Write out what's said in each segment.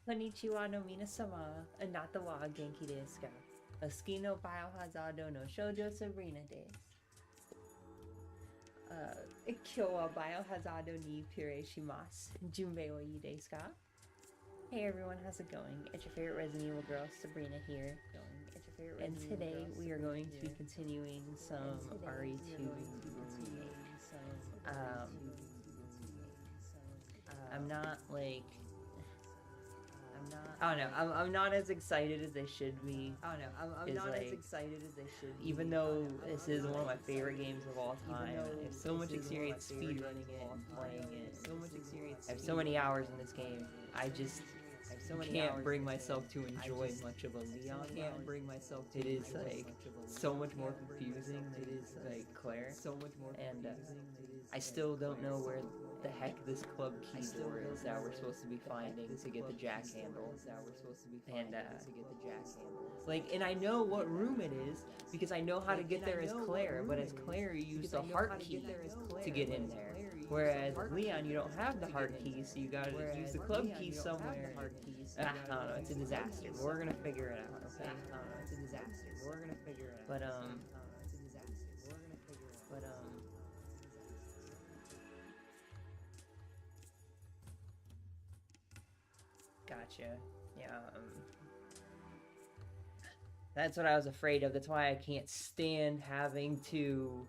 Konnichiwa no minasamá, anata wa genki desu ka? Osuki no biohazard no shoujo Sabrina desu. Kyou wa biohazard ni pure shimasu. Junbei wa ii desu ka? Hey everyone, how's it going? It's your favorite Resident Evil girl, Sabrina here. And today we are going to be continuing some RE2 Remake. I'm not like... I don't know, I'm not as excited as I should be. I don't know, I'm not as excited as I should be. Even though this is one of my favorite games of all time, I have so much experience speedrunning it and playing it. I have so many hours in this game. I just can't bring myself to enjoy much of a Leon. It is like so much more confusing. It is like Claire. And I still don't know where the heck this club key door is that we're supposed to be finding to get the jack handle. And like, and I know what room it is because I know how to get there as Claire, but as Claire you use the heart key to get in there. Whereas Leon, you don't have the heart key, so you gotta use the club key somewhere. I don't know, it's a disaster. But we're gonna figure it out, okay? But gotcha. Yeah, that's what I was afraid of. That's why I can't stand having to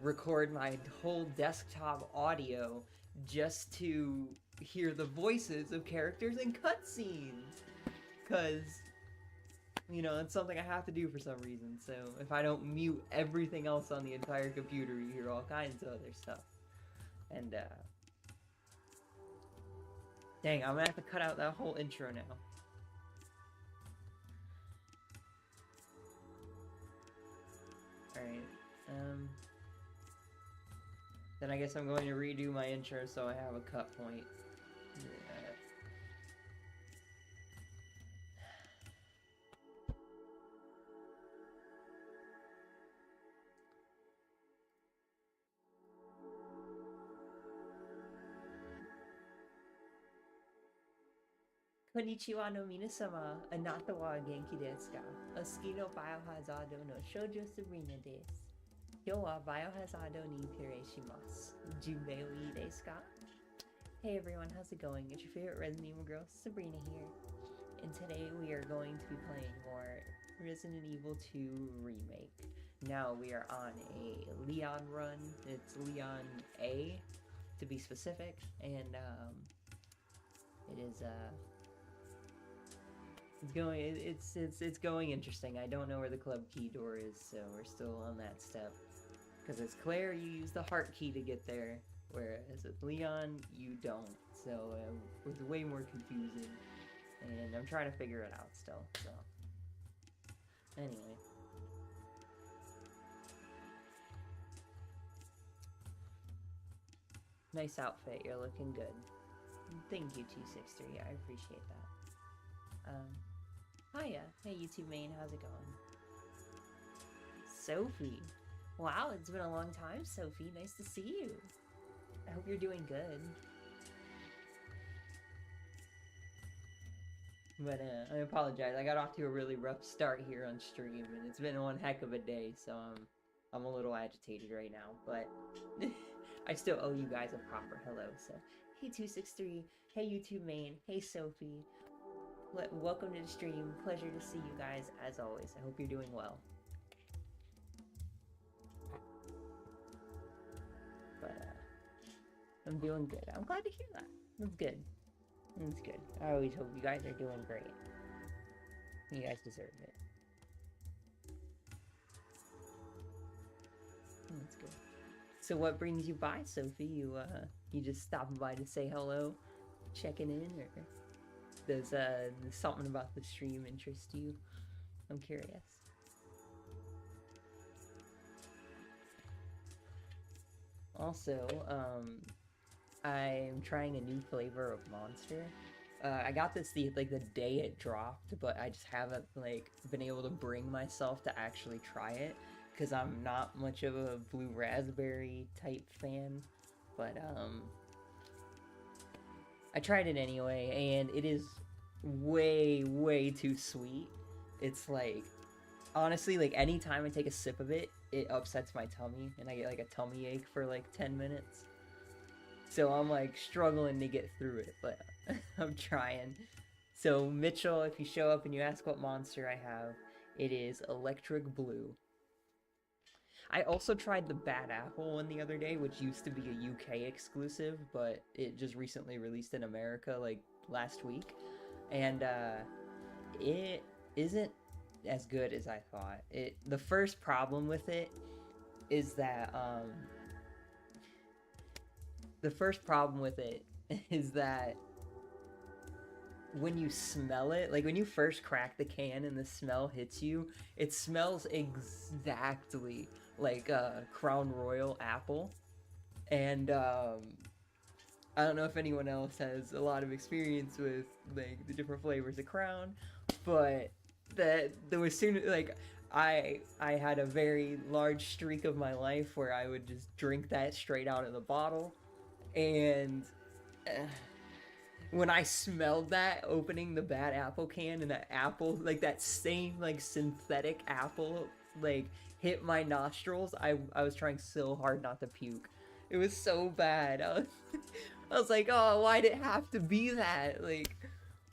record my whole desktop audio just to hear the voices of characters in cutscenes. Because, you know, it's something I have to do for some reason. So if I don't mute everything else on the entire computer, you hear all kinds of other stuff. And, dang, I'm gonna have to cut out that whole intro now. Alright, then I guess I'm going to redo my intro so I have a cut point. Konnichiwa no minasama, anata wa genki desu ka? Osuki no biohazard no shoujo Sabrina desu. Kyou wa biohazard ni pure shimasu. Junbei wa ii desu ka? Hey everyone, how's it going? It's your favorite Resident Evil girl, Sabrina here. And today we are going to be playing more Resident Evil 2 Remake. Now we are on a Leon run. It's Leon A, to be specific. And it is it's going interesting. I don't know where the club key door is, so we're still on that step. Because as Claire, you use the heart key to get there, whereas with Leon, you don't. So it's way more confusing, and I'm trying to figure it out still. So anyway. Nice outfit, you're looking good. Thank you, 263, I appreciate that. Hiya. Hey, YouTube main, how's it going? Sophie. Wow, it's been a long time, Sophie. Nice to see you. I hope you're doing good. But, I apologize. I got off to a really rough start here on stream, and it's been one heck of a day, so I'm a little agitated right now, but I still owe you guys a proper hello, so hey 263, hey YouTube main, hey Sophie. Welcome to the stream. Pleasure to see you guys as always. I hope you're doing well. But I'm doing good. I'm glad to hear that. That's good. That's good. I always hope you guys are doing great. You guys deserve it. That's good. So what brings you by, Sophie? You just stopping by to say hello, checking in, or does something about the stream interest you? I'm curious. Also, I'm trying a new flavor of Monster. I got this the day it dropped, but I just haven't been able to bring myself to actually try it because I'm not much of a blue raspberry type fan. But I tried it anyway, and it is way too sweet. It's like, honestly, like anytime I take a sip of it, it upsets my tummy and I get like a tummy ache for like 10 minutes. So I'm like struggling to get through it, but I'm trying. So Mitchell, if you show up and you ask what monster I have, it is Electric Blue. I also tried the Bad Apple one the other day, which used to be a UK exclusive, but it just recently released in America like last week. And it isn't as good as I thought. The first problem with it is that when you smell it, like when you first crack the can and the smell hits you, it smells exactly like a Crown Royal apple. And I don't know if anyone else has a lot of experience with like the different flavors of Crown, but there was soon like I had a very large streak of my life where I would just drink that straight out of the bottle, and when I smelled that opening the Bad Apple can and that apple, like that same like synthetic apple, like hit my nostrils, I was trying so hard not to puke. It was so bad. I was like, oh, why did it have to be that? Like,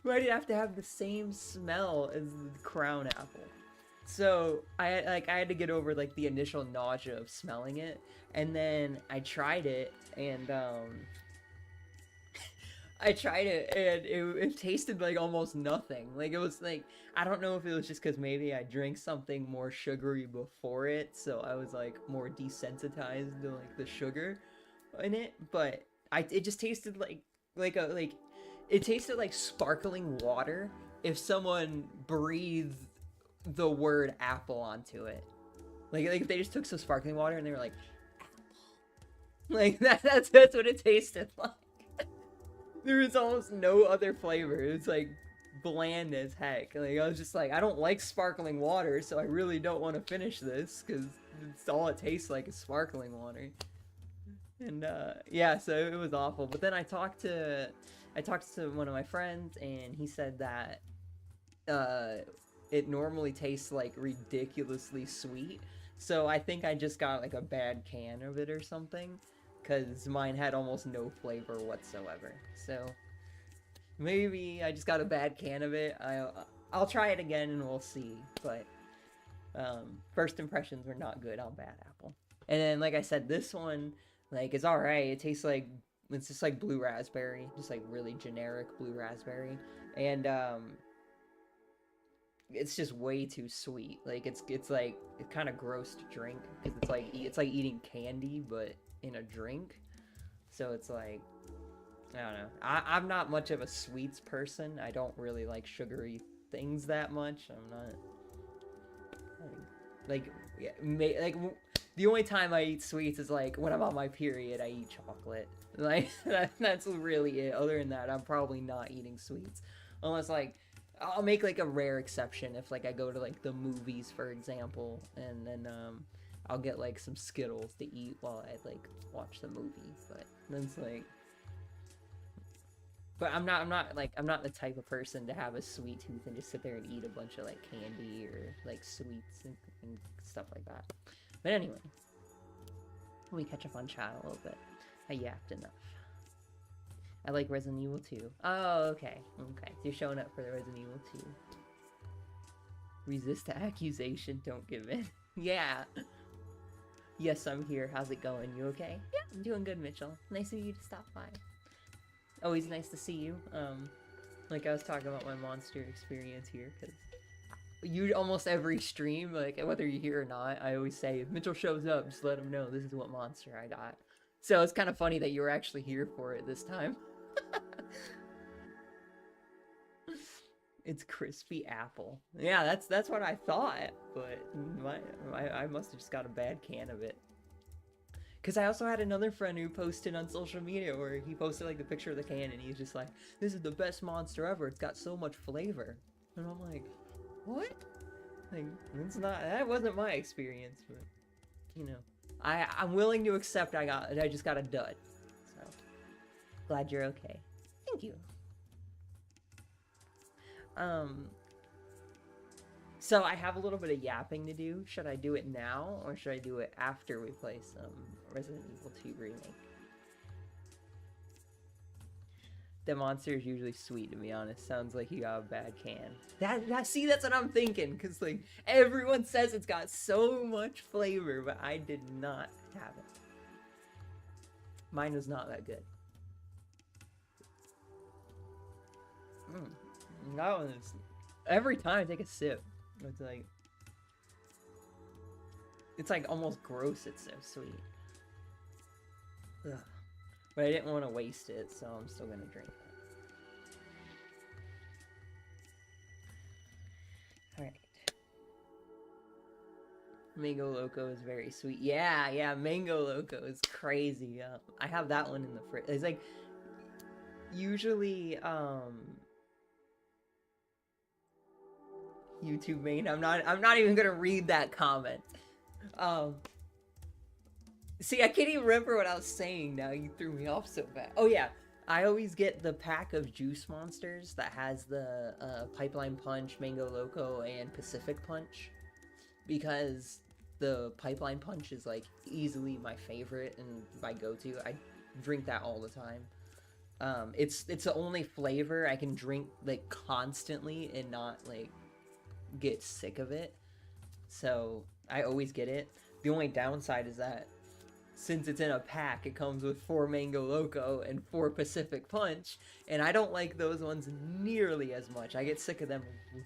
why did it have to have the same smell as the Crown Apple? So I had to get over like the initial nausea of smelling it, and then I tried it, and it tasted like almost nothing. Like it was like, I don't know if it was just because maybe I drank something more sugary before it, so I was like more desensitized to like the sugar in it, but it just tasted it tasted like sparkling water if someone breathed the word apple onto it. Like if they just took some sparkling water and they were like, apple. Like that's what it tasted like. There was almost no other flavor. It was like bland as heck. Like I was just like, I don't like sparkling water, so I really don't want to finish this because it's all it tastes like is sparkling water. And yeah, so it was awful. But then I talked to one of my friends, and he said that it normally tastes like ridiculously sweet. So I think I just got like a bad can of it or something, because mine had almost no flavor whatsoever. So maybe I just got a bad can of it. I'll try it again and we'll see. But first impressions were not good on Bad Apple. And then, like I said, this one like is alright. It tastes like, it's just like blue raspberry, just like really generic blue raspberry, and it's just way too sweet. Like it's like it's kind of gross to drink because it's like eating candy but in a drink. So it's like, I don't know. I'm not much of a sweets person. I don't really like sugary things that much. I'm not like the only time I eat sweets is like when I'm on my period. I eat chocolate. Like that's really it. Other than that, I'm probably not eating sweets unless like I'll make like a rare exception if like I go to like the movies, for example, and then I'll get like some Skittles to eat while I like watch the movie. But that's like, but I'm not the type of person to have a sweet tooth and just sit there and eat a bunch of like candy or like sweets and stuff like that. But anyway, let me catch up on chat a little bit. I yapped enough. I like Resident Evil 2. Oh, okay. Okay. So you're showing up for the Resident Evil 2. Resist the accusation, don't give in. Yeah. Yes, I'm here. How's it going? You okay? Yeah, I'm doing good, Mitchell. Nice of you to stop by. Always nice to see you. Like I was talking about my monster experience here, because almost every stream, like whether you're here or not, I always say, if Mitchell shows up, just let him know this is what monster I got. So it's kind of funny that you were actually here for it this time. It's crispy apple. Yeah, that's what I thought, but I must have just got a bad can of it. Because I also had another friend who posted on social media where he posted like the picture of the can and he's just like, this is the best monster ever, it's got so much flavor. And I'm like, what? Like, that wasn't my experience, but you know, I'm willing to accept I just got a dud. So glad you're okay. Thank you. So I have a little bit of yapping to do. Should I do it now, or should I do it after we play some Resident Evil 2 Remake? The monster is usually sweet, to be honest. Sounds like you got a bad can. See, that's what I'm thinking, because, like, everyone says it's got so much flavor, but I did not have it. Mine was not that good. That one is... Every time I take a sip, it's like almost gross, it's so sweet. Ugh. But I didn't want to waste it, so I'm still gonna drink it. Alright. Mango Loco is very sweet. Yeah, Mango Loco is crazy. I have that one in the fridge. It's like, usually, YouTube main. I'm not even gonna read that comment. See, I can't even remember what I was saying now. You threw me off so bad. Oh yeah, I always get the pack of juice monsters that has the Pipeline Punch, Mango Loco, and Pacific Punch, because the Pipeline Punch is like easily my favorite and my go-to. I drink that all the time. It's the only flavor I can drink like constantly and not like get sick of it, so I always get it. The only downside is that since it's in a pack, it comes with 4 Mango Loco and 4 Pacific Punch, and I don't like those ones nearly as much. I get sick of them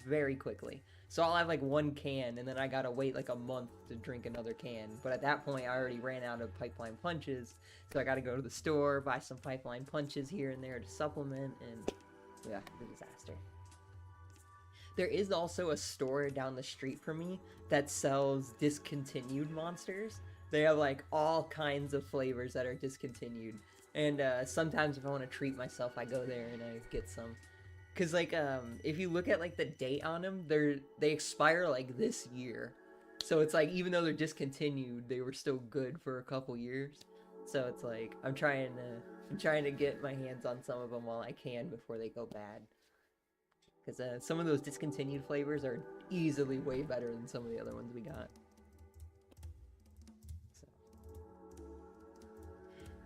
very quickly. So I'll have like 1 can, and then I gotta wait like a month to drink another can. But at that point, I already ran out of Pipeline Punches, so I gotta go to the store, buy some Pipeline Punches here and there to supplement, and yeah, it's a disaster. There is also a store down the street from me that sells discontinued monsters. They have like all kinds of flavors that are discontinued. And sometimes if I want to treat myself, I go there and I get some. Cause like if you look at like the date on them, they expire like this year. So it's like even though they're discontinued, they were still good for a couple years. So it's like I'm trying to get my hands on some of them while I can before they go bad. Because some of those discontinued flavors are easily way better than some of the other ones we got. So.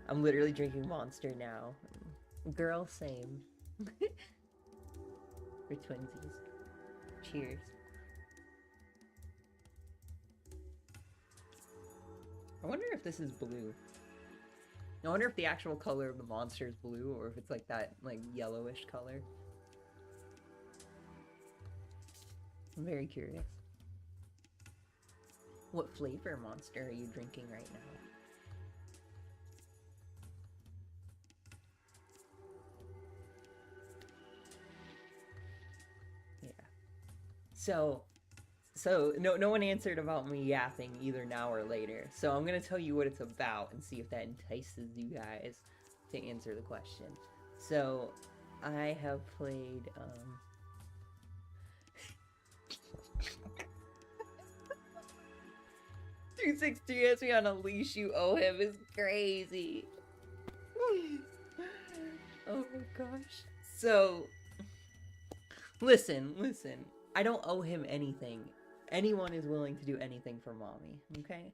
I'm literally drinking Monster now. Girl, same. We're twinsies. Cheers. I wonder if this is blue. I wonder if the actual color of the monster is blue, or if it's like that like yellowish color. I'm very curious. What flavor monster are you drinking right now? Yeah. So no one answered about me yapping either now or later. So I'm gonna tell you what it's about and see if that entices you guys to answer the question. So I have played 263 has me on a leash. You owe him is crazy. Oh my gosh. So listen. I don't owe him anything. Anyone is willing to do anything for mommy, okay?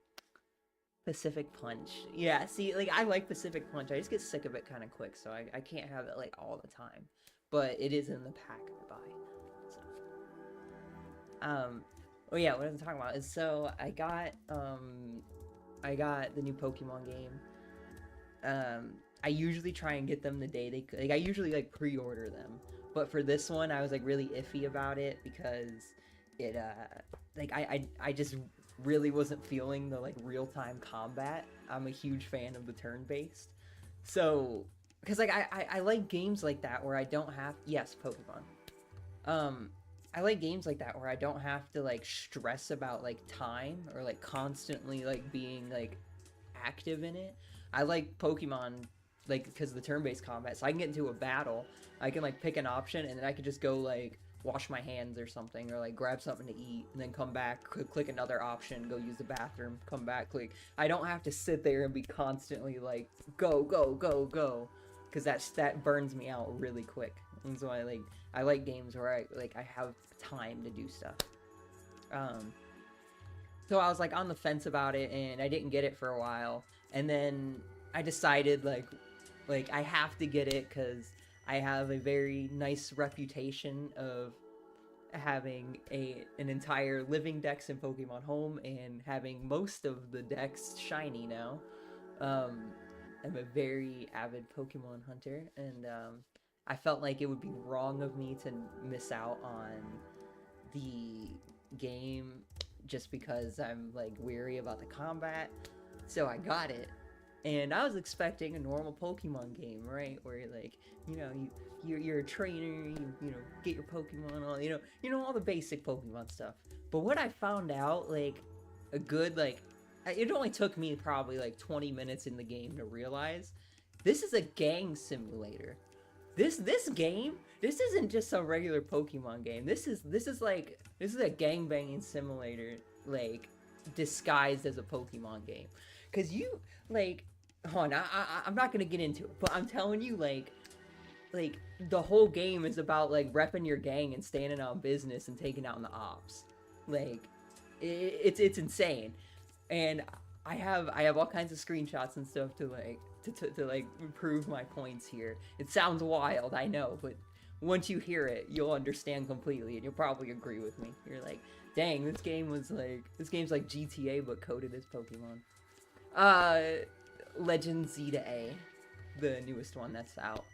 Pacific Punch. Yeah, see, like, I like Pacific Punch. I just get sick of it kind of quick, so I can't have it, like, all the time. But it is in the pack I buy. So. Oh yeah, what I was talking about is, so I got the new Pokemon game. I usually try and get them the day they, like, I usually, like, pre-order them. But for this one, I was, like, really iffy about it because it, like, I just really wasn't feeling the, like, real-time combat. I'm a huge fan of the turn-based. So, because, like, I like games like that where I don't have, yes, Pokemon. I like games like that where I don't have to, like, stress about, like, time or, like, constantly, like, being, like, active in it. I like Pokemon, like, because of the turn-based combat, so I can get into a battle, I can, like, pick an option, and then I can just go, like, wash my hands or something, or, like, grab something to eat, and then come back, click another option, go use the bathroom, come back, click. I don't have to sit there and be constantly, like, go, go, go, go. because that burns me out really quick. And so I like games where I have time to do stuff. So I was like on the fence about it, and I didn't get it for a while, and then I decided like I have to get it because I have a very nice reputation of having an entire living dex in Pokemon Home and having most of the decks shiny now. I'm a very avid Pokemon hunter, and I felt like it would be wrong of me to miss out on the game just because I'm like weary about the combat. So I got it, and I was expecting a normal Pokemon game, right? Where like, you know, you're a trainer, you know, get your Pokemon, all you know all the basic Pokemon stuff. But what I found out, like, a good like, it only took me probably like 20 minutes in the game to realize this is a gang simulator. This game, this isn't just some regular Pokemon game. This is a gangbanging simulator, like, disguised as a Pokemon game. Cause you like, hold on, I'm not gonna get into it, but I'm telling you, like the whole game is about like repping your gang and standing on business and taking out the ops. Like, it's insane, and I have all kinds of screenshots and stuff to like prove my points here. It sounds wild, I know, but once you hear it, you'll understand completely, and you'll probably agree with me. You're like, dang, this game's like GTA but coded as Pokemon. Legend Z to A, the newest one that's out.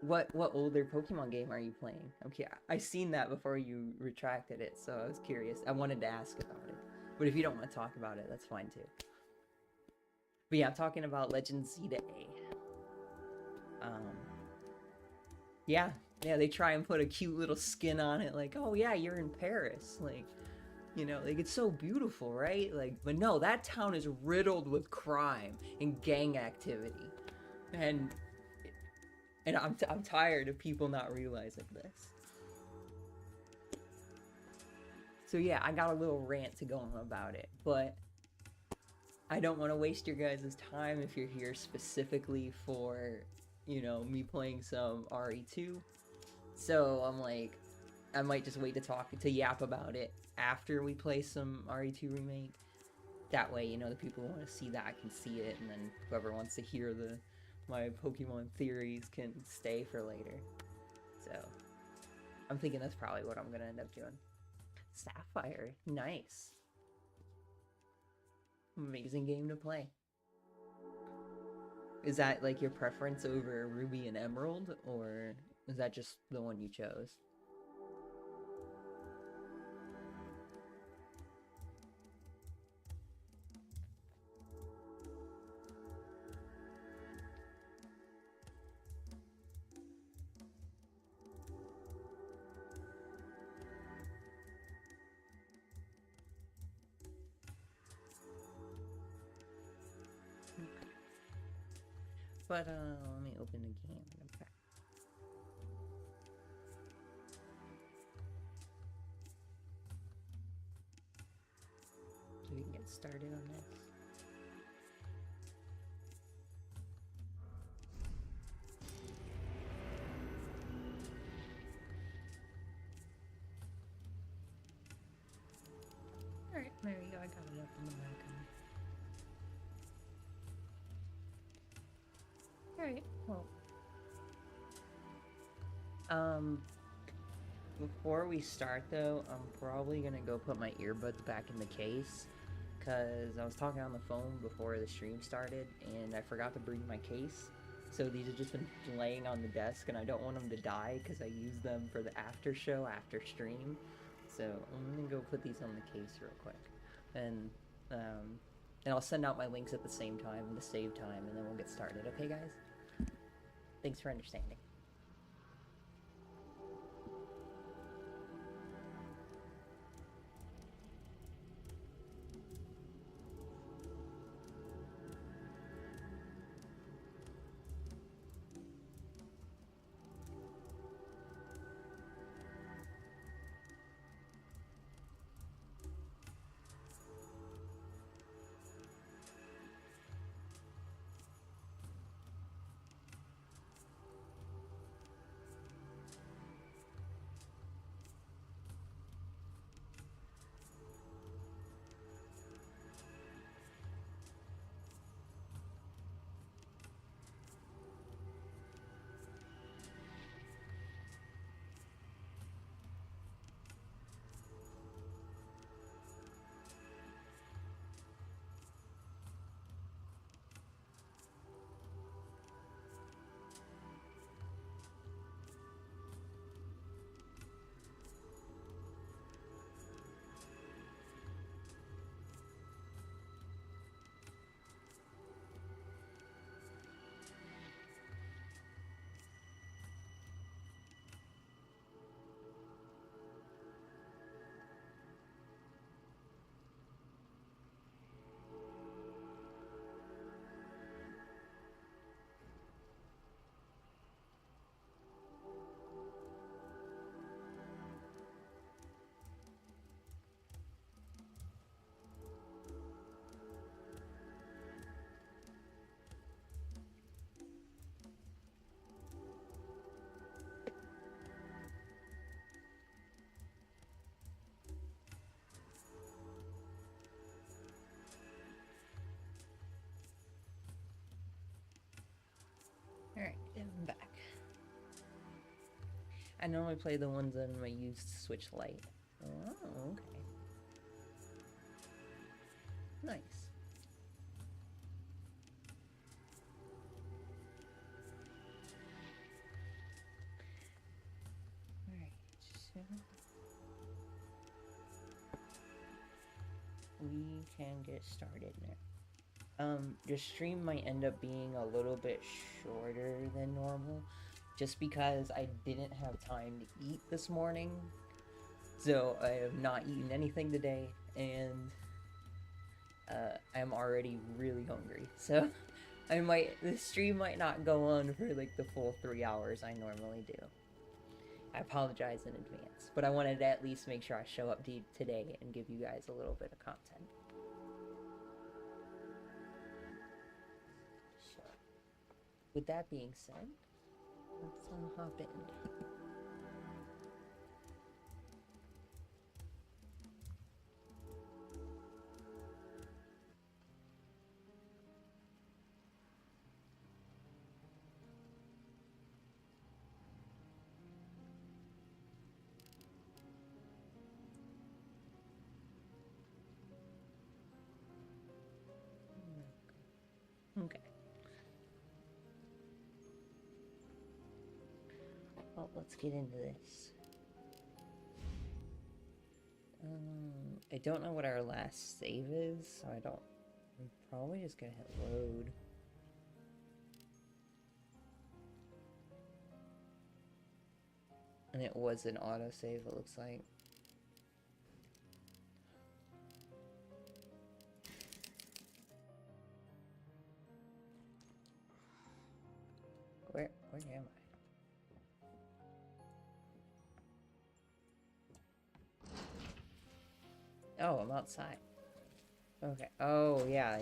What older Pokemon game are you playing? Okay, I seen that before you retracted it, so I was curious. I wanted to ask about it. But if you don't want to talk about it, that's fine too. But yeah, I'm talking about Legend Z to A. Yeah, they try and put a cute little skin on it, like, oh yeah, you're in Paris, like, you know, like, it's so beautiful, right? Like, but no, that town is riddled with crime and gang activity, and I'm tired of people not realizing this. So yeah, I got a little rant to go on about it, but I don't want to waste your guys' time if you're here specifically for, you know, me playing some RE2. So I'm like, I might just wait to yap about it after we play some RE2 Remake. That way, you know, the people who want to see that can see it, and then whoever wants to hear my Pokemon theories can stay for later. So I'm thinking that's probably what I'm gonna end up doing. Sapphire, nice. Amazing game to play. Is that like your preference over Ruby and Emerald, or is that just the one you chose? But, let me open the game. Okay. So we can get started on this. Alright, there we go. I got it up in the background. Alright, well. Before we start though, I'm probably gonna go put my earbuds back in the case, because I was talking on the phone before the stream started, and I forgot to bring my case. So these have just been laying on the desk, and I don't want them to die, because I use them for the after show, after stream. So I'm gonna go put these on the case real quick. And I'll send out my links at the same time to save time, and then we'll get started. Okay, guys? Thanks for understanding. I normally play the ones on my used Switch Lite. Oh, okay. Nice. Alright, so we can get started now. The stream might end up being a little bit shorter than normal, just because I didn't have time to eat this morning. So I have not eaten anything today, and I'm already really hungry. So the stream might not go on for like the full 3 hours I normally do. I apologize in advance, but I wanted to at least make sure I show up today and give you guys a little bit of content. So, with that being said, let's hop in. Okay. Well, let's get into this. I don't know what our last save is, so I'm probably just gonna hit load. And it was an autosave, it looks like. Where am I? Oh, I'm outside. Okay. Oh, yeah.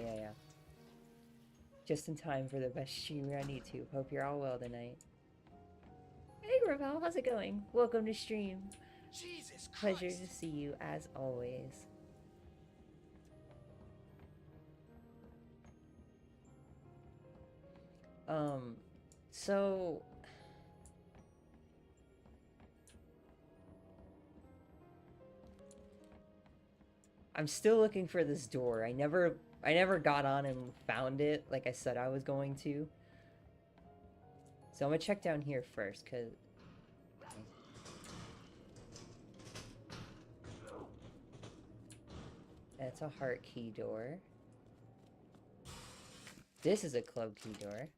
Just in time for the best streamer on YouTube. Hope you're all well tonight. Hey, Gravel, how's it going? Welcome to stream. Jesus Christ. Pleasure to see you, as always. So... I'm still looking for this door. I never got on and found it like I said I was going to. So I'm gonna check down here first, because... That's a heart key door. This is a club key door.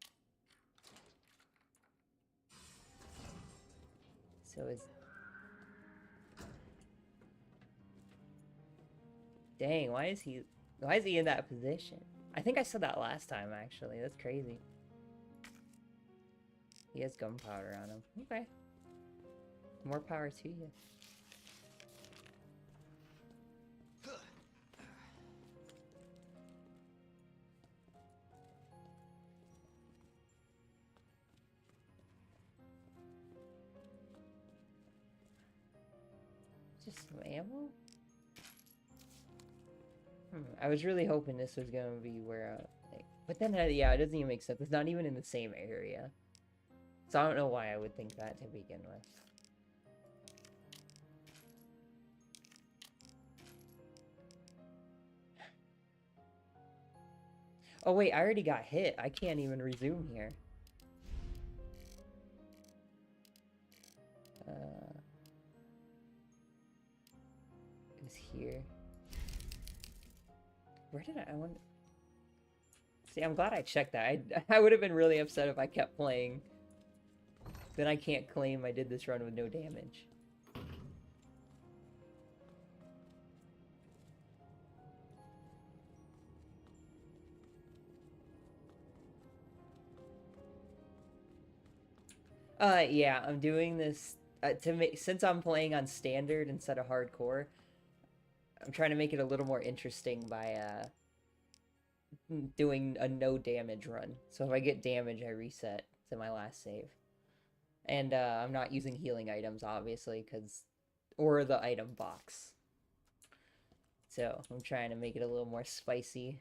So is... Dang, why is he in that position? I think I said that last time, actually. That's crazy. He has gunpowder on him. Okay. More power to you. Just some ammo? I was really hoping this was gonna be where, but then, yeah, it doesn't even make sense. It's not even in the same area. So I don't know why I would think that to begin with. Oh wait, I already got hit. I can't even resume here. It was here. Where did I wonder? See, I'm glad I checked that. I would have been really upset if I kept playing. Then I can't claim I did this run with no damage. Yeah, I'm doing this since I'm playing on standard instead of hardcore. I'm trying to make it a little more interesting by doing a no damage run. So if I get damage, I reset to my last save. And I'm not using healing items, obviously, or the item box. So I'm trying to make it a little more spicy.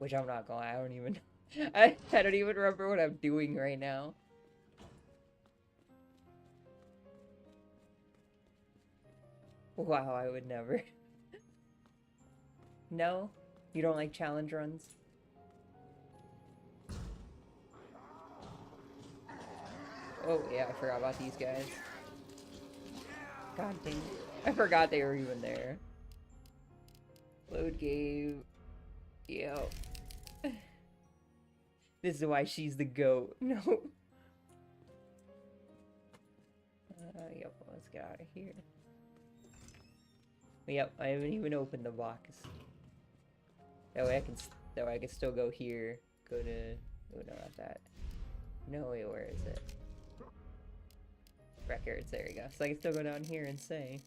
Which I'm not gonna, I don't even, I don't even remember what I'm doing right now. Wow, I would never. No? You don't like challenge runs? Oh, yeah, I forgot about these guys. God dang it. I forgot they were even there. Load game. Yo. This is why she's the GOAT. No. Yep, let's get out of here. Yep, I haven't even opened the box. That way I can still go here. Go to, oh no, not that. No, wait, where is it? Records, there you go. So I can still go down here and say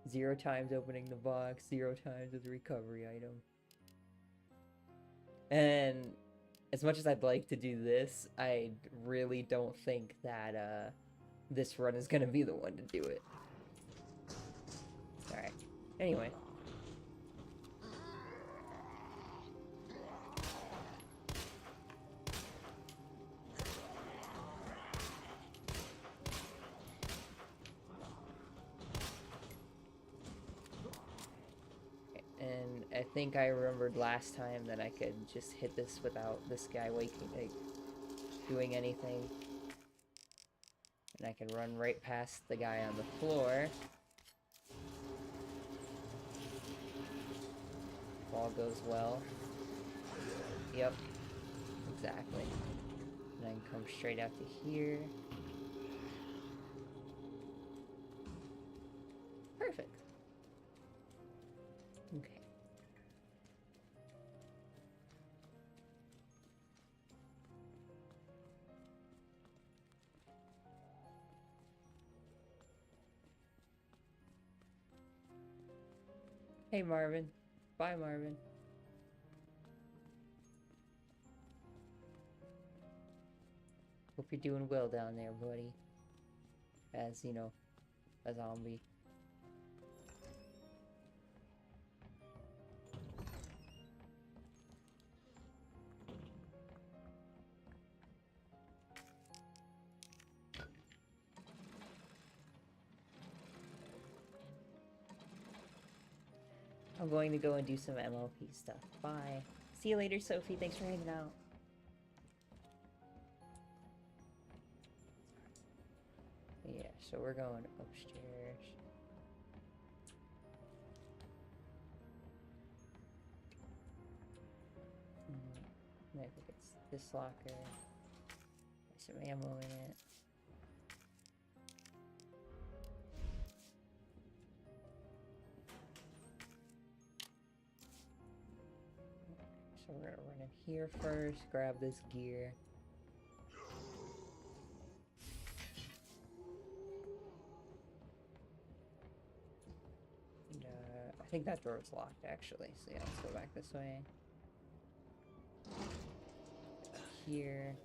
0 times opening the box, 0 times with the recovery item. And as much as I'd like to do this, I really don't think that this run is gonna be the one to do it. Alright. Anyway. And I think I remembered last time that I could just hit this without this guy waking, like, doing anything. And I can run right past the guy on the floor. If all goes well. Yep. Exactly. And I can come straight out to here. Perfect. Okay. Hey Marvin. Bye Marvin. Hope you're doing well down there, buddy. As, you know, a zombie. I'm going to go and do some MLP stuff. Bye. See you later, Sophie. Thanks for hanging out. Yeah, so we're going upstairs. I think it's this locker. There's some ammo in it. So we're gonna run in here first, grab this gear. And, I think that door is locked actually, so yeah, let's go back this way. Here.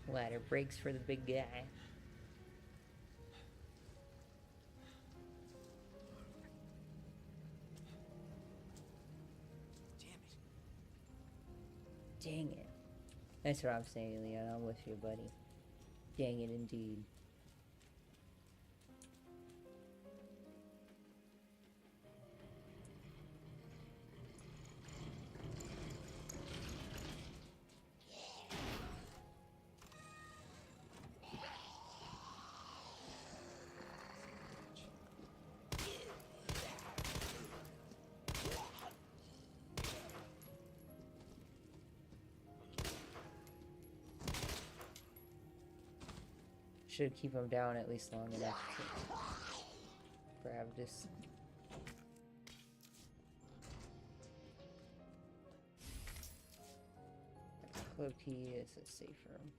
Ladder breaks for the big guy. Dang it. That's what I'm saying, Leon. I'm with you, buddy. Dang it, indeed. Should keep him down at least long enough to grab this. Club key is a safe room.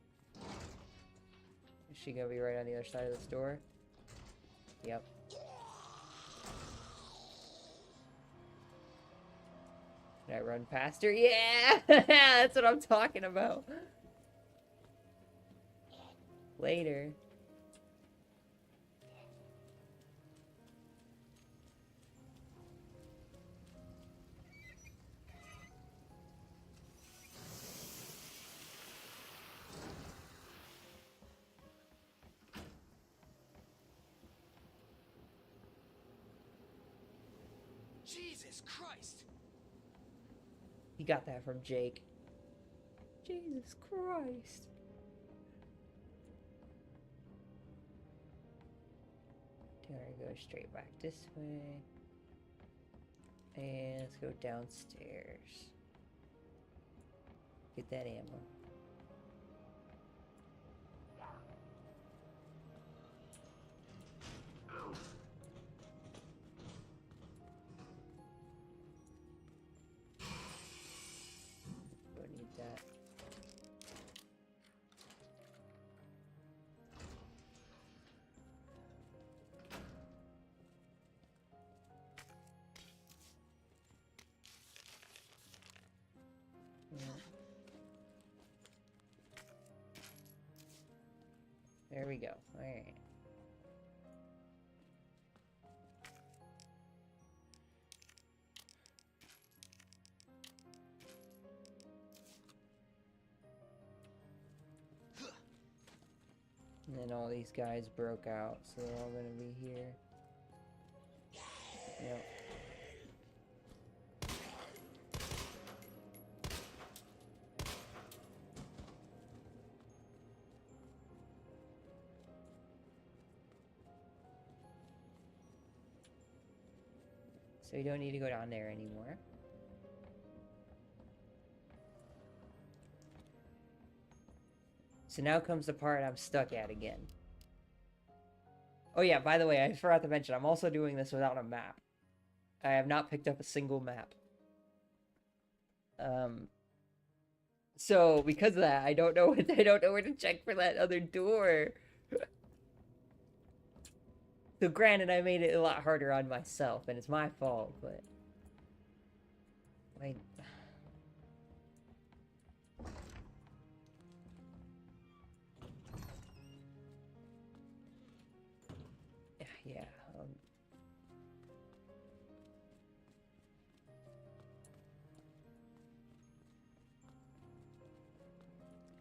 Is she gonna be right on the other side of this door? Yep. Can I run past her? Yeah! That's what I'm talking about. Later. Jesus Christ! You got that from Jake. Jesus Christ. Then I go straight back this way. And let's go downstairs. Get that ammo. Don't need that. There we go. Alright. And then all these guys broke out, so they're all gonna be here. Yep. So you don't need to go down there anymore. So now comes the part I'm stuck at again. Oh yeah, by the way, I forgot to mention, I'm also doing this without a map. I have not picked up a single map. So because of that, I don't know where to check for that other door. So granted, I made it a lot harder on myself, and it's my fault, but... Wait... Yeah,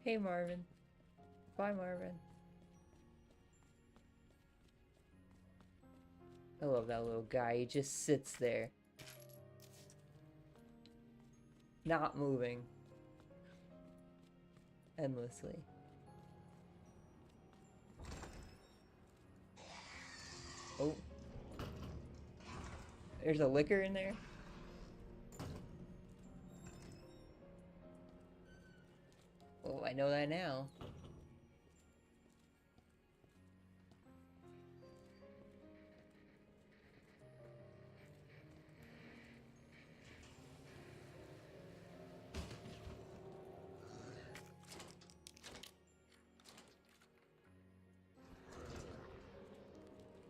Hey, Marvin. Bye, Marvin. I love that little guy. He just sits there. Not moving. Endlessly. Oh. There's a liquor in there? Oh, I know that now.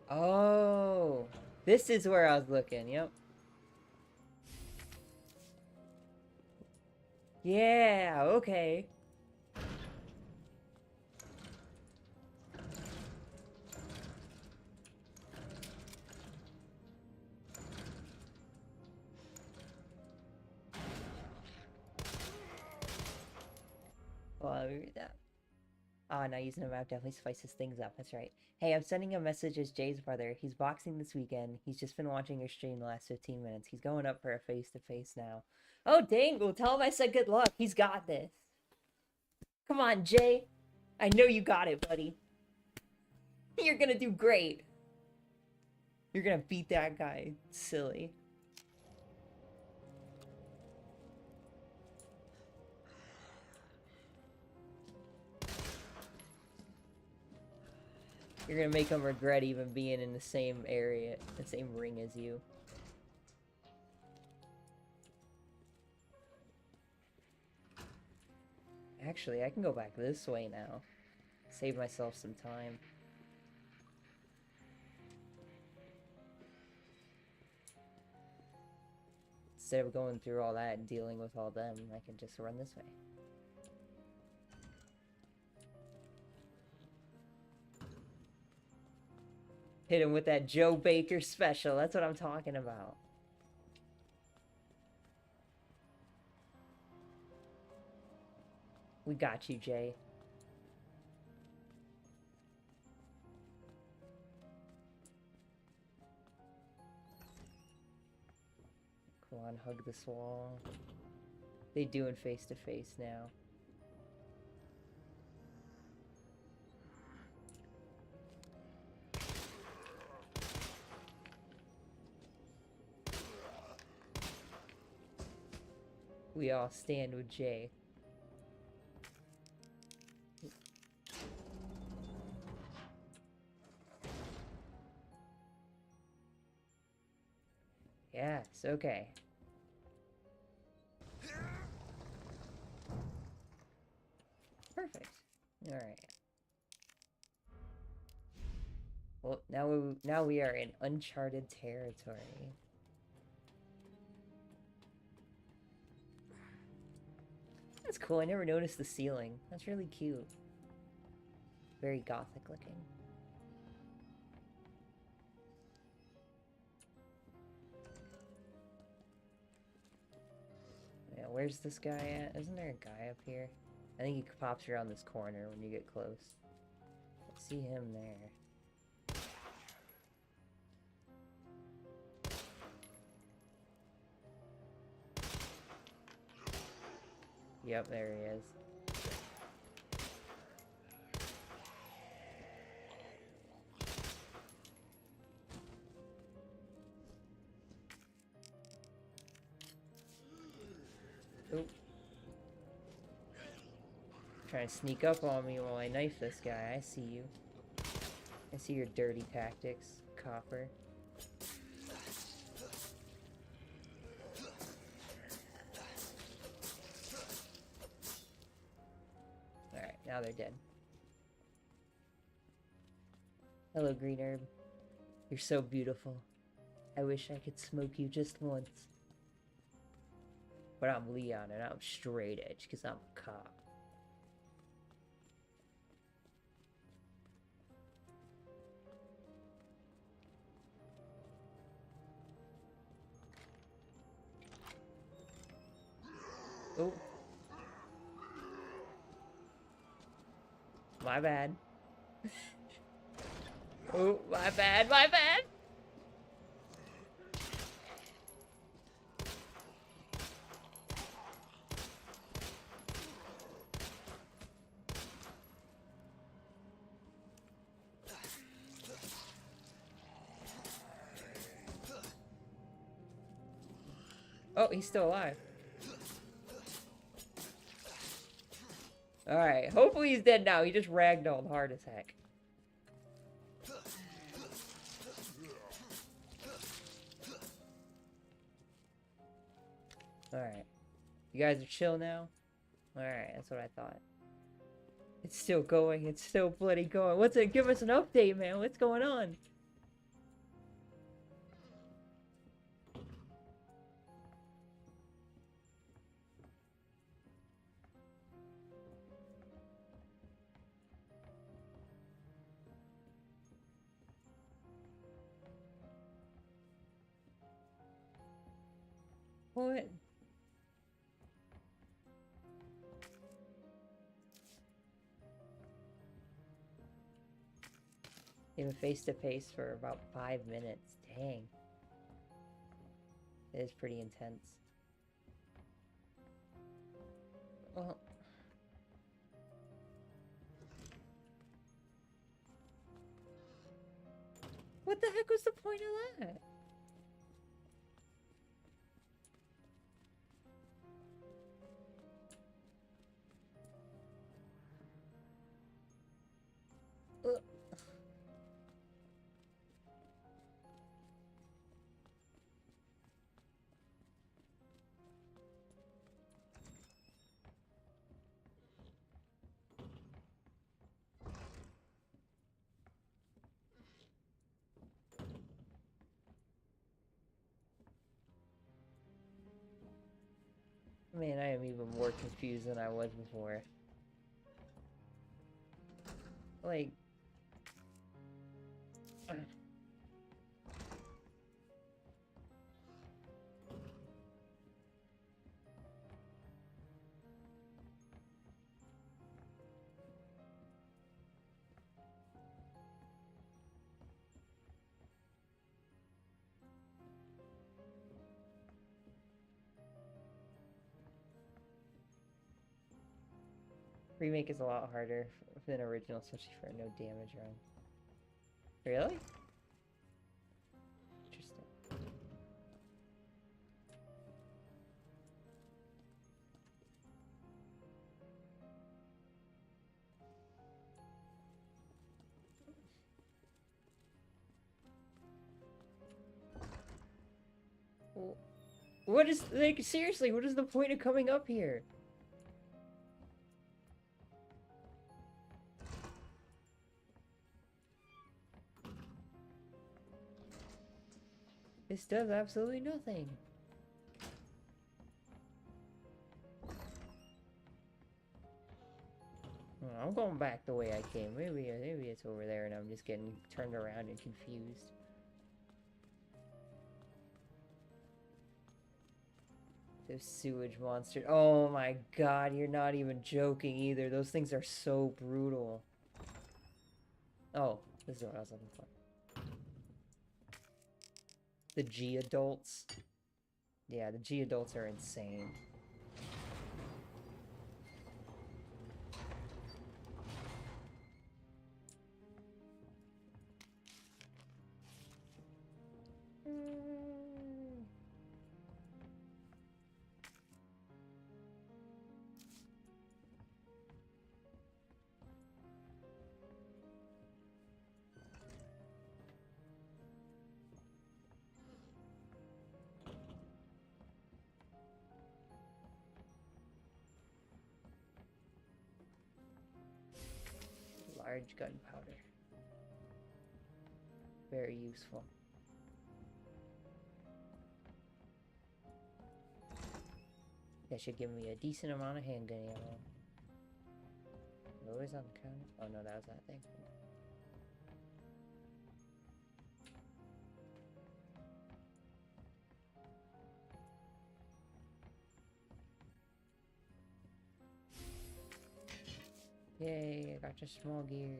Oh, this is where I was looking, yep. Yeah, okay. Well, let me read that. Ah, now using a map definitely spices things up. That's right. Hey, I'm sending a message as Jay's brother. He's boxing this weekend. He's just been watching your stream the last 15 minutes. He's going up for a face-to-face now. Oh, dang. Well, tell him I said good luck. He's got this. Come on, Jay. I know you got it, buddy. You're gonna do great. You're gonna beat that guy. Silly. You're gonna make him regret even being in the same area, the same ring as you. Actually, I can go back this way now. Save myself some time. Let's Instead of going through all that and dealing with all them, I can just run this way. Hit him with that Joe Baker special. That's what I'm talking about. We got you, Jay. Come on, hug this wall. They doing face-to-face now. We all stand with Jay. Yes, okay. Perfect. Alright. Well, now we are in uncharted territory. That's cool. I never noticed the ceiling. That's really cute. Very gothic looking. Yeah, where's this guy at? Isn't there a guy up here? I think he pops around this corner when you get close. I see him there. Yep, there he is. Oop. Trying to sneak up on me while I knife this guy. I see you. I see your dirty tactics, Copper. Alright, now they're dead. Hello, Green Herb. You're so beautiful. I wish I could smoke you just once. But I'm Leon and I'm straight edge because I'm a cop. Oh. My bad. Oh, my bad, my bad! Oh, he's still alive. Alright, hopefully he's dead now. He just ragdolled hard as heck. Alright. You guys are chill now? Alright, that's what I thought. It's still going. It's still bloody going. What's it? Give us an update, man. What's going on? What? Even face to face for about 5 minutes. Dang. It is pretty intense. Well. What the heck was the point of that? Man, I am even more confused than I was before. Like... Remake is a lot harder than original, especially for no damage run. Really? Interesting. What is, like, seriously, what is the point of coming up here? This does absolutely nothing. Oh, I'm going back the way I came. Maybe it's over there and I'm just getting turned around and confused. Those sewage monsters. Oh my god, you're not even joking either. Those things are so brutal. Oh, this is what I was looking for. The G-adults. Yeah, the G-adults are insane. Large gunpowder. Very useful. That should give me a decent amount of handgun ammo. What was on the counter? Oh no, that was that thing. Yay, I got your small gear.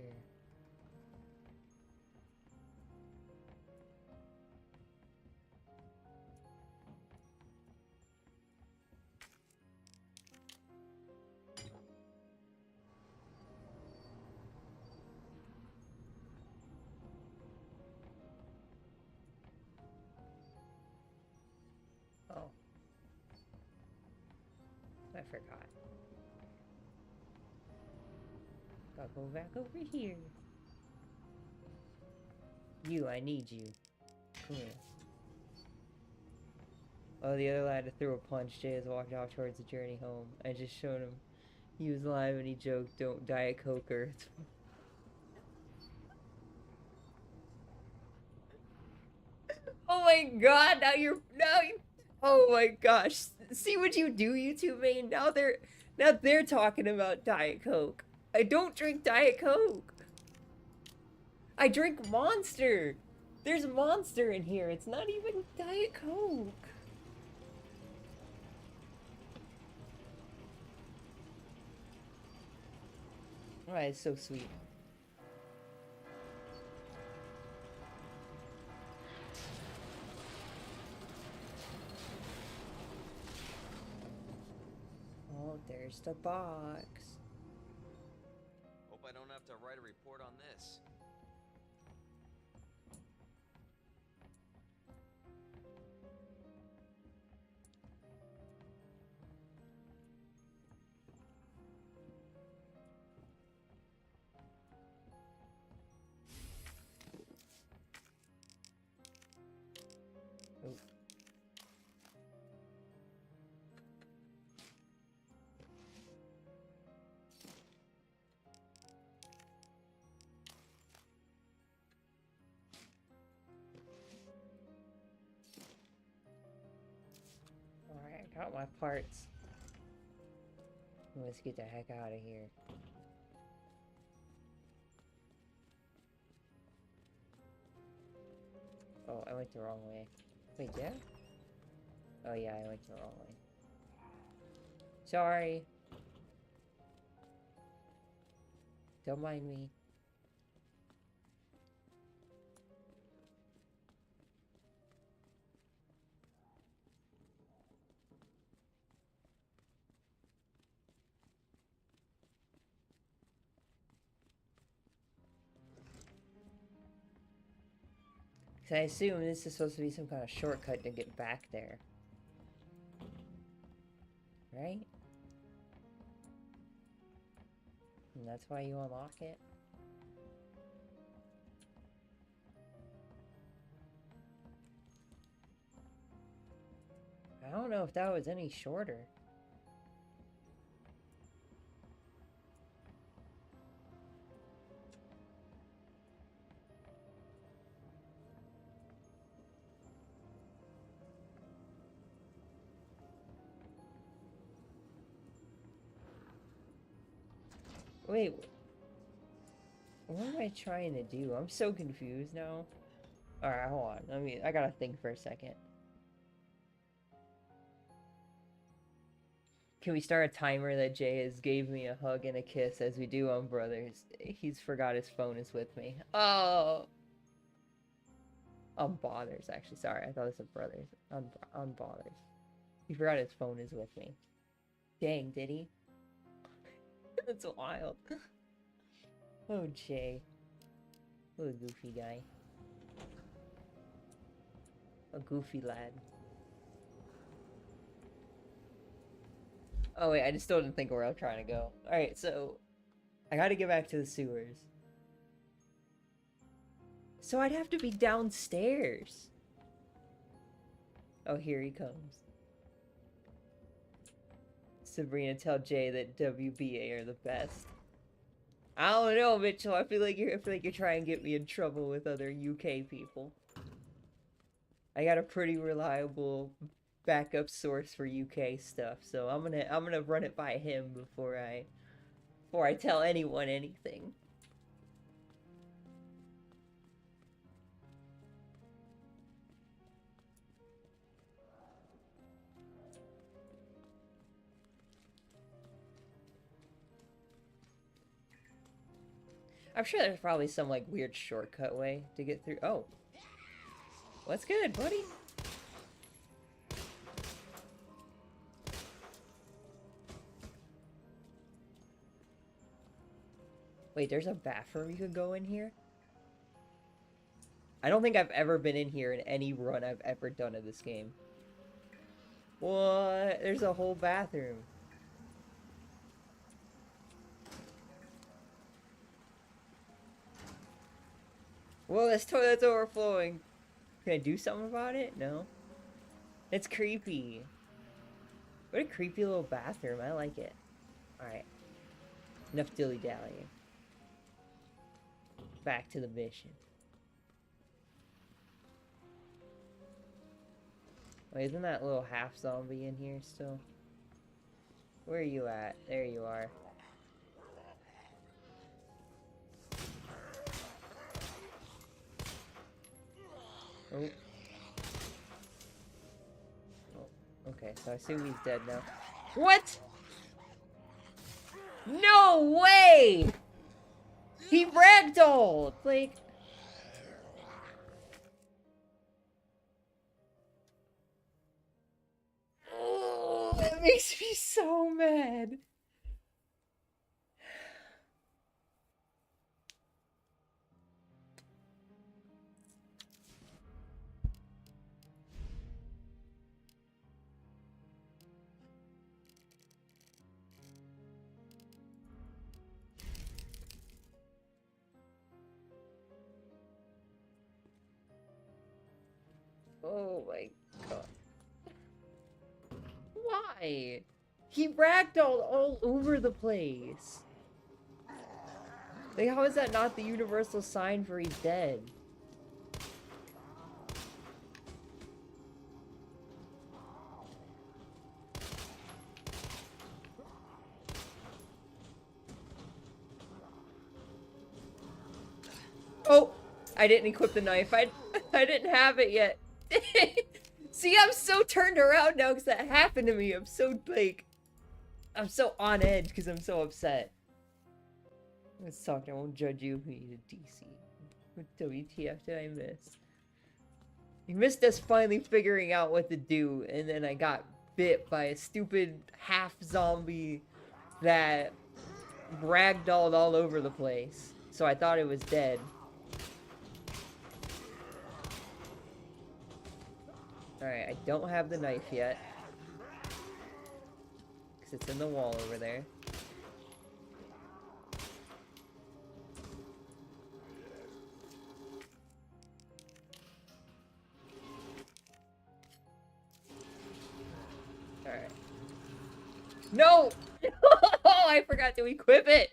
Oh. I forgot. Gotta go back over here. You, I need you. Come here. Oh, the other lad to throw a punch. Jay has walked off towards the journey home. I just showed him he was live and he joked, "Don't Diet Coker." Oh my god, now you oh my gosh. See what you do, YouTube main? Now they're talking about Diet Coke. I don't drink Diet Coke. I drink Monster. There's Monster in here. It's not even Diet Coke. Oh, it's so sweet. Oh, there's the box. Hope I don't have to write a report on this. Oh. Alright, I got my parts. Let's get the heck out of here. Oh, I went the wrong way. Wait, yeah? Oh yeah, I went the wrong way. Sorry. Don't mind me. I assume this is supposed to be some kind of shortcut to get back there. Right? And that's why you unlock it? I don't know if that was any shorter. Wait, what am I trying to do? I'm so confused now. Alright, hold on. I gotta think for a second. Can we start a timer that Jay has gave me a hug and a kiss as we do on Brothers? He's forgot his phone is with me. Oh! On Bothers, actually. Sorry, I thought it was Brothers. On Bothers. He forgot his phone is with me. Dang, did he? That's wild. Oh, Jay. What a goofy guy. A goofy lad. Oh wait, I just still didn't think where I'm trying to go. Alright, so I gotta get back to the sewers. So I'd have to be downstairs. Oh, here he comes. Sabrina, tell Jay that WBA are the best. I don't know, Mitchell. I feel like you're trying to get me in trouble with other UK people. I got a pretty reliable backup source for UK stuff, so I'm gonna run it by him before I tell anyone anything. I'm sure there's probably some, like, weird shortcut way to get through. Oh. What's good, buddy? Wait, there's a bathroom you could go in here? I don't think I've ever been in here in any run I've ever done of this game. What? There's a whole bathroom. Whoa, this toilet's overflowing. Can I do something about it? No. It's creepy. What a creepy little bathroom. I like it. Alright. Enough dilly-dallying. Back to the mission. Wait, isn't that little half-zombie in here still? Where are you at? There you are. Oh. Oh, okay, so I assume he's dead now. What?! No way! He ragdolled! Like... Oh, that makes me so mad. Oh my god. Why? He ragdolled all over the place. Like, how is that not the universal sign for he's dead? Oh! I didn't equip the knife. I didn't have it yet. See, I'm so turned around now because that happened to me. I'm so, like... I'm so on edge because I'm so upset. Let's talk. I won't judge you. We need a DC. What WTF did I miss? You missed us finally figuring out what to do, and then I got bit by a stupid half-zombie that ragdolled all over the place. So I thought it was dead. Alright, I don't have the knife yet. Because it's in the wall over there. Alright. No! Oh, I forgot to equip it!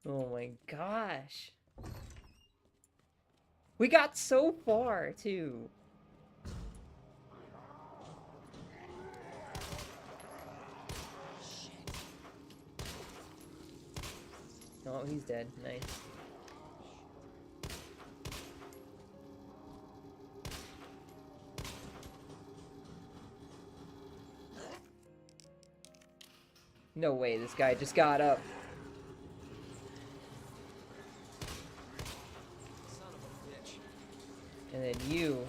Oh my gosh. We got so far, too. Oh, he's dead. Nice. No way, this guy just got up. Son of a bitch. And then you.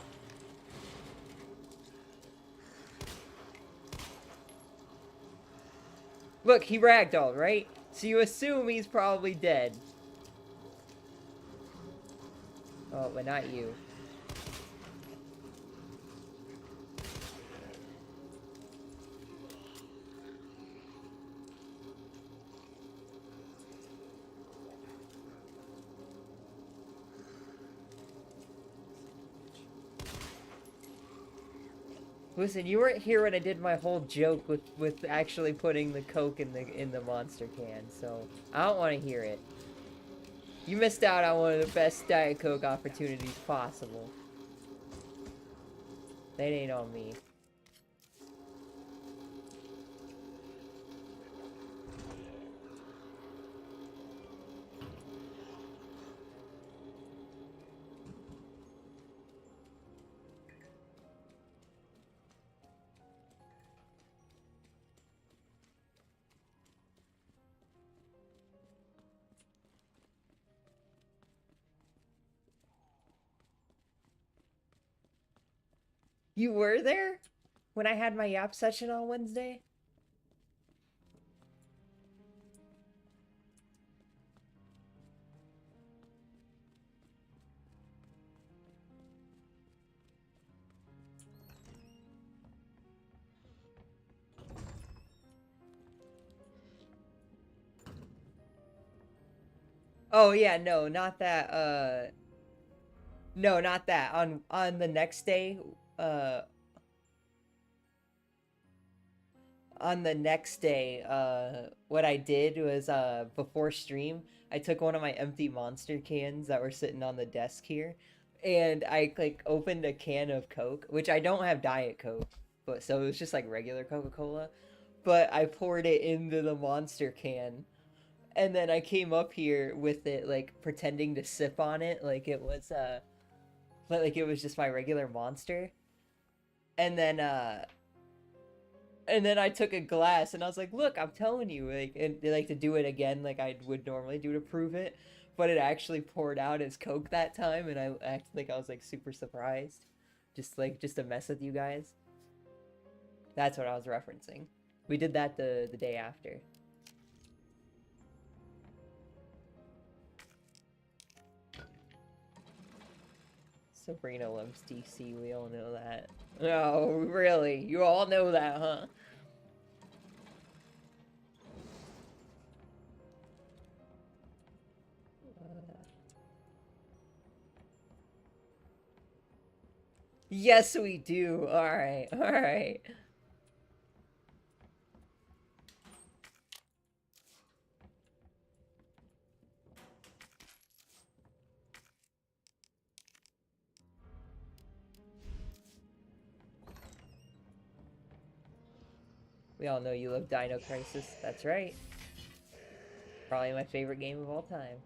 Look, he ragdolled, right? So you assume he's probably dead. Oh, but not you. Listen, you weren't here when I did my whole joke with actually putting the Coke in the monster can, so I don't want to hear it. You missed out on one of the best Diet Coke opportunities possible. That ain't on me. You were there? When I had my yap session on Wednesday? Oh yeah, no, not that, no, not that. On the next day, what I did was, before stream, I took one of my empty monster cans that were sitting on the desk here, and I, like, opened a can of Coke, which I don't have Diet Coke, but so it was just, like, regular Coca-Cola, but I poured it into the monster can, and then I came up here with it, like, pretending to sip on it, like it was, like it was just my regular monster, and then I took a glass and I was like, look, I'm telling you, like, and they like to do it again like I would normally do to prove it, but it actually poured out as Coke that time, and I acted like I was, like, super surprised, just to mess with you guys. That's what I was referencing. We did that the day after. Sabrina loves DC, we all know that. Oh, really? You all know that, huh? Yes, we do. Alright, alright. We all know you love Dino Crisis. That's right. Probably my favorite game of all time.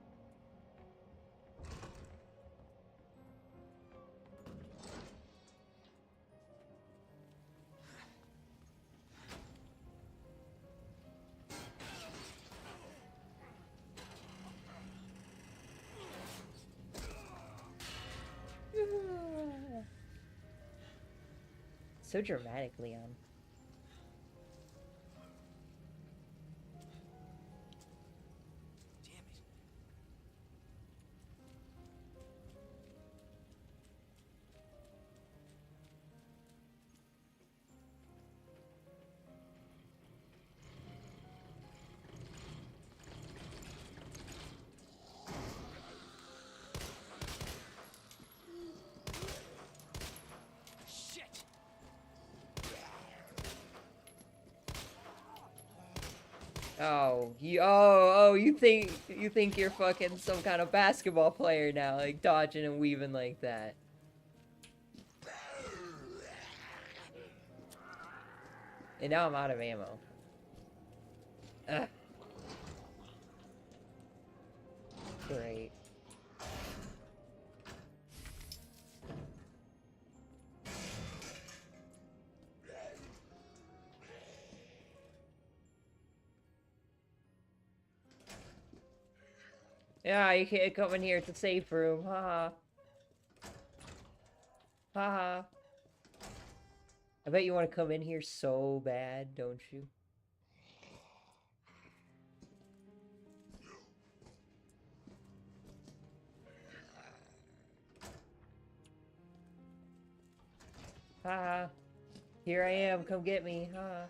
So dramatic, Leon. Damn it. Oh, you think you're fucking some kind of basketball player now, like dodging and weaving like that. And now I'm out of ammo. Ugh. Great. Yeah, you can't come in here. It's a safe room. Haha. Haha. I bet you want to come in here so bad, don't you? Haha. Here I am. Come get me. Haha.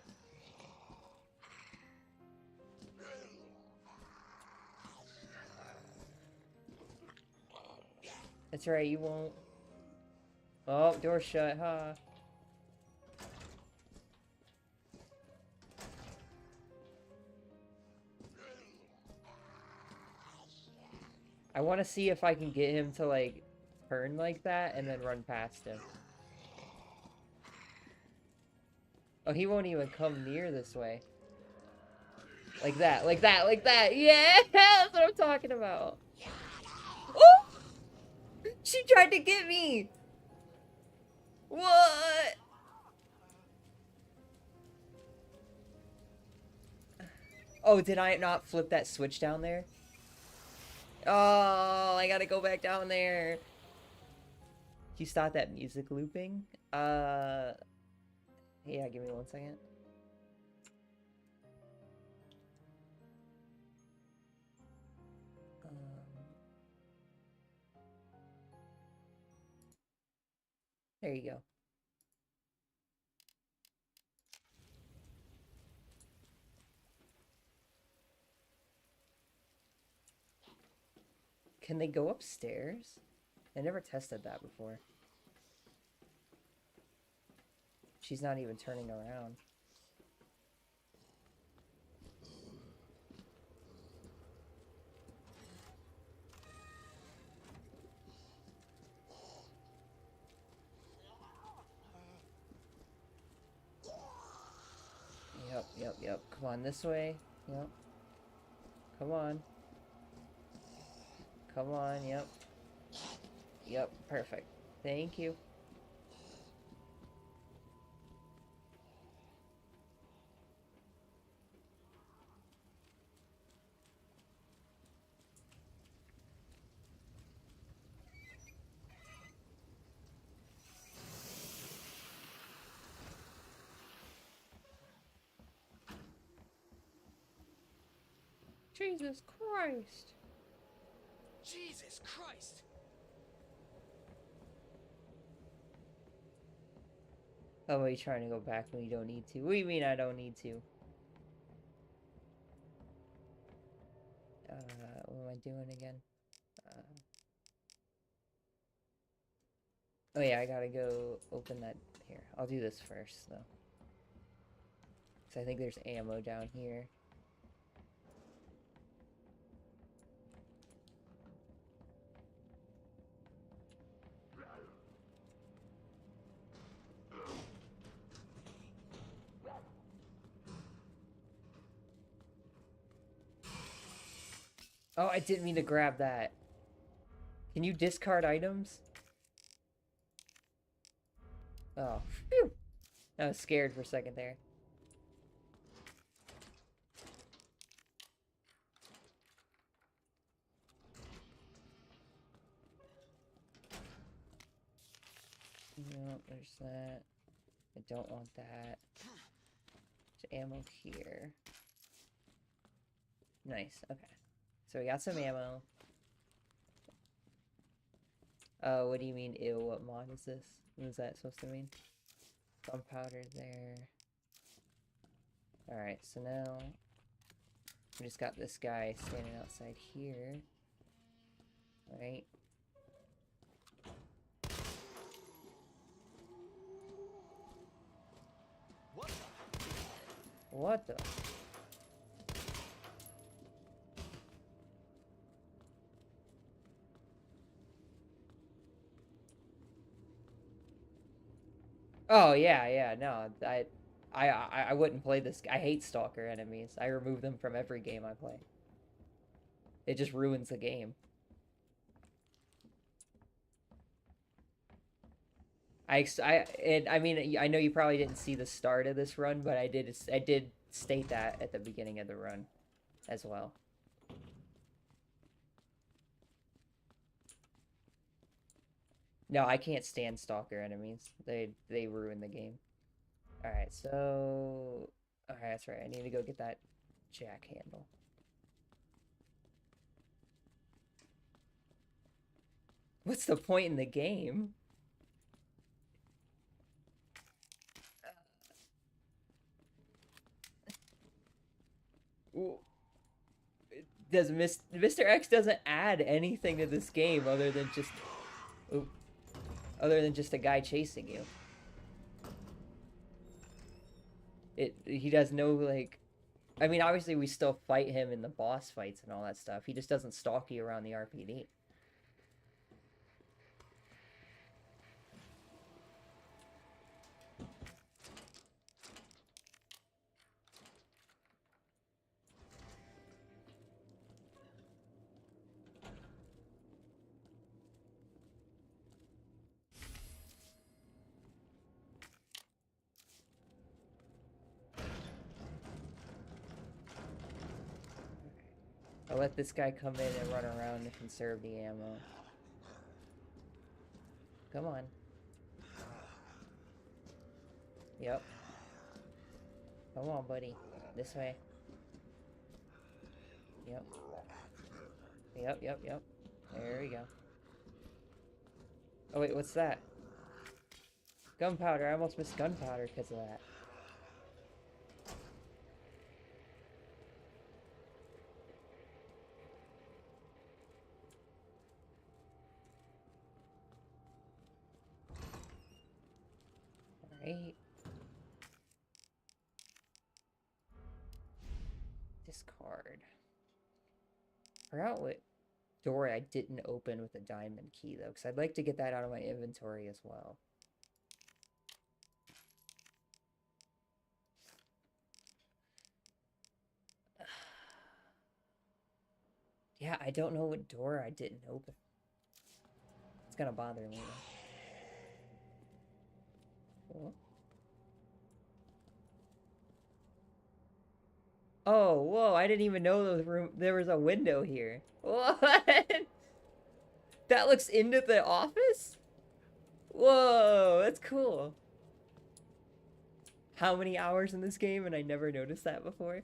That's right, you won't. Oh, door shut, huh? I want to see if I can get him to, like, turn like that and then run past him. Oh, he won't even come near this way. Like that, like that, like that. Yeah, that's what I'm talking about. Oh! She tried to get me! What? Oh, did I not flip that switch down there? Oh, I gotta go back down there. You stop that music looping? Yeah, give me 1 second. There you go. Can they go upstairs? I never tested that before. She's not even turning around. Yep. Come on, this way. Yep. Come on. Come on, yep. Yep, perfect. Thank you. Jesus Christ. Jesus Christ. Oh, are you trying to go back when you don't need to? What do you mean I don't need to? What am I doing again? Oh yeah, I gotta go open that. Here, I'll do this first, though. Because I think there's ammo down here. Oh, I didn't mean to grab that. Can you discard items? Oh, phew. I was scared for a second there. No, there's that. I don't want that. There's ammo here. Nice, okay. So we got some ammo. Oh, what do you mean, ew? What mod is this? What is that supposed to mean? Gunpowder there. Alright, so now we just got this guy standing outside here. Right? What the? Oh yeah, no, I wouldn't play this. I hate stalker enemies. I remove them from every game I play. It just ruins the game. I mean, I know you probably didn't see the start of this run, but I did state that at the beginning of the run as well. No, I can't stand stalker enemies. They ruin the game. Alright, so... Alright, that's right. I need to go get that jack handle. What's the point in the game? Does Mr. X doesn't add anything to this game other than just... Ooh, other than just a guy chasing you. He does no, like... I mean, obviously we still fight him in the boss fights and all that stuff. He just doesn't stalk you around the RPD. I'll let this guy come in and run around to conserve the ammo. Come on. Yep. Come on, buddy. This way. Yep. Yep. There we go. Oh wait, what's that? Gunpowder. I almost missed gunpowder because of that. Alright. Discard. Forgot what door I didn't open with a diamond key though, because I'd like to get that out of my inventory as well. Yeah, I don't know what door I didn't open. It's gonna bother me. Cool. Oh, whoa, I didn't even know there was a window here. What? That looks into the office? Whoa, that's cool. How many hours in this game and I never noticed that before?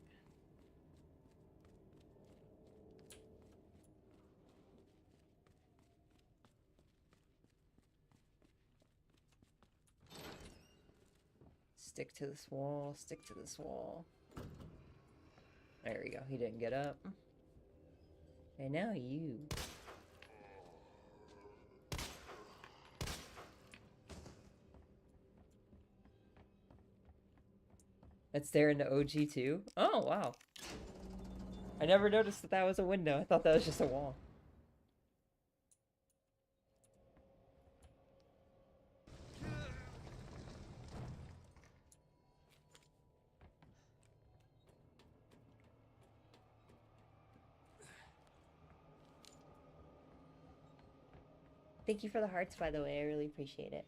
Stick to this wall, stick to this wall. There we go, he didn't get up. And now you. That's there in the OG too? Oh, wow. I never noticed that that was a window. I thought that was just a wall. Thank you for the hearts, by the way. I really appreciate it.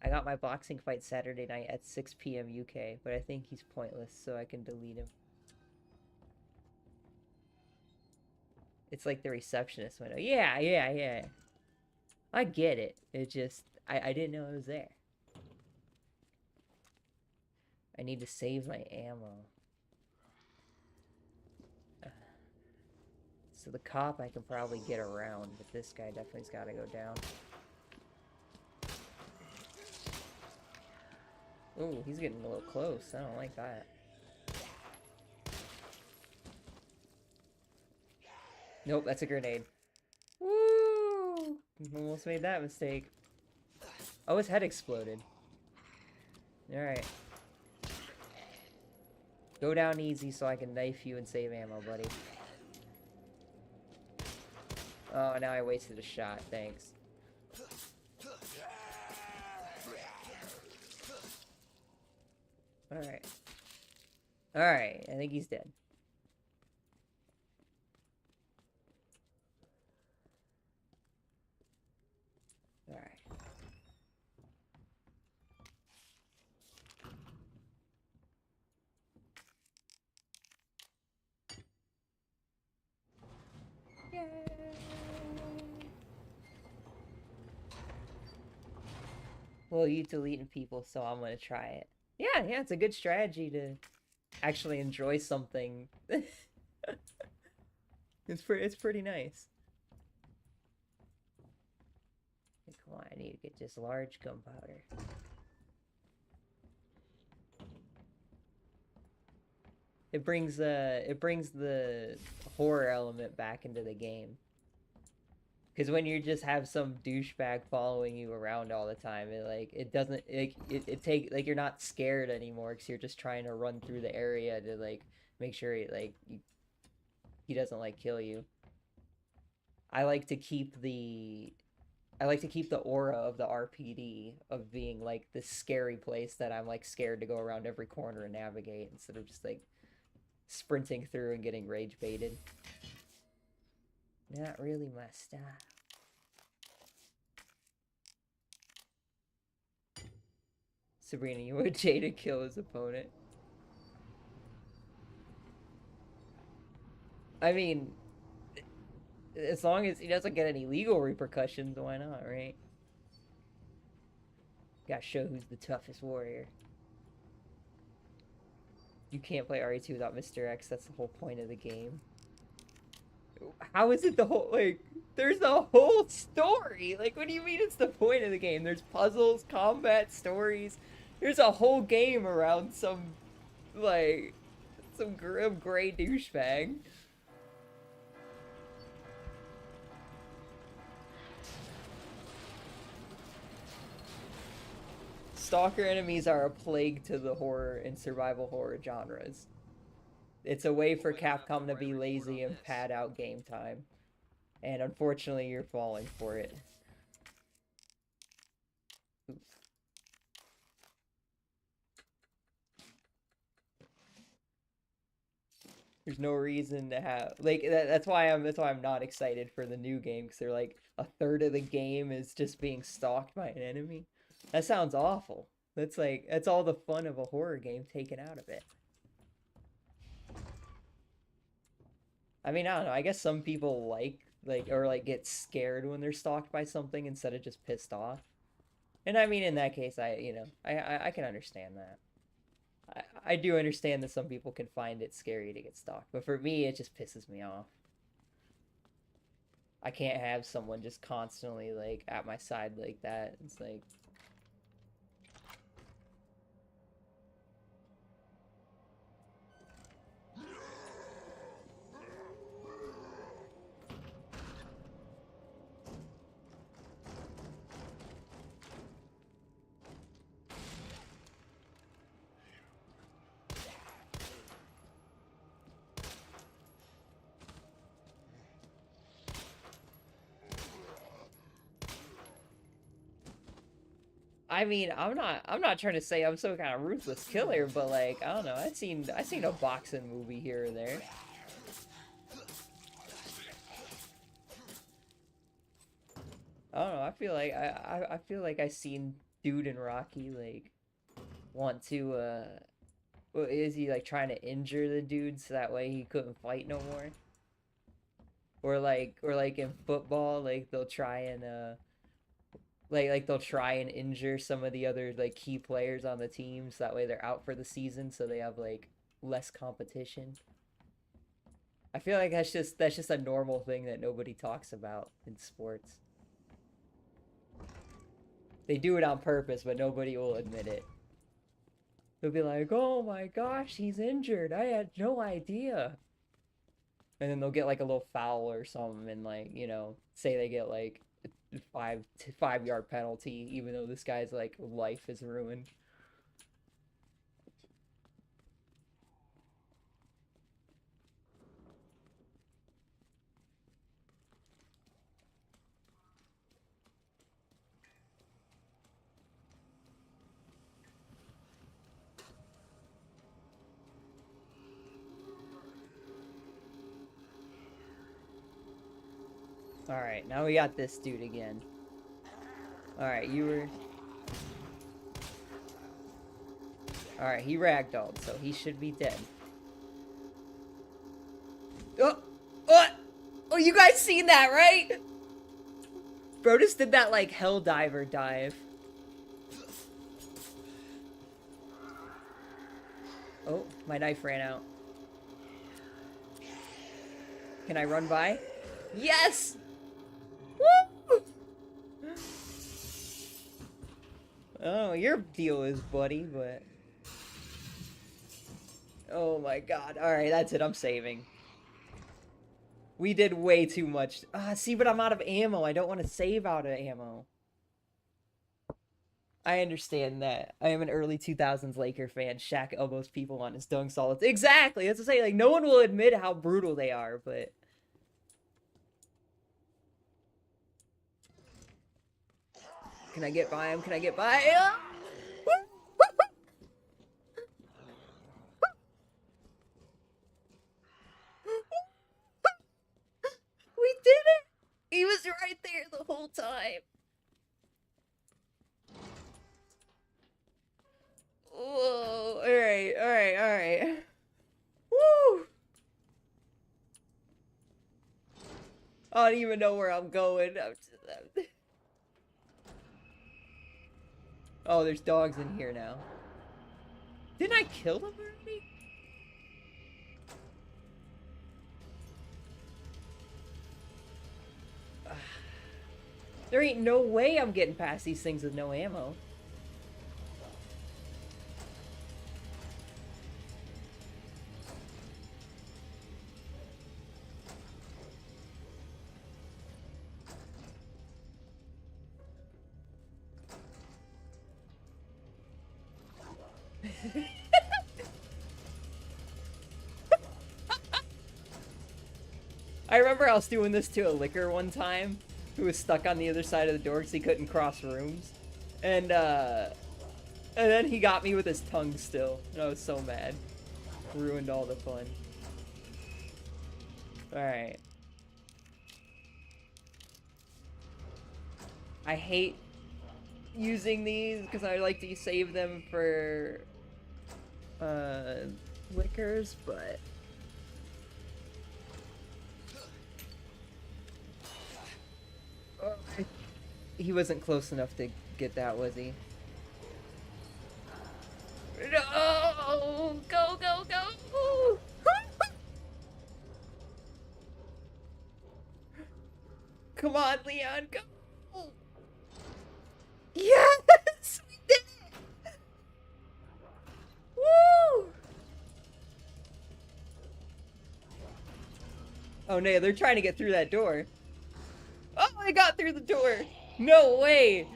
I got my boxing fight Saturday night at 6 p.m. UK, but I think he's pointless, so I can delete him. It's like the receptionist window. Yeah. I get it. It just, I didn't know it was there. I need to save my ammo. So the cop I can probably get around, but this guy definitely's got to go down. Ooh, he's getting a little close. I don't like that. Nope, that's a grenade. Woo! Almost made that mistake. Oh, his head exploded. Alright. Go down easy so I can knife you and save ammo, buddy. Oh, now I wasted a shot. Thanks. Alright. Alright, I think he's dead. Alright. Yay! Well, you deleting people, so I'm gonna try it. Yeah, it's a good strategy to actually enjoy something. It's pretty nice. Come on, I need to get this large gunpowder. It brings the horror element back into the game. Because when you just have some douchebag following you around all the time, you're not scared anymore because you're just trying to run through the area to like make sure he doesn't like kill you. I like to keep the aura of the RPD of being like this scary place that I'm like scared to go around every corner and navigate instead of just like sprinting through and getting rage baited. Not really my style. Sabrina, you want Jay to kill his opponent? I mean, as long as he doesn't get any legal repercussions, why not, right? Gotta show who's the toughest warrior. You can't play RE2 without Mr. X, that's the whole point of the game. How is it the whole, like, there's a whole story! Like, what do you mean it's the point of the game? There's puzzles, combat, stories. There's a whole game around some, like, some grim gray douchebag. Stalker enemies are a plague to the horror and survival horror genres. It's a way for Capcom to be lazy and pad out game time. And unfortunately, you're falling for it. Oops. There's no reason to have like that's why I'm not excited for the new game because they're like a third of the game is just being stalked by an enemy. That sounds awful. That's all the fun of a horror game taken out of it. I mean, I don't know. I guess some people like get scared when they're stalked by something instead of just pissed off. And I mean, in that case, I can understand that. I do understand that some people can find it scary to get stalked, but for me, it just pisses me off. I can't have someone just constantly like at my side like that. It's like. I mean, I'm not trying to say I'm some kind of ruthless killer, but like, I don't know, I've seen a boxing movie here or there. I don't know, I feel like I seen Dude and Rocky like want to well, is he like trying to injure the dude so that way he couldn't fight no more? Or like in football, like they'll try and like they'll try and injure some of the other like key players on the team so that way they're out for the season so they have like less competition. I feel like that's just a normal thing that nobody talks about in sports. They do it on purpose, but nobody will admit it. They'll be like, "Oh my gosh, he's injured. I had no idea." And then they'll get like a little foul or something and like, you know, say they get like a 5 yard penalty even though this guy's like life is ruined. Alright, now we got this dude again. Alright, you were... Alright, he ragdolled, so he should be dead. Oh! What? Oh, you guys seen that, right? Bro just did that, like, Helldiver dive. Oh, my knife ran out. Can I run by? Yes! Woo! Oh, your deal is buddy, but... Oh my god. Alright, that's it. I'm saving. We did way too much. See, but I'm out of ammo. I don't want to save out of ammo. I understand that. I am an early 2000s Laker fan. Shaq elbows people on his dunk solids. Exactly! That's to say, like, no one will admit how brutal they are, but... Can I get by him? Can I get by him? We did it! He was right there the whole time. Whoa. Alright, alright, alright. Woo! I don't even know where I'm going. Oh, there's dogs in here now. Didn't I kill them already? There ain't no way I'm getting past these things with no ammo. I remember I was doing this to a licker one time who was stuck on the other side of the door because he couldn't cross rooms. And then he got me with his tongue still. And I was so mad. Ruined all the fun. Alright. I hate using these because I like to save them for lickers, but he wasn't close enough to get that, was he? No! Go, go, go! Come on, Leon, go! Yes! We did it! Woo! Oh no, they're trying to get through that door. Oh, I got through the door! No way!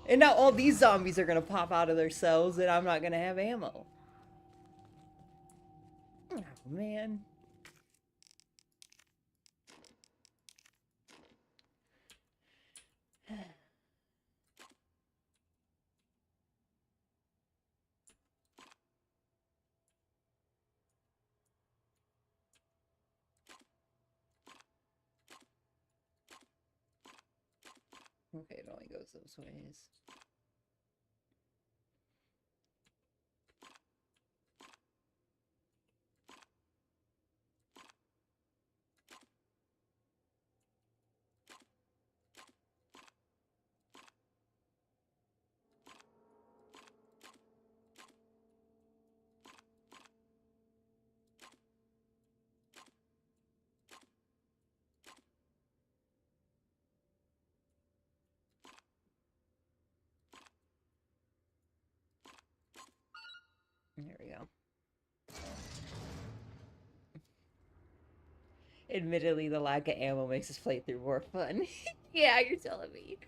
And now all these zombies are gonna pop out of their cells and I'm not gonna have ammo. Oh, man. Okay, it only goes those ways. There we go. Admittedly, the lack of ammo makes this playthrough more fun. Yeah, you're telling me.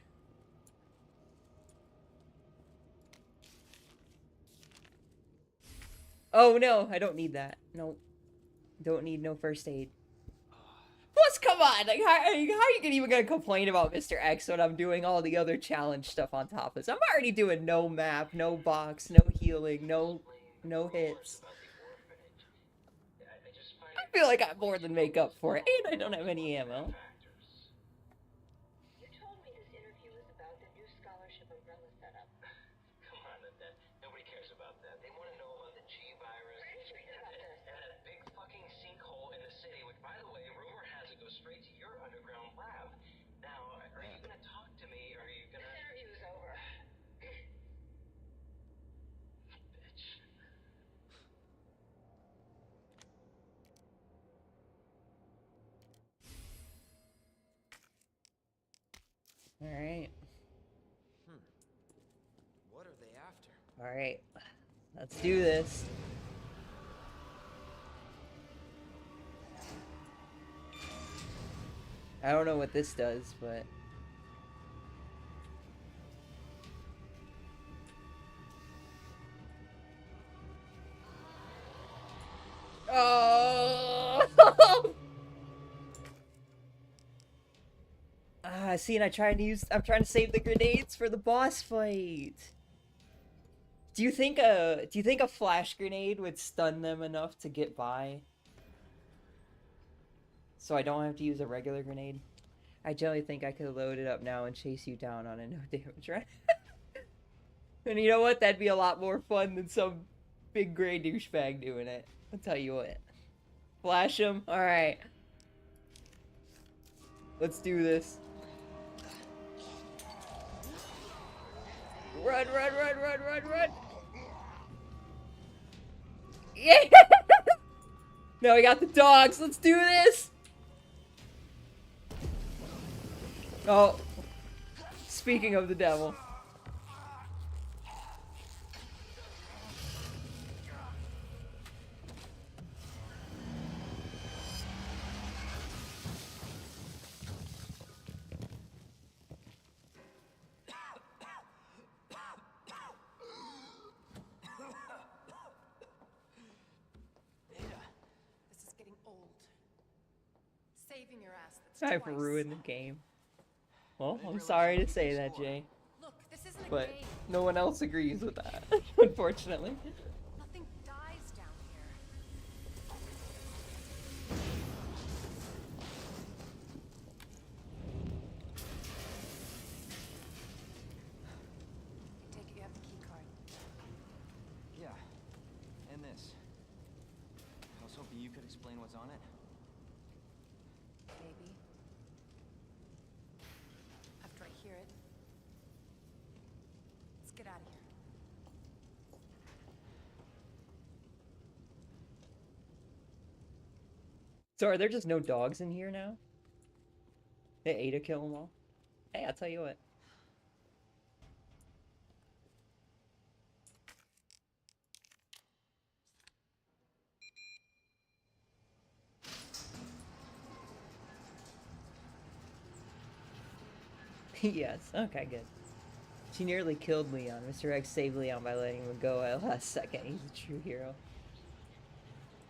Oh no, I don't need that. No. Don't need no first aid. Plus, come on! Like, how are you even gonna complain about Mr. X when I'm doing all the other challenge stuff on top of this? I'm already doing no map, no box, no healing, no hits. I feel like I more than make up for it, and I don't have any ammo. You told me this interview was about the new scholarship umbrella setup. Come on, nobody cares about that. They want to know about the G virus and that big fucking sinkhole in the city, which, by the way, rumor has it goes straight to your underground lab. Now, are you gonna talk to me, or are you gonna... This interview is over. Bitch. Alright. What are they after? Alright. Let's do this. I don't know what this does, but... Oh! See, and I'm trying to save the grenades for the boss fight. Do you think a flash grenade would stun them enough to get by? So I don't have to use a regular grenade? I generally think I could load it up now and chase you down on a no damage run. And you know what? That'd be a lot more fun than some big gray douchebag doing it. I'll tell you what. Flash him? Alright. Let's do this. Run, run, run, run, run, run! Yeah! No, we got the dogs. Let's do this! Oh. Speaking of the devil. Saving your ass. I've ruined the game. Well, I'm sorry to say that, Jay. Look, this isn't But a game. no one else agrees with that, unfortunately. Nothing dies down here. I take it you have the key card. Yeah. And this. I was hoping you could explain what's on it. Maybe. After I hear it. Let's get out of here. So are there just no dogs in here now? Did Ada kill them all? Hey, I'll tell you what. Yes, okay, good. She nearly killed Leon. Mr. X saved Leon by letting him go at the last second. He's a true hero.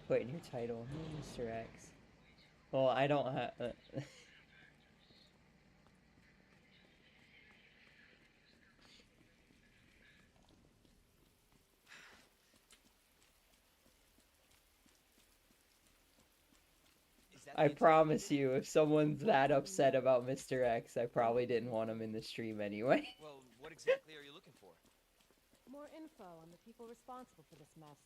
Put in your title, Mr. X. Well, I don't have... Is that I promise you, if someone's that upset about Mr. X, I probably didn't want him in the stream anyway. Well, what exactly are you looking for? More info on the people responsible for this mess.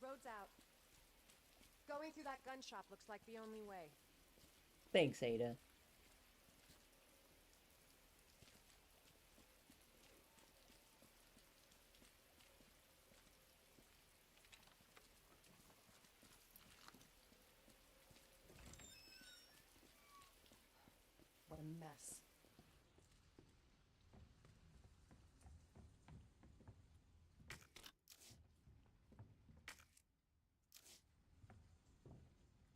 Road's out. Going through that gun shop looks like the only way. Thanks, Ada. What a mess.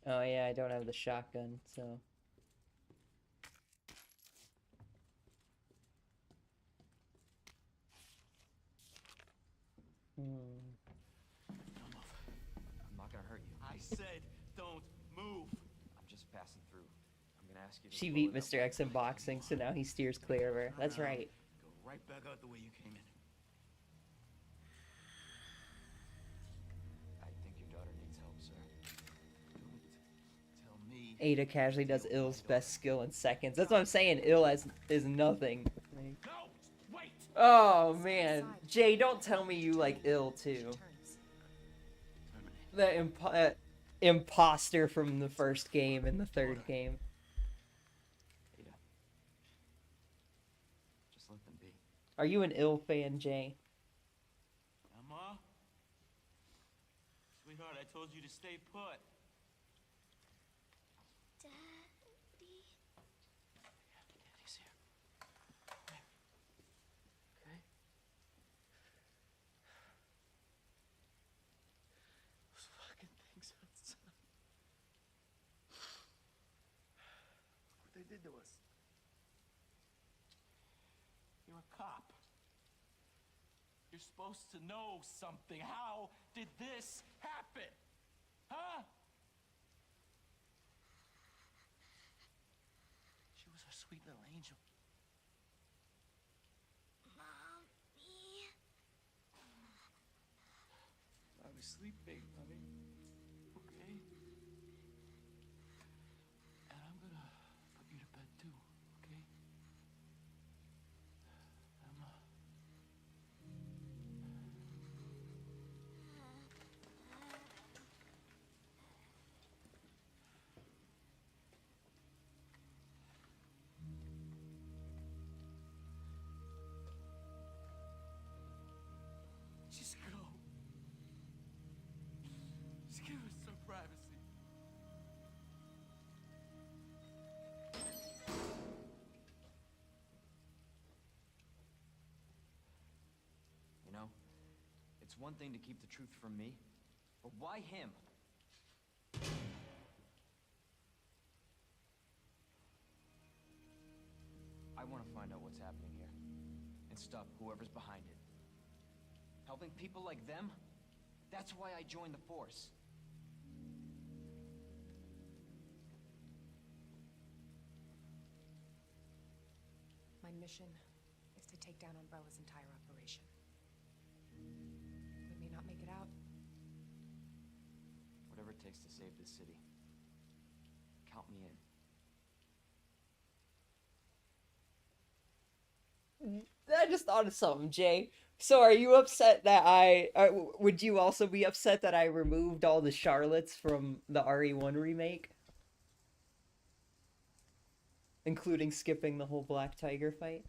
Oh yeah, I don't have the shotgun, so... Don't move. I'm not gonna hurt you. I said don't move. I'm just passing through. I'm gonna ask you to She slow beat it up. Mr. X in boxing, so now he steers clear of her. That's right. Go right back out the way you came in. I think your daughter needs help, sir. Don't tell me. Ada casually does Ill's best skill in seconds. That's what I'm saying. Ill is nothing. No, wait. Oh man, Jay, don't tell me you like Ill too. The imposter from the first game and the third game. Ada. Just let them be. Are you an Ill fan, Jay? Emma? Sweetheart, I told you to stay put. Daddy's here. Okay. Those fucking things outside. Look what they did to us. You're a cop. You're supposed to know something. How did this happen? Huh? She was our sweet little angel. Mommy, sleep, big mommy. Okay? And I'm gonna put you to bed too, okay? Emma. Just go. Just give us some privacy. You know, it's one thing to keep the truth from me, but why him? I want to find out what's happening here and stop whoever's behind it. Helping people like them? That's why I joined the force. My mission is to take down Umbrella's entire operation. We may not make it out. Whatever it takes to save this city. Count me in. I just thought of something, Jay. So are you upset that would you also be upset that I removed all the Charlottes from the RE1 remake? Including skipping the whole Black Tiger fight?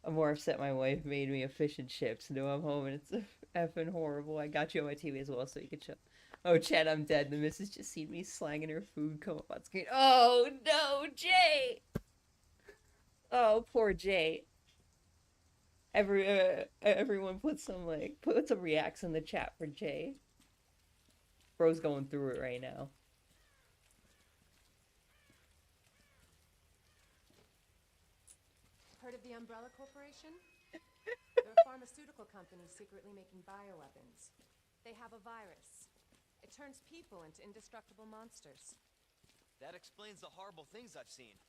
I'm more upset my wife made me a fish and chips. No, I'm home and it's effing horrible. I got you on my TV as well so you can chill. Oh, Chad, I'm dead. The missus just seen me slanging her food come up on screen. Oh, no, Jay! Oh, poor Jay. Everyone put some reacts in the chat for Jay. Bro's going through it right now. Heard of the Umbrella Corporation? They're a pharmaceutical company secretly making bioweapons. They have a virus. It turns people into indestructible monsters. That explains the horrible things I've seen.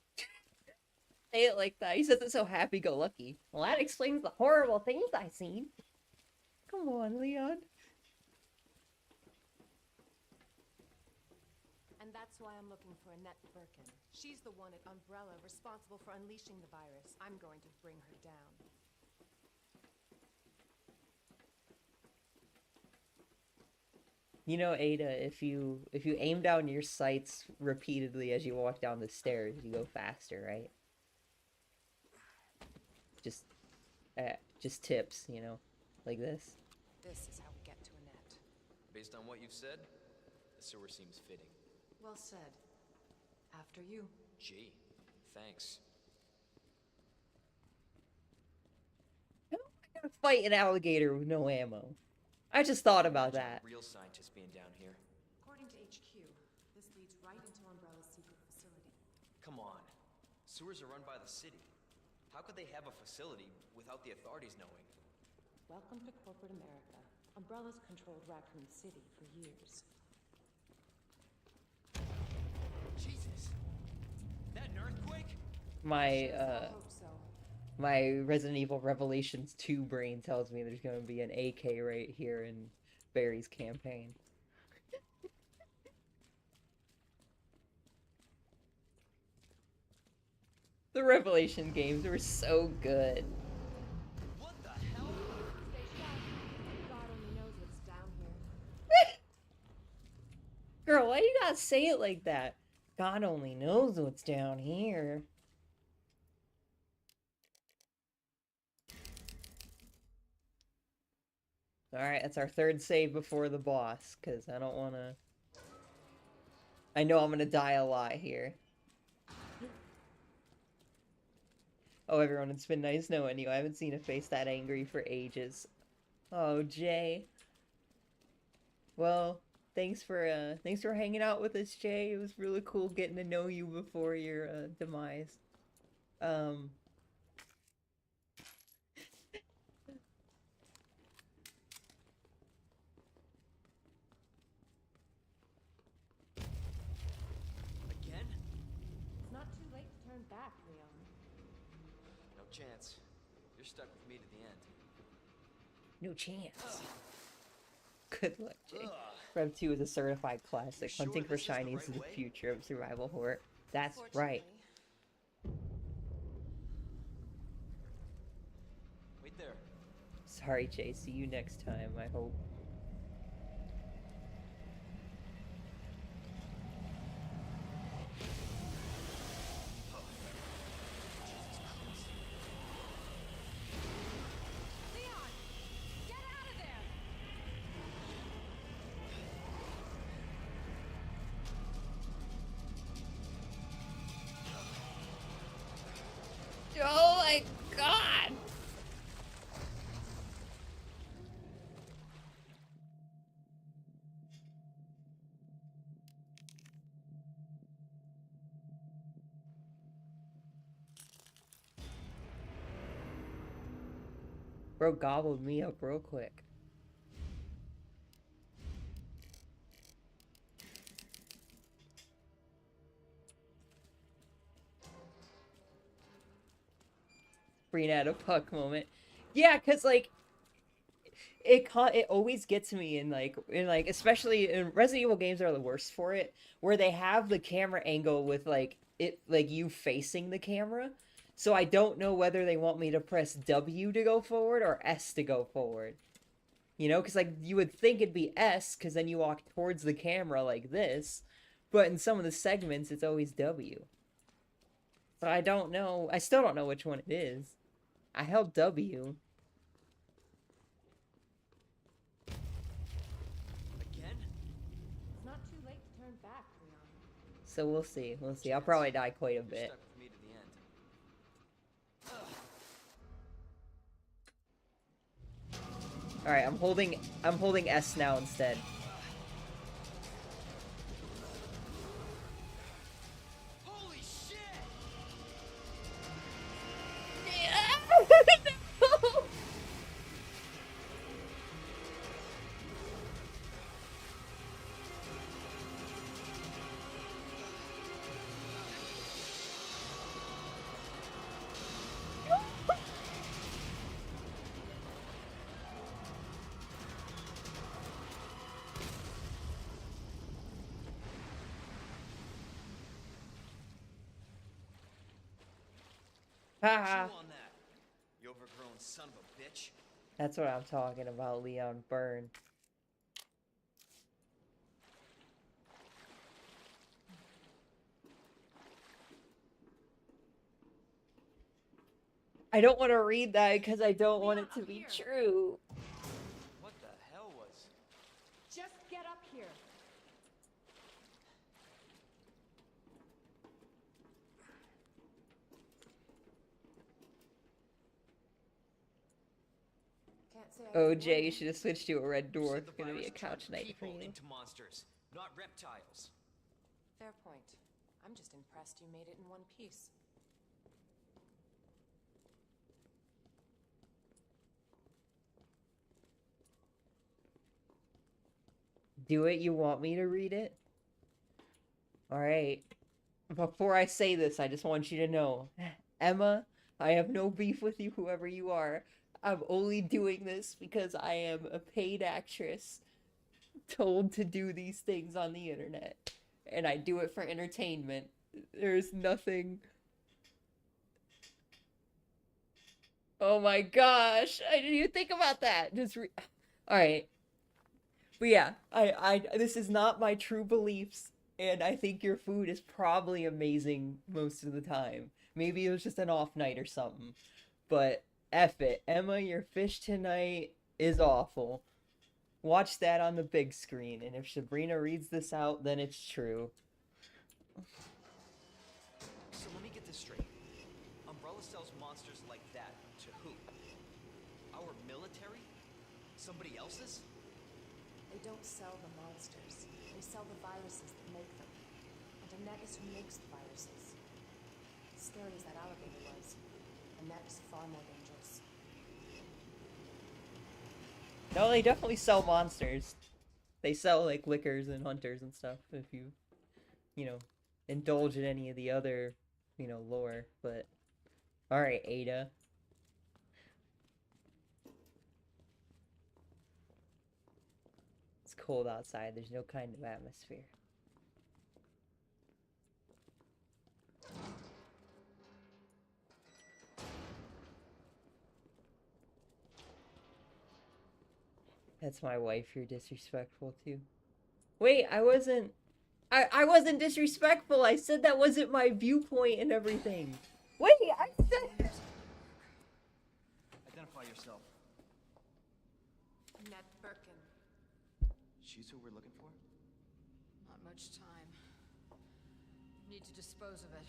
say it like that. He says it so happy-go-lucky. Well, that explains the horrible things I've seen. Come on, Leon. And that's why I'm looking for Annette Birkin. She's the one at Umbrella responsible for unleashing the virus. I'm going to bring her down. You know, Ada, if you aim down your sights repeatedly as you walk down the stairs, you go faster, right? Just tips, you know, like this. This is how we get to Annette. Based on what you've said, the sewer seems fitting. Well said. After you. Gee, thanks. How am I gonna fight an alligator with no ammo? I just thought about that. Real scientists being down here. According to HQ, this leads right into Umbrella's secret facility. Come on. Sewers are run by the city. How could they have a facility without the authorities knowing? Welcome to corporate America. Umbrella's controlled Raccoon City for years. Jesus! That an earthquake? My, I hope so. my Resident Evil Revelations 2 brain tells me there's gonna be an AK right here in Barry's campaign. The Revelation games were so good. What the hell? Stay sharp. God only knows what's down here. Girl, why you gotta say it like that? God only knows what's down here. Alright, that's our third save before the boss, because I don't want to... I know I'm going to die a lot here. Oh, everyone, it's been nice knowing you. I haven't seen a face that angry for ages. Oh, Jay. Well, thanks for hanging out with us, Jay. It was really cool getting to know you before your demise. Again? It's not too late to turn back, Leon. No chance. You're stuck with me to the end. No chance. Good luck, Jay. Rev 2 is a certified classic. Sure Hunting for this is the shinies right is the way? future of survival horror. That's right. Wait there. Sorry, Jay. See you next time, I hope. Leon! Get out of there! Oh my god! Bro gobbled me up real quick. Bring out a puck moment. Yeah, cause like it always gets me in like especially in Resident Evil games are the worst for it, where they have the camera angle with like you facing the camera. So I don't know whether they want me to press W to go forward or S to go forward. You know, because like you would think it'd be S because then you walk towards the camera like this, but in some of the segments it's always W. So I don't know. I still don't know which one it is. I held W. Again? It's not too late to turn back, Leon. So we'll see. We'll see. I'll probably die quite a You're bit. stuck with me to the end. All right, I'm holding S now instead. Holy shit! Ha! Chew on that, you overgrown son of a bitch. That's what I'm talking about, Leon. Burn. I don't want to read that because I don't want it to be true. What the hell was... Just get up here. Can't say I Oh, Jay, you should have switched to a red dwarf. It's gonna be a couch night for you. into monsters, not reptiles. Fair point. I'm just impressed you made it in one piece. Do it? You want me to read it? Alright. Before I say this, I just want you to know. Emma, I have no beef with you, whoever you are. I'm only doing this because I am a paid actress told to do these things on the internet. And I do it for entertainment. There's nothing... Oh my gosh! I didn't even think about that! Just Alright. But yeah, this is not my true beliefs, and I think your food is probably amazing most of the time. Maybe it was just an off night or something. But F it. Emma, your fish tonight is awful. Watch that on the big screen, and if Sabrina reads this out, then it's true. So let me get this straight. Umbrella sells monsters like that to who? Our military? Somebody else's? They don't sell the monsters. They sell the viruses that make them. And Annette is who makes the viruses. As scary as that alligator was, Annette is far more dangerous. No, they definitely sell monsters. They sell, like, liquors and hunters and stuff, if you, indulge in any of the other, lore, but... Alright, Ada. It's cold outside, there's no kind of atmosphere. That's my wife you're disrespectful to. Wait, I wasn't disrespectful. I said that wasn't my viewpoint and everything. Wait, I said... Identify yourself. Annette Birkin. She's who we're looking for? Not much time. Need to dispose of it.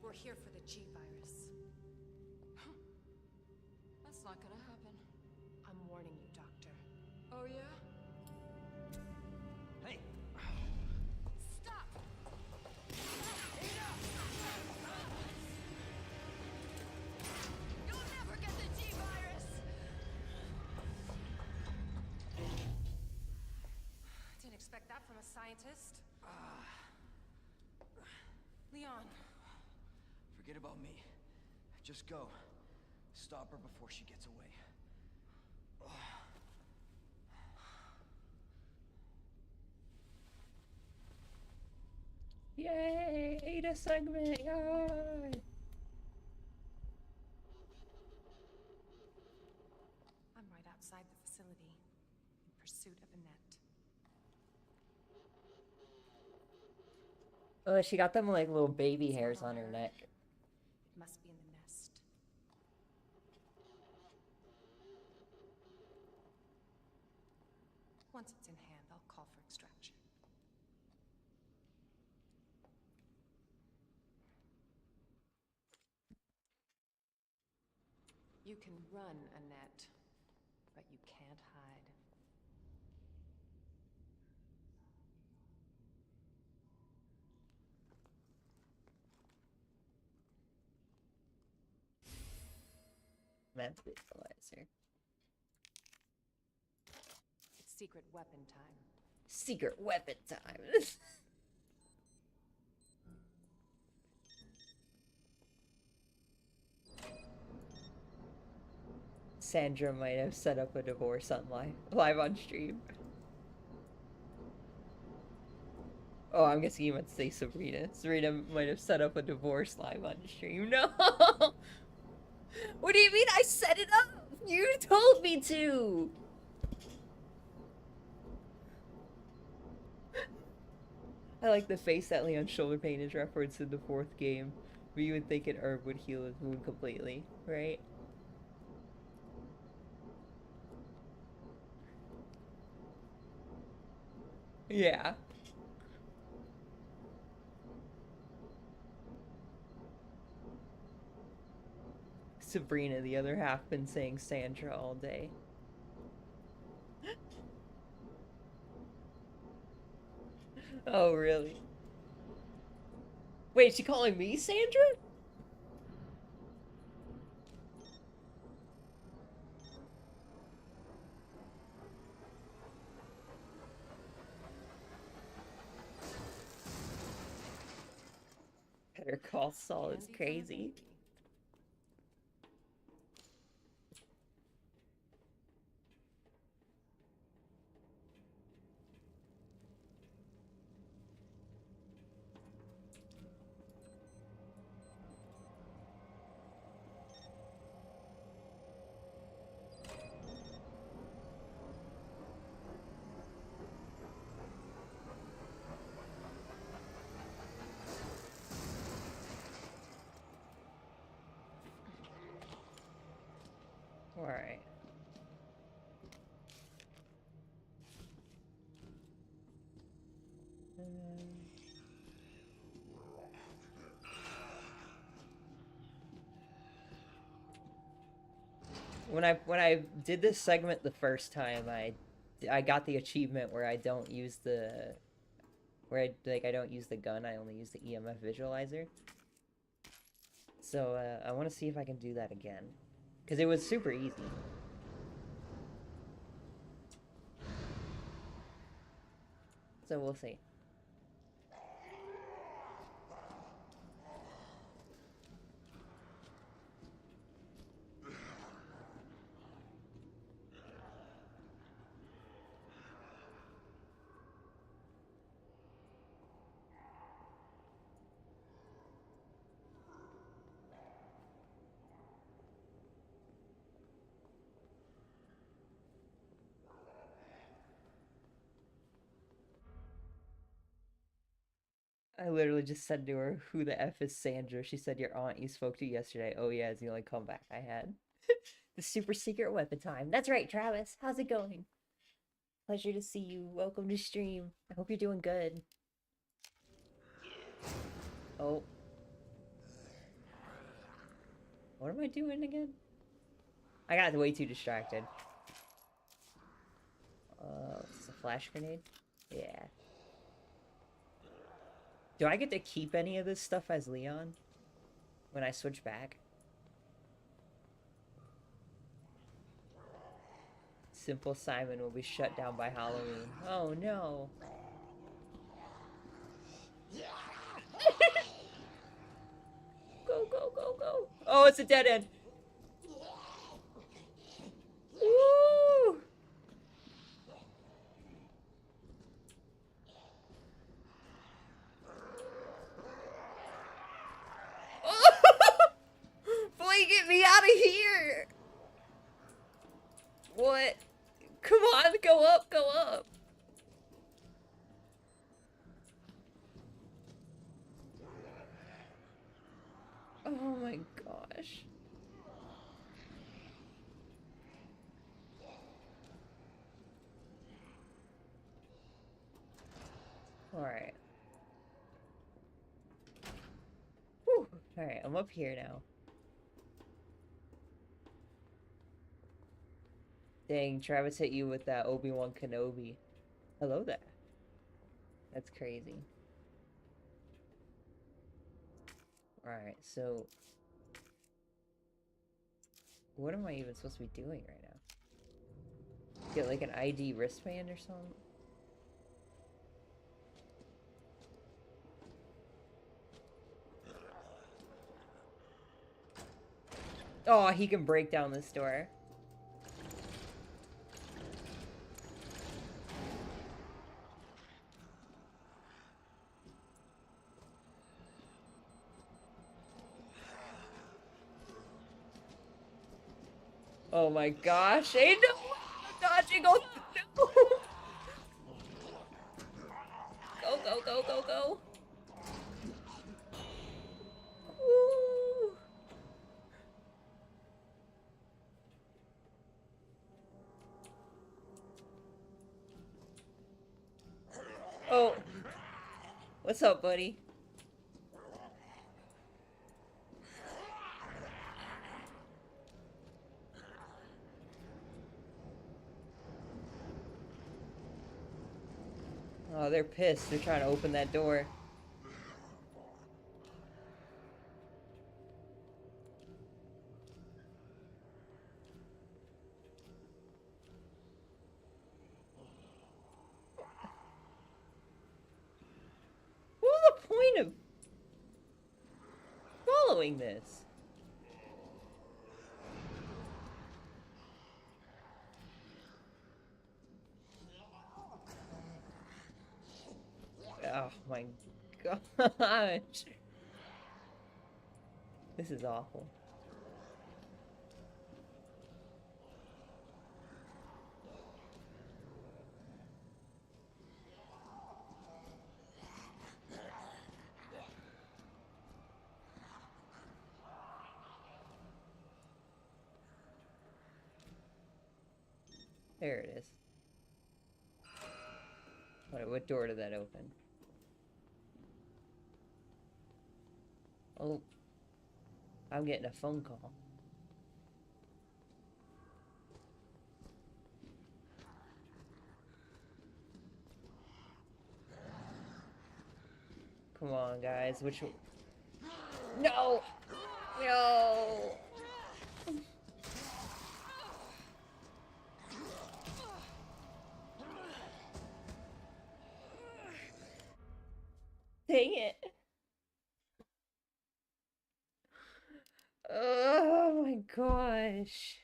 We're here for the G virus. That's not gonna happen. I'm warning you, Doctor. Oh yeah? Hey! Stop! You'll never get the G virus! Didn't expect that from a scientist. Leon. Forget about me. Just go. Stop her before she gets away. Yay! Ada segment! Yay! I'm right outside the facility, in pursuit of Annette. Oh, she got them like little baby hairs on her neck. It must be in the nest. Once it's in hand, I'll call for extraction. You can run, Annette, but you can't hide. That's visualizer. It's secret weapon time. Secret weapon time. Sandra might have set up a divorce on live on stream. Oh, I'm guessing you meant to say Sabrina. Sabrina might have set up a divorce live on stream. No! What do you mean I set it up? You told me to! I like the face that Leon's shoulder pain is referenced in the 4th game. But you would think an herb would heal his wound completely, right? Yeah. Sabrina, the other half, been saying Sandra all day. Oh, really? Wait, is she calling me Sandra? Better Call Saul is crazy. Alright. When I did this segment the first time, I got the achievement where I don't use the I don't use the gun, I only use the EMF visualizer. So I want to see if I can do that again, because it was super easy. So we'll see. I literally just said to her, "Who the F is Sandra?" She said, "Your aunt you spoke to yesterday." Oh yeah, it's the only comeback I had. The super secret weapon time. That's right, Travis. How's it going? Pleasure to see you. Welcome to stream. I hope you're doing good. Oh. What am I doing again? I got way too distracted. Is this a flash grenade? Yeah. Do I get to keep any of this stuff as Leon when I switch back? Simple Simon will be shut down by Halloween. Oh no. Go, go, go, go. Oh, it's a dead end. Woo! Boy, get me out of here! What? Come on, go up, go up. Oh my gosh. Alright. Alright, I'm up here now. Dang, Travis hit you with that Obi-Wan Kenobi. Hello there. That's crazy. Alright, so... what am I even supposed to be doing right now? Get like an ID wristband or something? Oh, he can break down this door. Oh my gosh, ain't no dodging. Oh no! Go, go, go, go, go! Woo. Oh, what's up, buddy? Oh, they're pissed. They're trying to open that door. What was the point of following this? Oh my gosh. This is awful. There it is. What door did that open? Oh. I'm getting a phone call. Come on, guys. Which one? No! No! Dang it. Oh my gosh.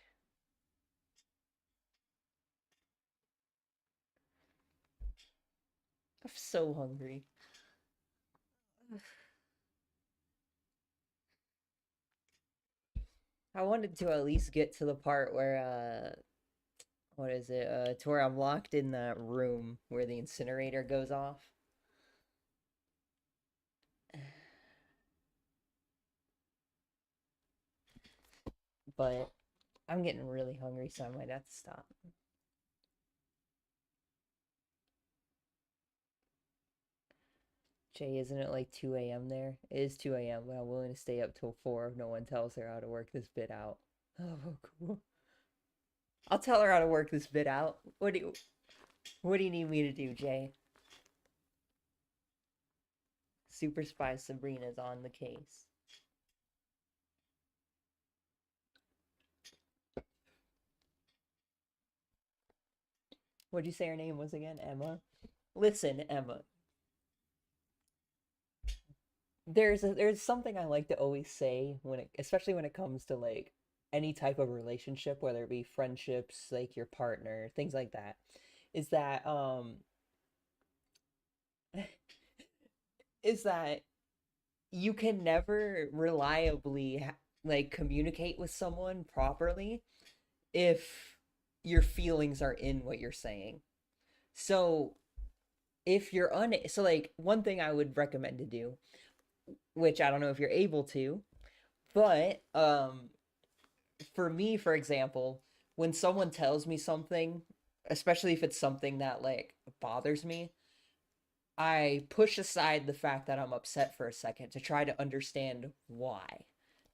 I'm so hungry. I wanted to at least get to the part where, what is it? To where I'm locked in that room where the incinerator goes off. But I'm getting really hungry, so I might have to stop. Jay, isn't it like 2 a.m. there? It is 2 a.m., but I'm willing to stay up till 4 if no one tells her how to work this bit out. Oh, cool. I'll tell her how to work this bit out. What do you need me to do, Jay? Super Spy Sabrina's on the case. What'd you say her name was again? Emma? Listen, Emma. There's something I like to always say especially when it comes to like any type of relationship, whether it be friendships, like your partner, things like that, is that is that you can never reliably like communicate with someone properly if your feelings are in what you're saying. So if you're so like one thing I would recommend to do, which I don't know if you're able to, but for me, for example, when someone tells me something, especially if it's something that like bothers me, I push aside the fact that I'm upset for a second to try to understand why.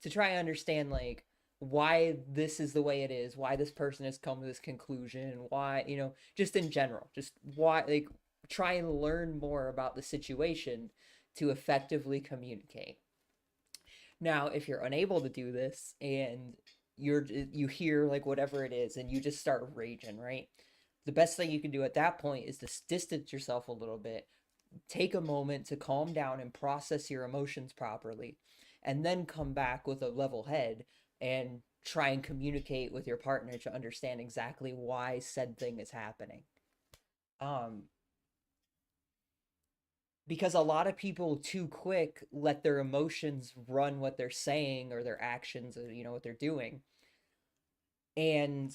To try and understand like why this is the way it is, why this person has come to this conclusion, why, just in general, just why, like try and learn more about the situation to effectively communicate. Now, if you're unable to do this and you hear like whatever it is and you just start raging, right? The best thing you can do at that point is to distance yourself a little bit, take a moment to calm down and process your emotions properly, and then come back with a level head and try and communicate with your partner to understand exactly why said thing is happening. Because a lot of people too quick let their emotions run what they're saying or their actions or what they're doing, And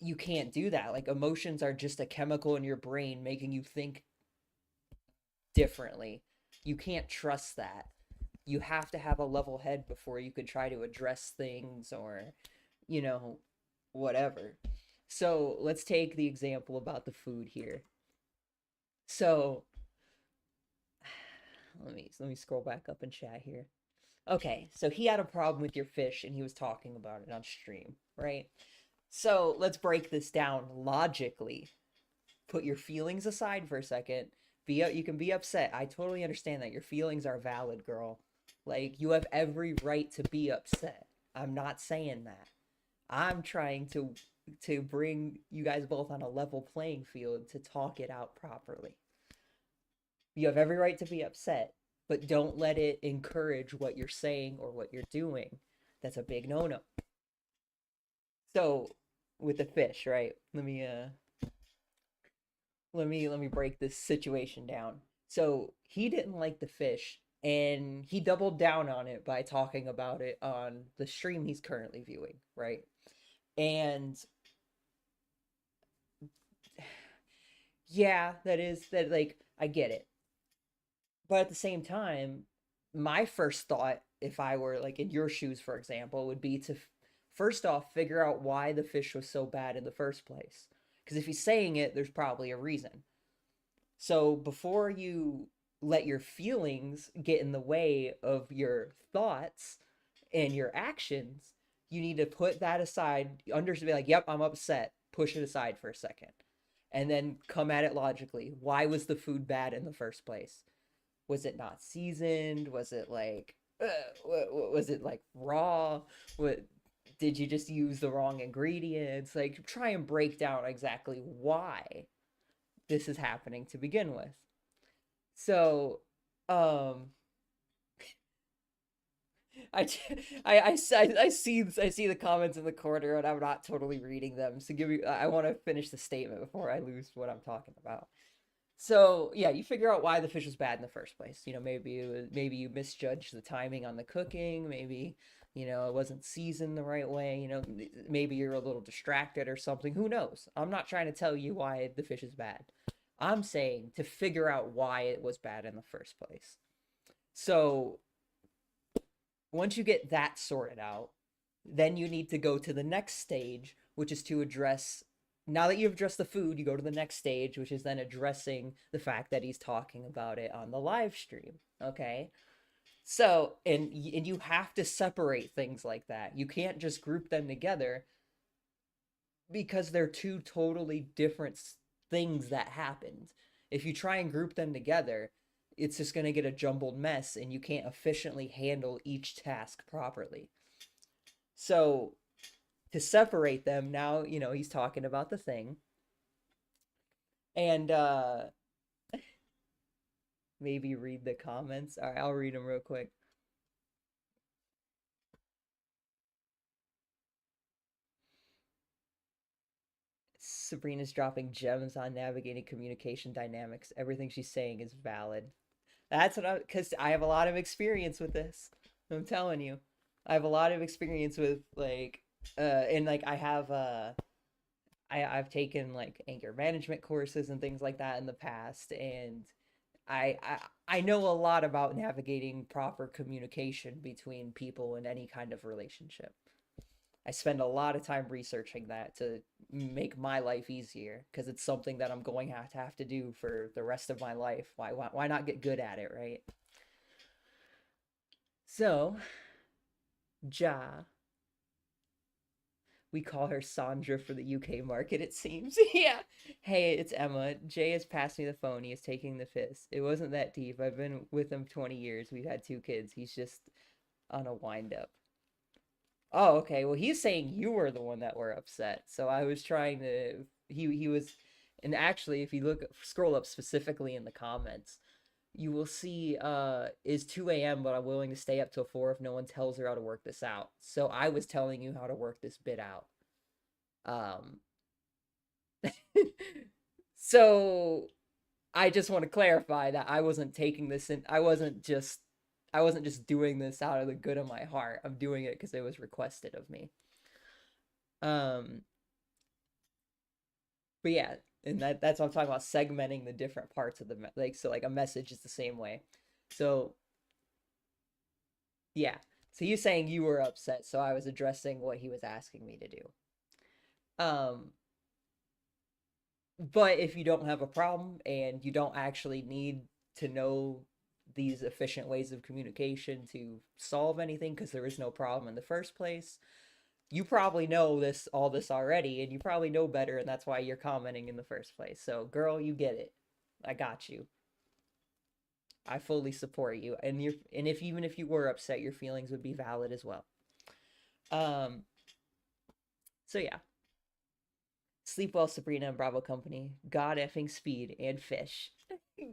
you can't do that. Like, emotions are just a chemical in your brain making you think differently. You can't trust that. You have to have a level head before you could try to address things or, whatever. So let's take the example about the food here. So let me scroll back up in chat here. Okay, so he had a problem with your fish and he was talking about it on stream, right? So let's break this down logically. Put your feelings aside for a second. You can be upset. I totally understand that. Your feelings are valid, girl. Like, you have every right to be upset. I'm not saying that. I'm trying to bring you guys both on a level playing field to talk it out properly. You have every right to be upset, but don't let it encourage what you're saying or what you're doing. That's a big no-no. So, with the fish, right? Let me break this situation down. So, he didn't like the fish, and he doubled down on it by talking about it on the stream he's currently viewing, right? And yeah, like, I get it. But at the same time, my first thought, if I were like in your shoes, for example, would be to first off figure out why the fish was so bad in the first place. Because if he's saying it, there's probably a reason. So before you let your feelings get in the way of your thoughts and your actions, you need to put that aside, understand, be like, yep, I'm upset, push it aside for a second, and then come at it logically. Why was the food bad in the first place? Was it not seasoned? Was it like, was it like raw? What, did you just use the wrong ingredients? Like, try and break down exactly why this is happening to begin with. So, I see the comments in the corner and I'm not totally reading them. So I want to finish the statement before I lose what I'm talking about. So yeah, you figure out why the fish was bad in the first place. Maybe you misjudged the timing on the cooking. Maybe, it wasn't seasoned the right way. Maybe you're a little distracted or something. Who knows? I'm not trying to tell you why the fish is bad. I'm saying to figure out why it was bad in the first place. So once you get that sorted out, then you need to go to the next stage, which is to address, now that you've addressed the food, you go to the next stage, which is then addressing the fact that he's talking about it on the live stream, okay? So, and you have to separate things like that. You can't just group them together because they're two totally different things that happened. If you try and group them together, it's just going to get a jumbled mess and you can't efficiently handle each task properly. So to separate them, now, he's talking about the thing. And maybe read the comments. All right, I'll read them real quick. Sabrina's dropping gems on navigating communication dynamics. Everything she's saying is valid. That's because I have a lot of experience with this. I'm telling you, I have a lot of experience with and like I've taken like anger management courses and things like that in the past, and I know a lot about navigating proper communication between people in any kind of relationship. I spend a lot of time researching that to make my life easier, because it's something that I'm going to have to do for the rest of my life. Why not get good at it, right? So, we call her Sandra for the UK market, it seems. Yeah. Hey, it's Emma. Jay has passed me the phone. He is taking the piss. It wasn't that deep. I've been with him 20 years. We've had 2 kids. He's just on a wind-up. Oh, okay. Well, he's saying you were the one that were upset. So I was trying to... He was... And actually, if you scroll up specifically in the comments, you will see is 2 a.m., but I'm willing to stay up till 4 if no one tells her how to work this out. So I was telling you how to work this bit out. So I just want to clarify that I wasn't taking this in. I wasn't just doing this out of the good of my heart. I'm doing it because it was requested of me. Um, but yeah, and that's what I'm talking about, segmenting the different parts of the like, so like a message is the same way. So yeah, so you saying you were upset, so I was addressing what he was asking me to do. But if you don't have a problem and you don't actually need to know these efficient ways of communication to solve anything because there is no problem in the first place, you probably know all this already, and you probably know better, and that's why you're commenting in the first place. So, girl, you get it. I got you. I fully support you, and even if you were upset, your feelings would be valid as well. So yeah. Sleep well, Sabrina and Bravo Company. God effing speed and fish.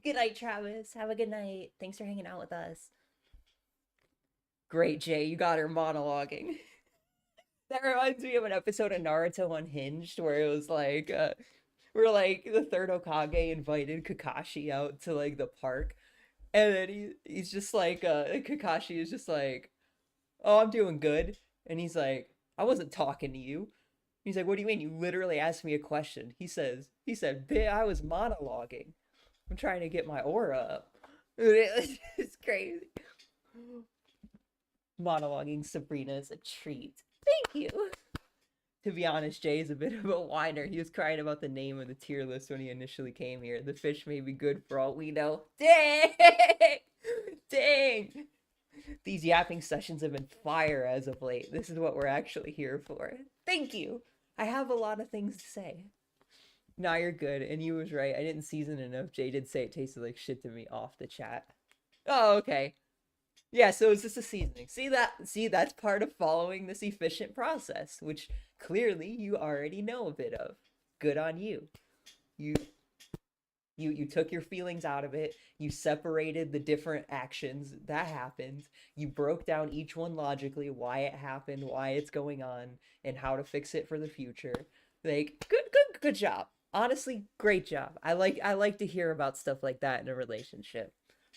Good night, Travis. Have a good night. Thanks for hanging out with us. Great, Jay. You got her monologuing. That reminds me of an episode of Naruto Unhinged where it was like, where like the third Hokage invited Kakashi out to like the park, and then he's just like, Kakashi is just like, "Oh, I'm doing good," and he's like, "I wasn't talking to you." He's like, "What do you mean? You literally asked me a question." He said, "Bitch, I was monologuing. I'm trying to get my aura up." It's crazy. Monologuing Sabrina is a treat. Thank you. To be honest, Jay is a bit of a whiner. He was crying about the name of the tier list when he initially came here. The fish may be good for all we know. Dang! Dang! These yapping sessions have been fire as of late. This is what we're actually here for. Thank you. I have a lot of things to say. Nah, you're good. And you was right. I didn't season enough. Jay did say it tasted like shit to me off the chat. Oh, okay. Yeah, so it's just a seasoning. See, that's part of following this efficient process, which clearly you already know a bit of. Good on you. You took your feelings out of it. You separated the different actions that happened. You broke down each one logically, why it happened, why it's going on, and how to fix it for the future. Like, good job. Honestly, great job. I like to hear about stuff like that in a relationship.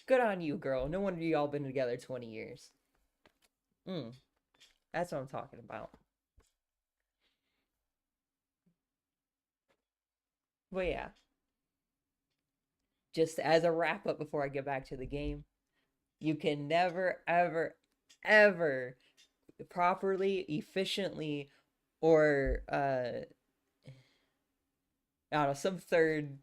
Good on you, girl. No wonder y'all been together 20 years. That's what I'm talking about. But yeah. Just as a wrap up before I get back to the game, you can never, ever, ever properly, efficiently, or I don't know, some third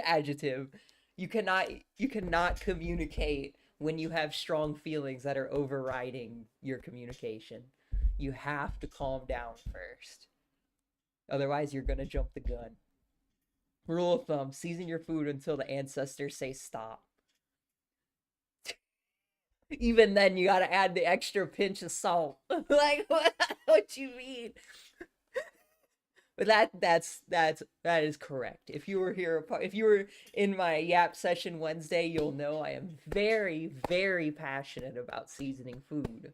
adjective. You cannot communicate when you have strong feelings that are overriding your communication. You have to calm down first. Otherwise, you're gonna jump the gun. Rule of thumb, season your food until the ancestors say stop. Even then, you gotta add the extra pinch of salt. Like, what you mean? But that is correct. If you were in my Yap session Wednesday, you'll know I am very, very passionate about seasoning food.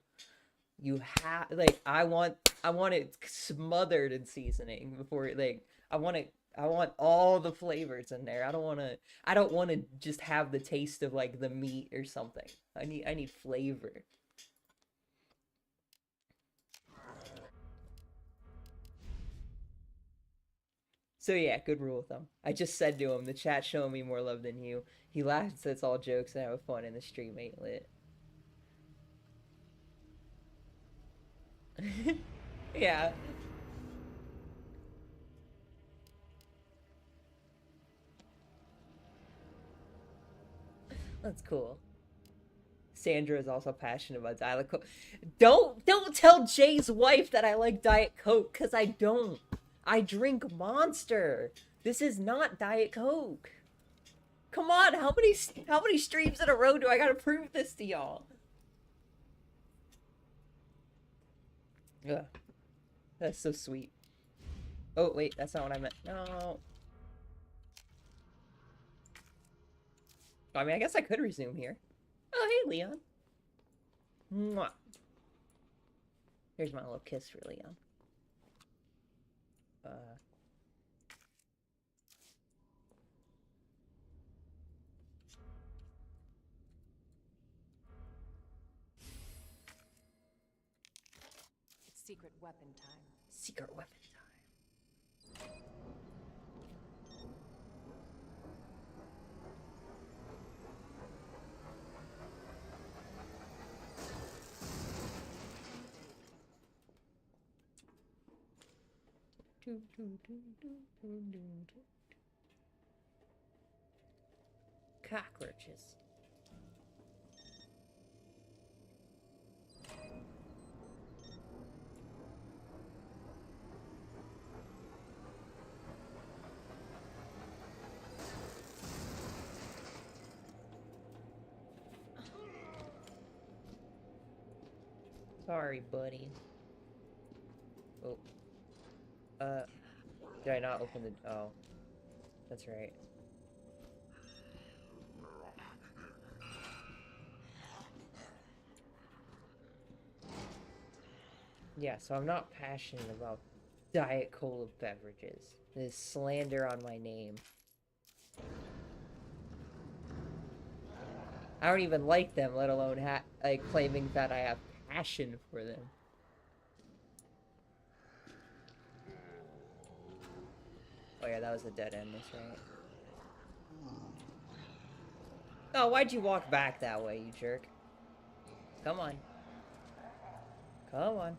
You have, like, I want it smothered in seasoning before, like, I want all the flavors in there. I don't want to just have the taste of like the meat or something. I need flavor. So yeah, good rule of thumb. I just said to him, the chat's showing me more love than you. He laughs and says it's all jokes and have fun, and the stream ain't lit. Yeah. That's cool. Sandra is also passionate about Diet Coke. Don't tell Jay's wife that I like Diet Coke, because I don't. I drink Monster. This is not Diet Coke. Come on, how many streams in a row do I gotta prove this to y'all? Ugh. That's so sweet. Oh, wait, that's not what I meant. No. I mean, I guess I could resume here. Oh, hey, Leon. Mwah. Here's my little kiss for Leon. Secret weapon time. Secret weapon time. Cockroaches. Sorry, buddy. Oh. Did I not open the... Oh. That's right. Yeah, so I'm not passionate about Diet Cola beverages. This slander on my name. I don't even like them, let alone like claiming that I have passion for them. Oh yeah, that was a dead end, that's right. Oh, why'd you walk back that way, you jerk? Come on. Come on.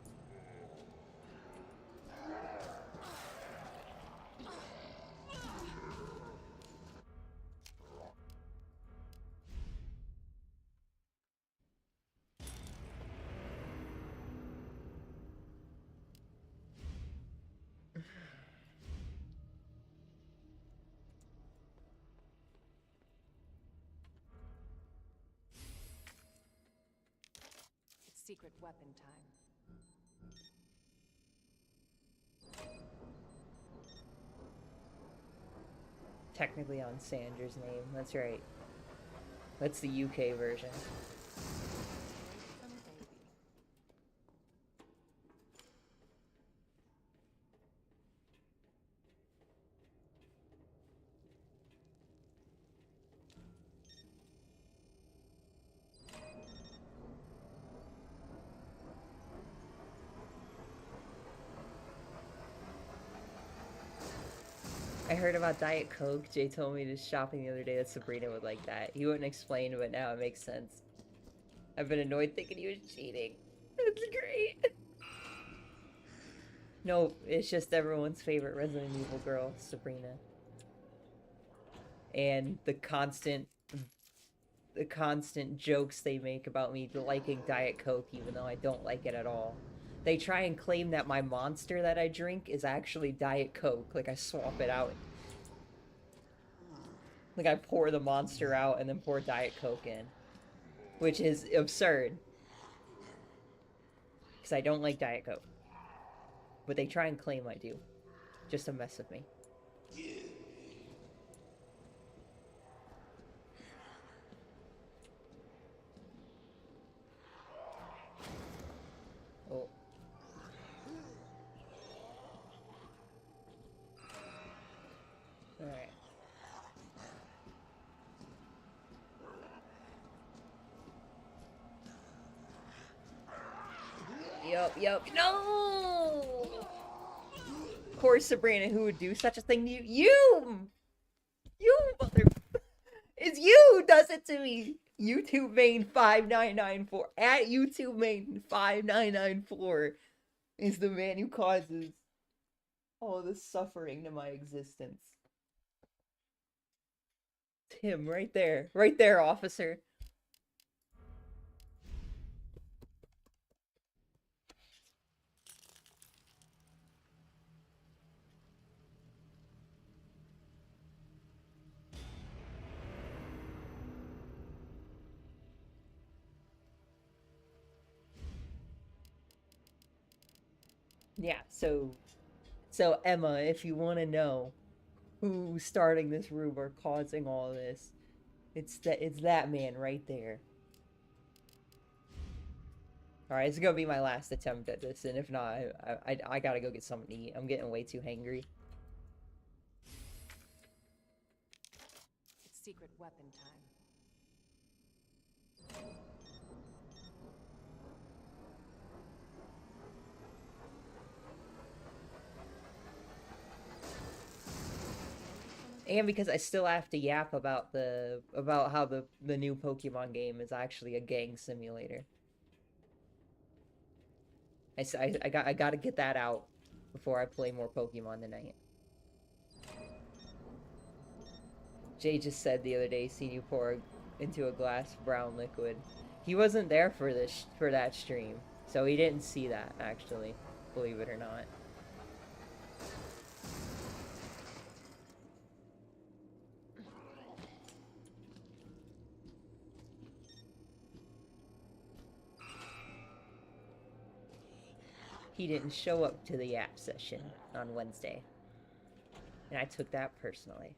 Secret weapon time. Technically on Sandra's name, that's right. That's the UK version. I heard about Diet Coke. Jay told me to shopping the other day that Sabrina would like that. He wouldn't explain, but now it makes sense. I've been annoyed thinking he was cheating. That's great. No, it's just everyone's favorite Resident Evil girl, Sabrina. And the constant jokes they make about me liking Diet Coke even though I don't like it at all. They try and claim that my monster that I drink is actually Diet Coke. Like, I swap it out. Like, I pour the monster out and then pour Diet Coke in. Which is absurd. Because I don't like Diet Coke. But they try and claim I do. Just to mess with me. Oh. Alright. Yup. No! Poor Sabrina, who would do such a thing to you? You mother... It's you who does it to me! YouTube main 5994 at YouTube main 5994 is the man who causes all the suffering to my existence. It's him right there, officer. Yeah, so Emma, if you want to know who's starting this rumor, causing all this, it's that man right there. Alright, it's gonna be my last attempt at this, and if not, I gotta go get something to eat. I'm getting way too hangry. It's secret weapon time. And because I still have to yap about how the new Pokemon game is actually a gang simulator. I gotta get that out before I play more Pokemon tonight. Jay just said the other day, seen you pour into a glass brown liquid. He wasn't there for that stream, so he didn't see that, actually, believe it or not. He didn't show up to the app session on Wednesday, and I took that personally.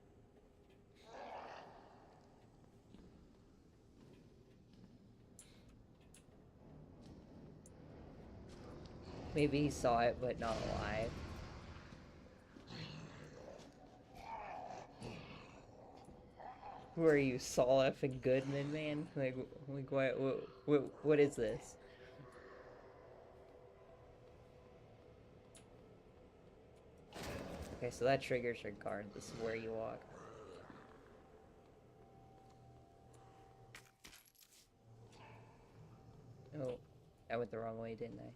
Maybe he saw it, but not live. Who are you, Saul F. and Goodman, man? Like what is this? Okay, so that triggers your card. This is where you walk. Oh, I went the wrong way, didn't I?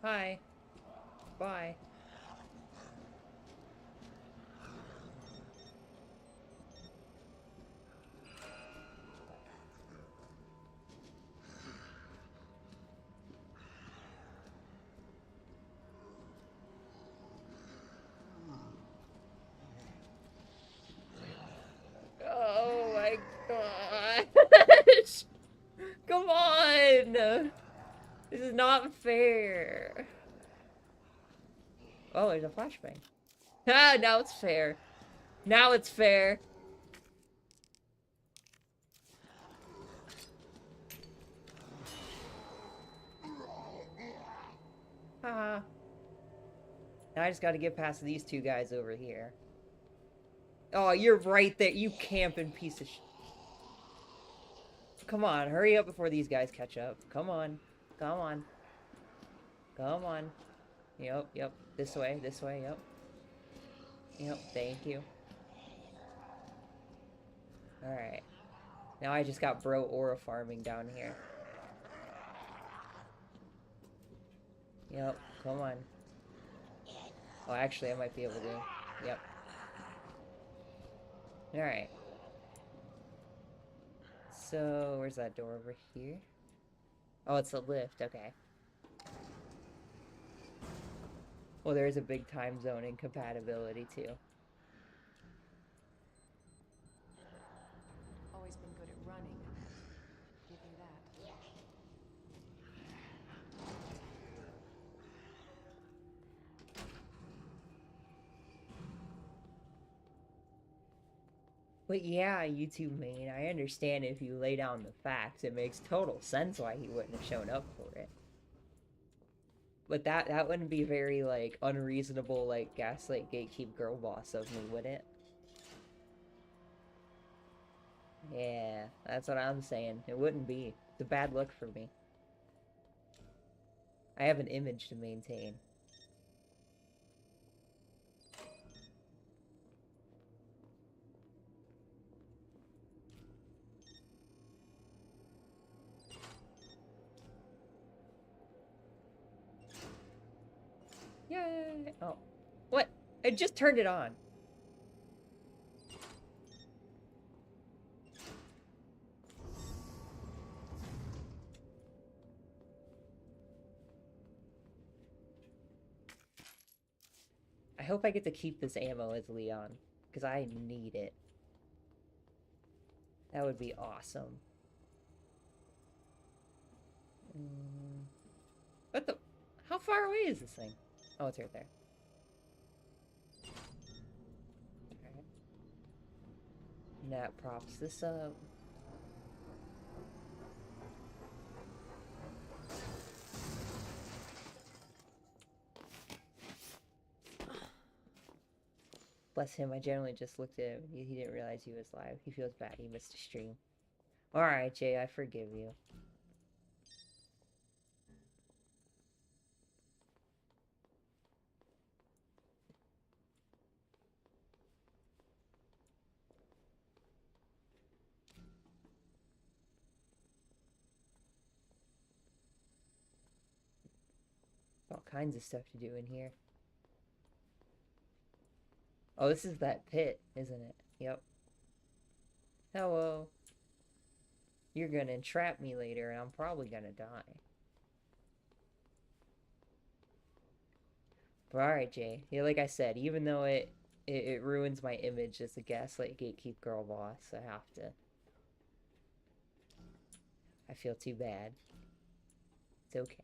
Hi. Bye. Oh my gosh! Come on! This is not fair. Oh, there's a flashbang. Ah, now it's fair. Now it's fair. Haha. Now I just gotta get past these two guys over here. Oh, you're right there, you camping piece of sh... Come on, hurry up before these guys catch up. Come on. Come on. Come on. Yep, yep. This way, yep. Yep, thank you. Alright. Now I just got bro aura farming down here. Yep, come on. Oh, actually, I might be able to. Yep. Alright. So, where's that door over here? Oh, it's a lift, okay. Well, there's a big time zone incompatibility, too. Always been good at running. Give you that. But yeah, YouTube main, I understand if you lay down the facts. It makes total sense why he wouldn't have shown up for it. But that wouldn't be very, like, unreasonable, like, gaslight gatekeep girl boss of me, would it? Yeah, that's what I'm saying. It wouldn't be. It's a bad look for me. I have an image to maintain. Yay! Oh. What? I just turned it on. I hope I get to keep this ammo as Leon, because I need it. That would be awesome. What the? How far away is this thing? Oh, it's right there. Okay. And that props this up. Bless him, I generally just looked at him. He didn't realize he was live. He feels bad, he missed a stream. Alright, Jay, I forgive you. kinds of stuff to do in here. Oh, this is that pit, isn't it? Yep. Hello. You're gonna entrap me later, and I'm probably gonna die. But alright, Jay. Yeah, like I said, even though it ruins my image as a Gaslight Gatekeep girl boss, I have to. I feel too bad. It's okay.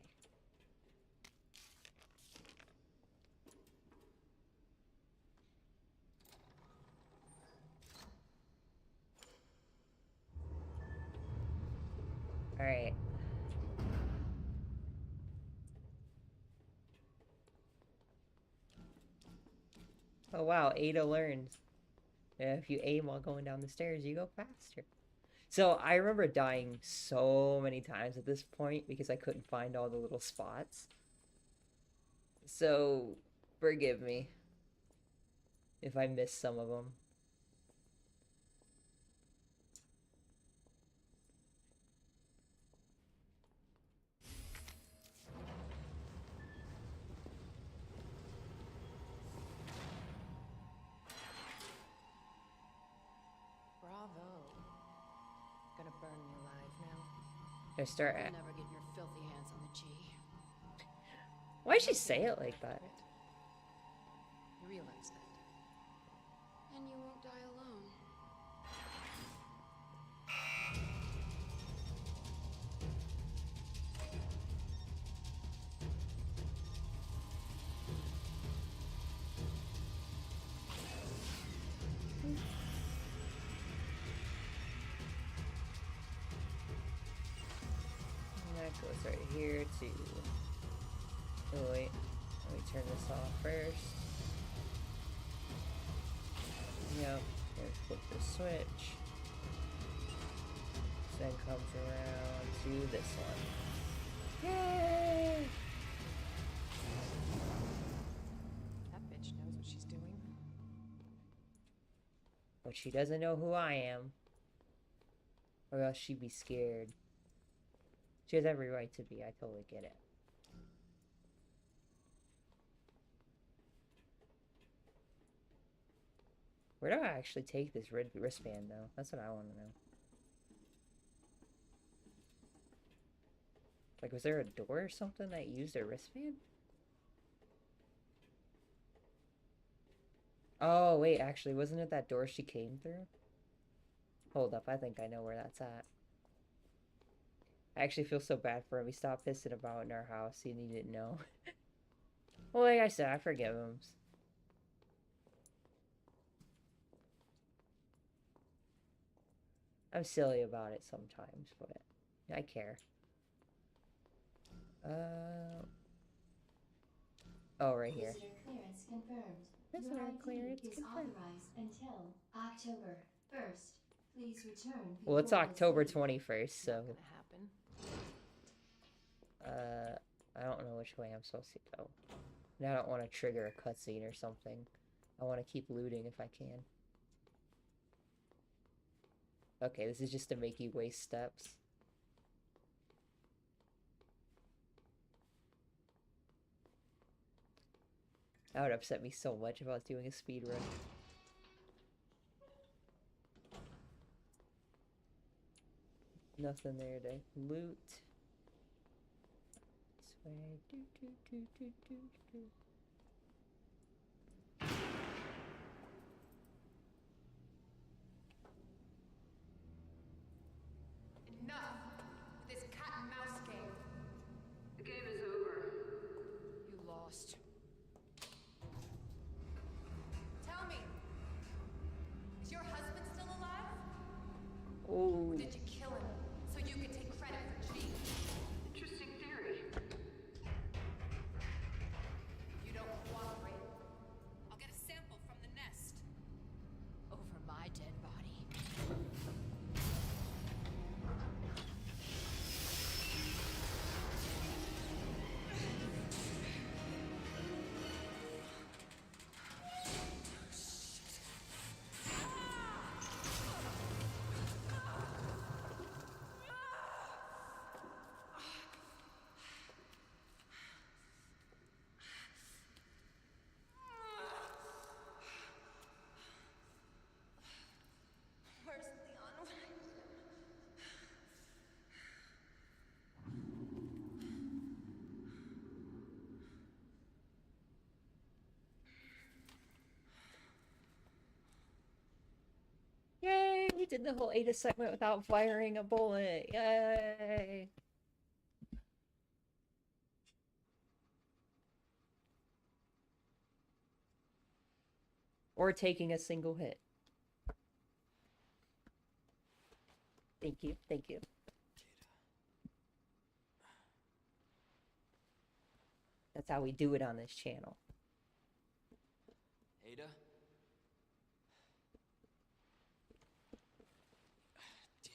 Alright. Oh wow, Ada learns. Yeah, if you aim while going down the stairs, you go faster. So I remember dying so many times at this point because I couldn't find all the little spots. So forgive me if I missed some of them. Gonna burn me alive now. I start at. You'll never get your filthy hands on the G. Why'd she say it like that? You realize that. And you won't die alone. That goes right here to. Oh wait, let me turn this off first. Yep, and flip the switch. Then comes around to this one. Yay! That bitch knows what she's doing. But she doesn't know who I am. Or else she'd be scared. She has every right to be, I totally get it. Where do I actually take this red wristband, though? That's what I want to know. Like, was there a door or something that used a wristband? Oh, wait, actually, wasn't it that door she came through? Hold up, I think I know where that's at. I actually feel so bad for him. He stopped pissing about in our house and he didn't know. Well, like I said, I forgive him. I'm silly about it sometimes, but I care. Oh, right here. Visitor clearance confirmed. Visitor Your ID clearance is confirmed. authorized until October 1st. Please return. Well, it's before October this 21st, so... Not gonna happen. I don't know which way I'm supposed to go. And I don't want to trigger a cutscene or something. I want to keep looting if I can. Okay, this is just to make you waste steps. That would upset me so much if I was doing a speed run. Nothing there to loot. This way. Enough! This cat and mouse game. The game is over. You lost. Tell me, is your husband still alive? Oh. Or did you kill him so you could take credit for G? Interesting theory. If you don't cooperate, I'll get a sample from the nest. Over my dead body. did the whole Ada segment without firing a bullet. Yay! Or taking a single hit. Thank you, thank you. That's how we do it on this channel. Ada? Damn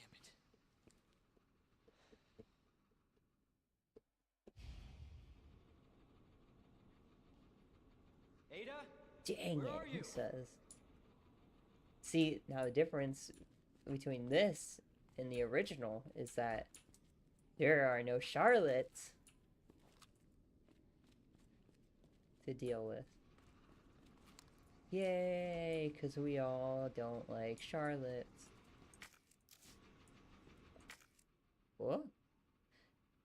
it. Ada? Dang Where it, are he you? says. See, now the difference between this and the original is that there are no Charlottes to deal with. Yay, because we all don't like Charlottes. What?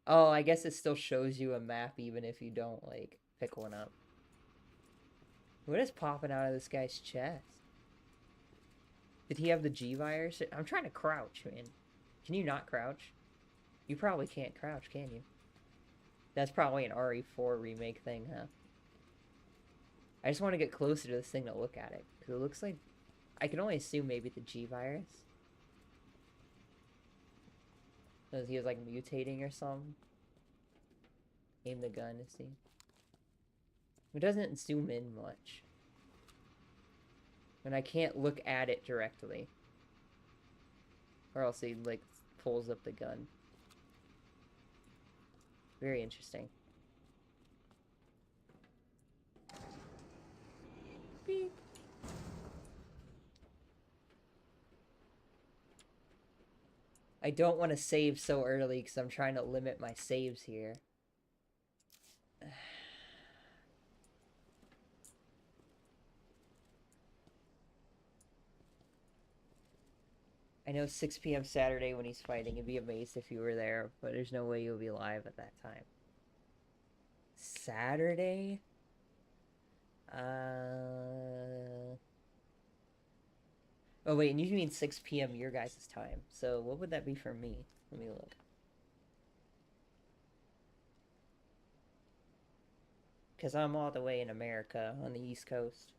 Oh, I guess it still shows you a map even if you don't, like, pick one up. What is popping out of this guy's chest? Did he have the G-virus? I'm trying to crouch, man. Can you not crouch? You probably can't crouch, can you? That's probably an RE4 remake thing, huh? I just want to get closer to this thing to look at it. Because it looks like... I can only assume maybe the G-virus. Because he was, like, mutating or something. Aim the gun to see. It doesn't zoom in much. And I can't look at it directly. Or else he, like, pulls up the gun. Very interesting. Beep. I don't want to save so early because I'm trying to limit my saves here. I know 6 p.m. Saturday when he's fighting. I'd be amazed if you were there, but there's no way you'll be live at that time. Saturday? Oh wait, and you mean 6 p.m. your guys' time. So what would that be for me? Let me look. Because I'm all the way in America on the East Coast.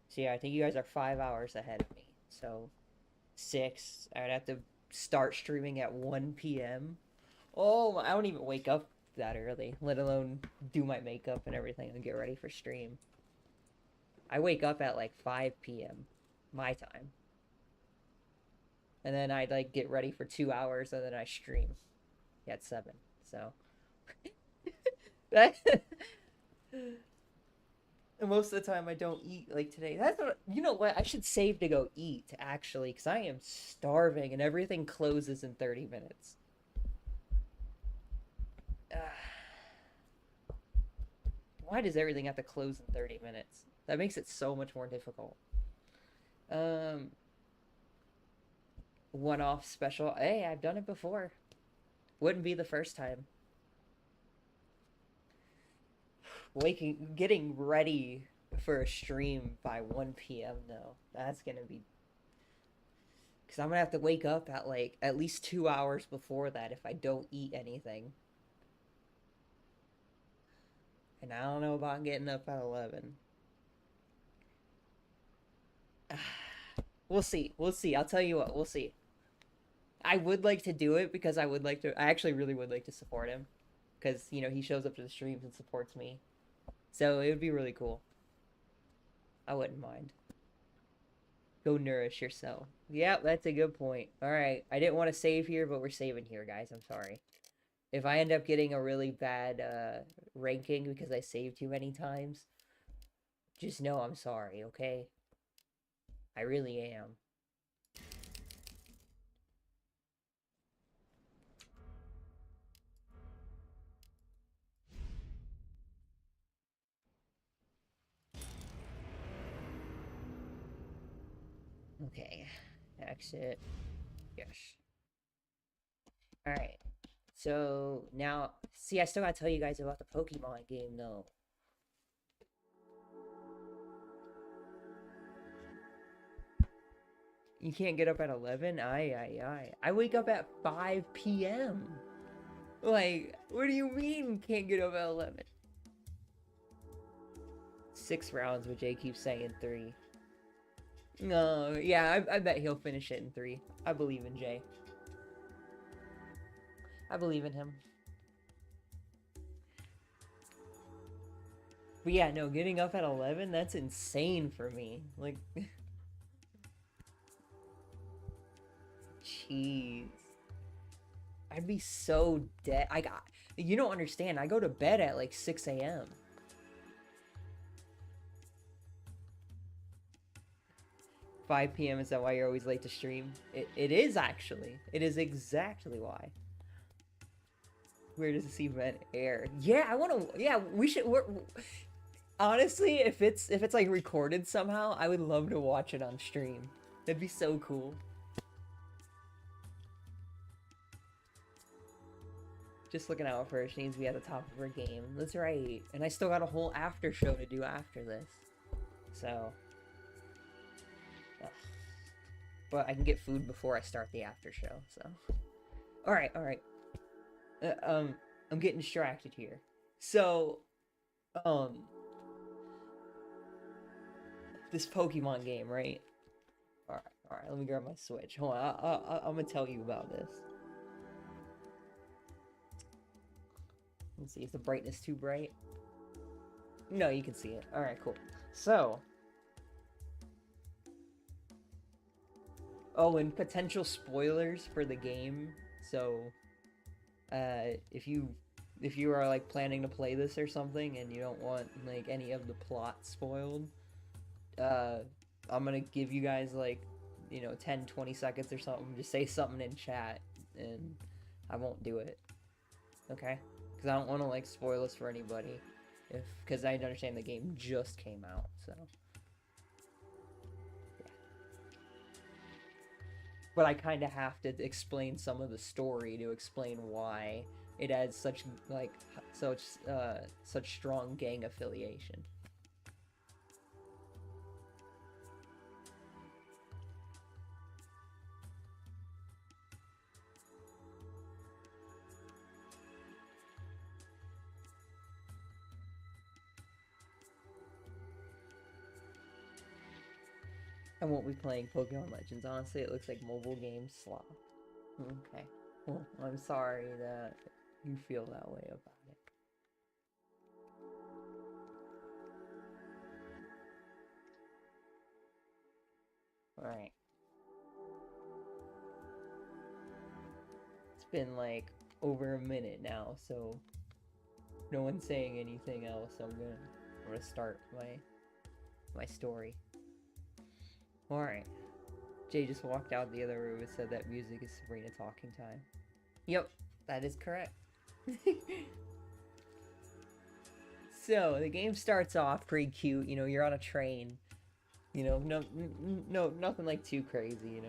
So yeah, I think you guys are 5 hours ahead of me. So 6, I would have to start streaming at 1 p.m. Oh, I don't even wake up that early, let alone do my makeup and everything and get ready for stream. I wake up at like 5 p.m. my time. And then I'd like get ready for 2 hours and then I stream at 7. So that most of the time I don't eat like today. That's what, you know what? I should save to go eat actually because I am starving and everything closes in 30 minutes. Why does everything have to close in 30 minutes? That makes it so much more difficult. One-off special. Hey, I've done it before. Wouldn't be the first time. Getting ready for a stream by 1 p.m. though. That's gonna be... Because I'm gonna have to wake up at like at least 2 hours before that if I don't eat anything. And I don't know about getting up at 11. We'll see. We'll see. I'll tell you what. We'll see. I would like to do it because I actually really would like to support him. Because, you know, he shows up to the streams and supports me. So it would be really cool. I wouldn't mind. Go nourish yourself. Yep, that's a good point. Alright. I didn't want to save here, but we're saving here, guys. I'm sorry. If I end up getting a really bad ranking because I saved too many times, just know I'm sorry, okay? I really am. Okay. Exit. Yes. Alright. So, now... See, I still gotta tell you guys about the Pokemon game, though. You can't get up at 11? I wake up at 5 p.m. Like, what do you mean can't get up at 11? 6 rounds, but Jay keeps saying 3. No, yeah, I bet he'll finish it in 3. I believe in Jay. I believe in him. But yeah, no, getting up at 11, that's insane for me. Like, jeez. I'd be so dead. You don't understand. I go to bed at like 6 a.m. 5 p.m. Is that why you're always late to stream? It is actually. It is exactly why. Where does this event air? Yeah, I want to. Yeah, we should. Honestly, if it's like recorded somehow, I would love to watch it on stream. That'd be so cool. Just looking out for her. She needs to be at the top of her game. That's right. And I still got a whole after show to do after this. So. Ugh. But I can get food before I start the after show, so. Alright. I'm getting distracted here. So, this Pokemon game, right? Alright, let me grab my Switch. Hold on, I'm gonna tell you about this. Let's see, is the brightness too bright? No, you can see it. Alright, cool. So, oh, and potential spoilers for the game. So, if you are like planning to play this or something and you don't want like any of the plot spoiled, I'm gonna give you guys like, 10-20 seconds or something. Just say something in chat and I won't do it. Okay? Because I don't want to like spoil this for anybody. Because I understand the game just came out, so. Yeah. But I kind of have to explain some of the story to explain why it has such strong gang affiliation. I won't be playing Pokemon Legends. Honestly, it looks like mobile game slop. Okay. Well, I'm sorry that you feel that way about it. Alright. It's been like over a minute now, so no one's saying anything else. I'm gonna start my story. Alright. Jay just walked out the other room and said that music is Sabrina talking time. Yep, that is correct. So, the game starts off pretty cute. You're on a train. No, nothing like too crazy,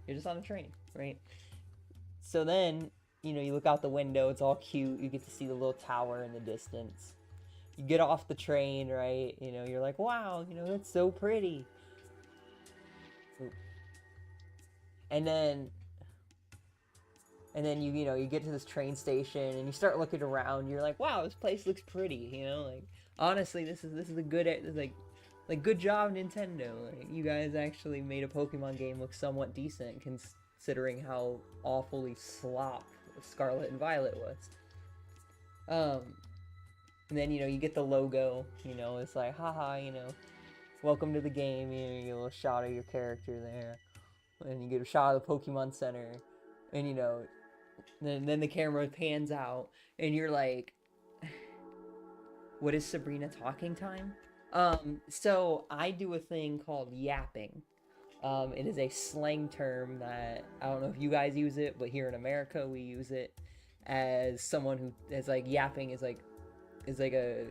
You're just on a train, right? So then, you look out the window, it's all cute. You get to see the little tower in the distance. You get off the train, right? You're like, wow, that's so pretty. And then you get to this train station and you start looking around. You're like, wow, this place looks pretty. Like, honestly, this is a good, like good job, Nintendo. Like, you guys actually made a Pokemon game look somewhat decent considering how awfully slop Scarlet and Violet was. And then you get the logo. It's like, haha, welcome to the game. You get a little shot of your character there. And you get a shot of the Pokemon Center, and then the camera pans out, and you're like, what is Sabrina talking time? So I do a thing called yapping. It is a slang term that, I don't know if you guys use it, but here in America we use it as someone who is like, yapping is like a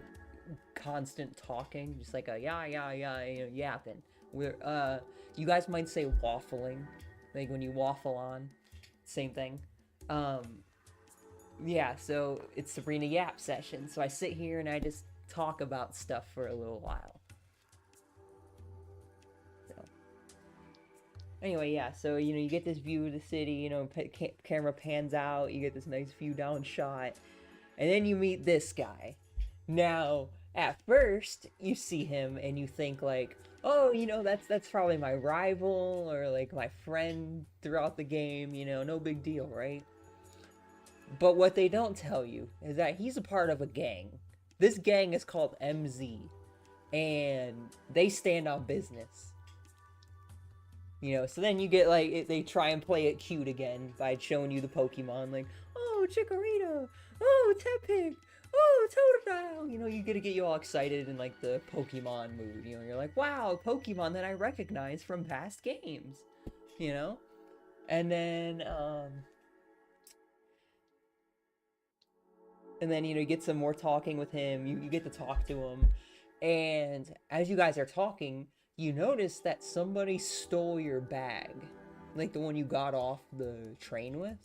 constant talking, just like a yapping. Where, you guys might say waffling, like when you waffle on, same thing. Yeah, so it's Sabrina Yap session. So I sit here and I just talk about stuff for a little while. So. Anyway, yeah, so, you know, you get this view of the city, you know, camera pans out, you get this nice view down shot, and then you meet this guy. Now, at first, you see him and you think like, oh, you know, that's probably my rival or like my friend throughout the game, you know, no big deal, right? But what they don't tell you is that he's a part of a gang. This gang is called MZ, and they stand on business. You know, so then you get like, they try and play it cute again by showing you the Pokemon, like, oh, Chikorita, oh, Tepig, oh, Totodile. You know, you get you all excited in like the Pokemon mood. You know, you're like, wow, Pokemon that I recognize from past games. You know, and then you know, you get some more talking with him. You get to talk to him, and as you guys are talking, you notice that somebody stole your bag, like the one you got off the train with.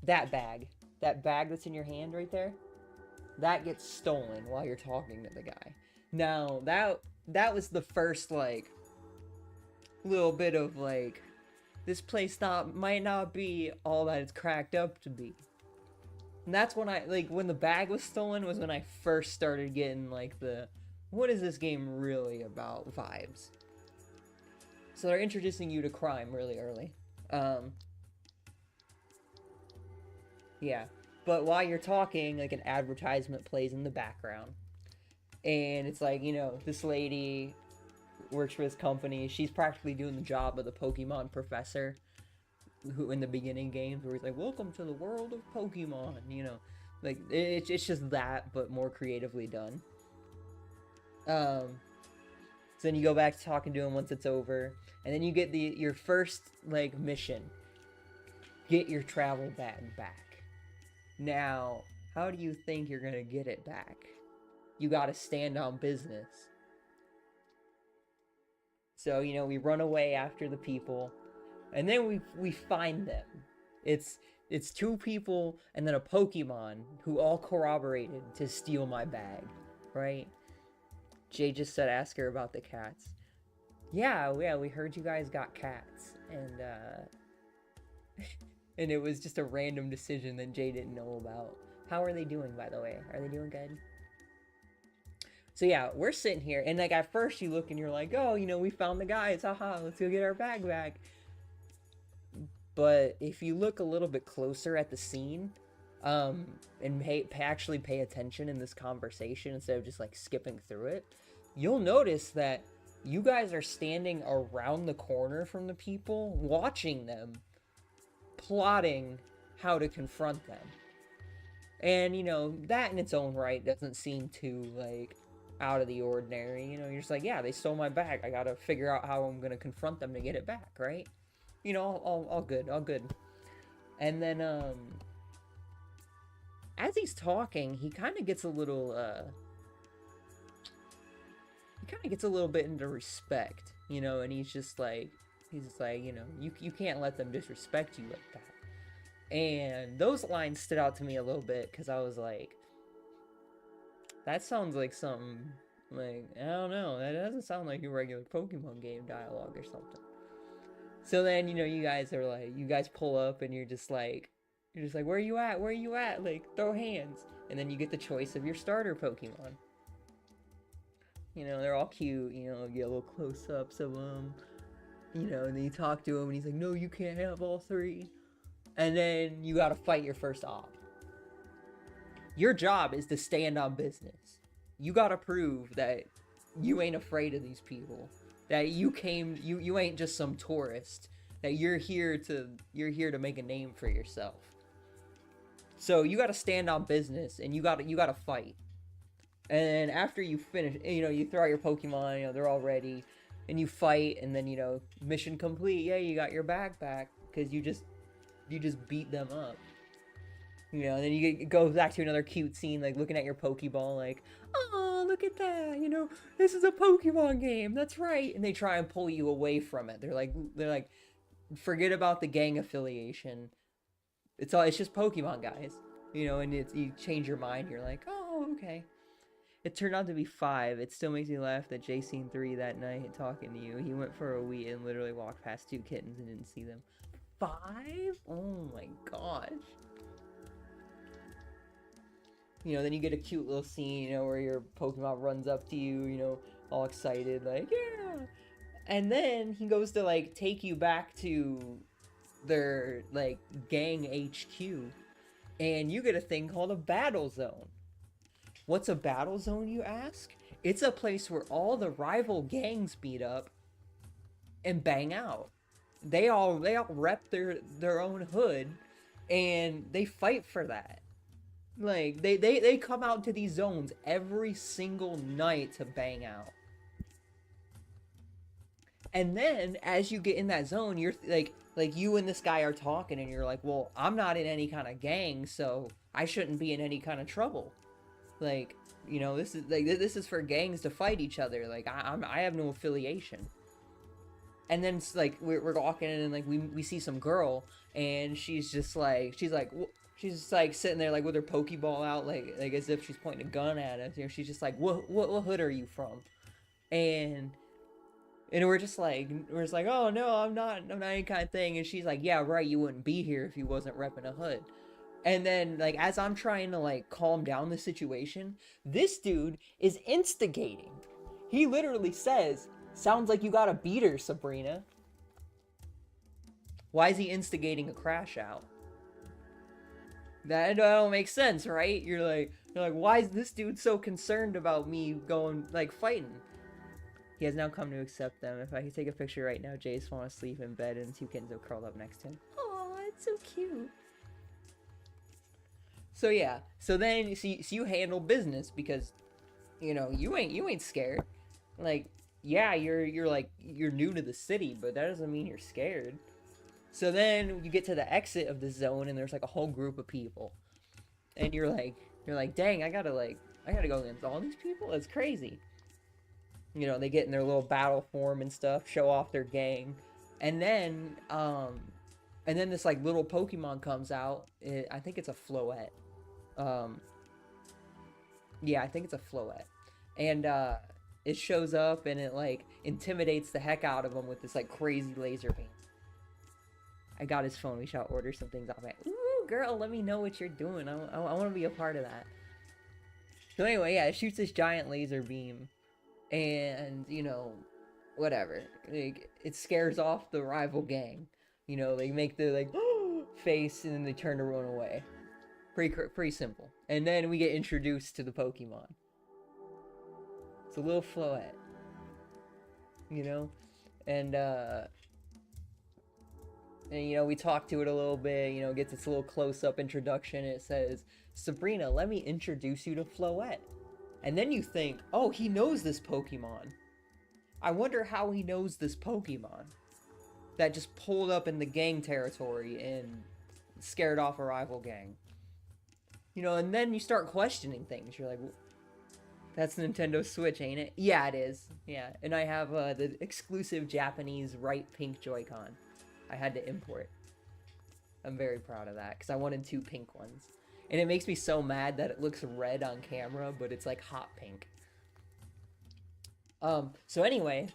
That bag that's in your hand right there, that gets stolen while you're talking to the guy. Now, that was the first, like, little bit of, like, this place might not be all that it's cracked up to be. And that's when when the bag was stolen was when I first started getting, like, the, what is this game really about vibes. So they're introducing you to crime really early. Yeah. But while you're talking, like, an advertisement plays in the background. And it's like, you know, this lady works for this company. She's practically doing the job of the Pokemon professor, who in the beginning games where he's like, welcome to the world of Pokemon, you know. Like, it's just that, but more creatively done. So then you go back to talking to him once it's over. And then you get your first, like, mission. Get your travel bag back. Now, how do you think you're gonna get it back? You gotta stand on business. So, you know, we run away after the people, and then we find them. It's two people and then a Pokemon who all corroborated to steal my bag, right? Jay just said ask her about the cats. Yeah, we heard you guys got cats, and and it was just a random decision that Jay didn't know about. How are they doing, by the way? Are they doing good? So yeah, we're sitting here, and like at first you look and you're like, oh, you know, we found the guys, haha, let's go get our bag back. But if you look a little bit closer at the scene, and actually pay attention in this conversation instead of just like skipping through it, you'll notice that you guys are standing around the corner from the people, watching them, plotting how to confront them. And, you know, that in its own right doesn't seem too, like, out of the ordinary. You know, you're just like, yeah, they stole my bag. I gotta figure out how I'm gonna confront them to get it back, right? You know, all good, all good. And then, as he's talking, he kind of gets a little, bit into respect, you know, and he's just like, you know, you can't let them disrespect you like that. And those lines stood out to me a little bit, because I was like, that sounds like something, like, I don't know, that doesn't sound like your regular Pokemon game dialogue or something. So then, you know, you guys pull up, and you're just like, where are you at? Where are you at? Like, throw hands. And then you get the choice of your starter Pokemon. You know, they're all cute, you know, get little close-ups of them. You know, and then you talk to him, and he's like, no, you can't have all three. And then you gotta fight your first op. Your job is to stand on business. You gotta prove that you ain't afraid of these people. That you ain't just some tourist. That you're here to make a name for yourself. So you gotta stand on business, and you gotta fight. And after you finish, you know, you throw out your Pokemon, you know, they're all ready, and you fight, and then, you know, mission complete. Yeah, you got your bag back, because you just beat them up. You know, and then you go back to another cute scene, like looking at your Pokeball, like, oh, look at that, you know, this is a Pokemon game, that's right. And they try and pull you away from it. They're like, forget about the gang affiliation. It's just Pokemon, guys. You know, and you change your mind. You're like, oh, okay. It turned out to be 5. It still makes me laugh that Jay seen 3 that night talking to you. He went for a wee and literally walked past 2 kittens and didn't see them. 5? Oh my gosh. You know, then you get a cute little scene, you know, where your Pokemon runs up to you, you know, all excited, like, yeah! And then he goes to, like, take you back to their, like, gang HQ, and you get a thing called a battle zone. What's a battle zone, you ask? It's a place where all the rival gangs meet up and bang out. They all rep their own hood, and they fight for that. Like, they come out to these zones every single night to bang out. And then, as you get in that zone, you're, like you and this guy are talking, and you're like, well, I'm not in any kind of gang, so I shouldn't be in any kind of trouble. Like, you know, this is for gangs to fight each other. Like, I have no affiliation. And then, like, we're walking in, and, like, we see some girl, and she's just like, she's just like sitting there, like, with her Pokeball out, like as if she's pointing a gun at us. You know, she's just like, what hood are you from? And we're just like, oh no, I'm not any kind of thing. And she's like, yeah, right, you wouldn't be here if you wasn't repping a hood. And then, like, as I'm trying to, like, calm down the situation, this dude is instigating. He literally says, sounds like you got a beater, Sabrina. Why is he instigating a crash out? That don't make sense, right? You're like, why is this dude so concerned about me going, like, fighting? He has now come to accept them. If I could take a picture right now, Jay's falling asleep in bed and 2 kittens have curled up next to him. Aw, it's so cute. So yeah, so then so you handle business because, you know, you ain't scared. Like, yeah, you're new to the city, but that doesn't mean you're scared. So then you get to the exit of the zone, and there's like a whole group of people, and you're like, dang, I gotta go against all these people. That's crazy. You know, they get in their little battle form and stuff, show off their gang, and then this like little Pokemon comes out. I think it's a Floette. Yeah, I think it's a Floette. And it shows up and it like intimidates the heck out of him with this like crazy laser beam. I got his phone. We shall order some things off it. Ooh, girl, let me know what you're doing. I want to be a part of that. So anyway, yeah, it shoots this giant laser beam, and you know, whatever. Like, it scares off the rival gang. You know, they make the like face, and then they turn to run away. Pretty simple. And then we get introduced to the Pokemon. It's a little Floette. You know? And you know, we talk to it a little bit, you know, gets its little close-up introduction. It says, Sabrina, let me introduce you to Floette. And then you think, oh, he knows this Pokemon. I wonder how he knows this Pokemon that just pulled up in the gang territory and scared off a rival gang. You know, and then you start questioning things. You're like, that's Nintendo Switch, ain't it? Yeah, it is. Yeah, and I have the exclusive Japanese right pink Joy-Con. I had to import. I'm very proud of that, because I wanted 2 pink ones. And it makes me so mad that it looks red on camera, but it's like hot pink. So anyway,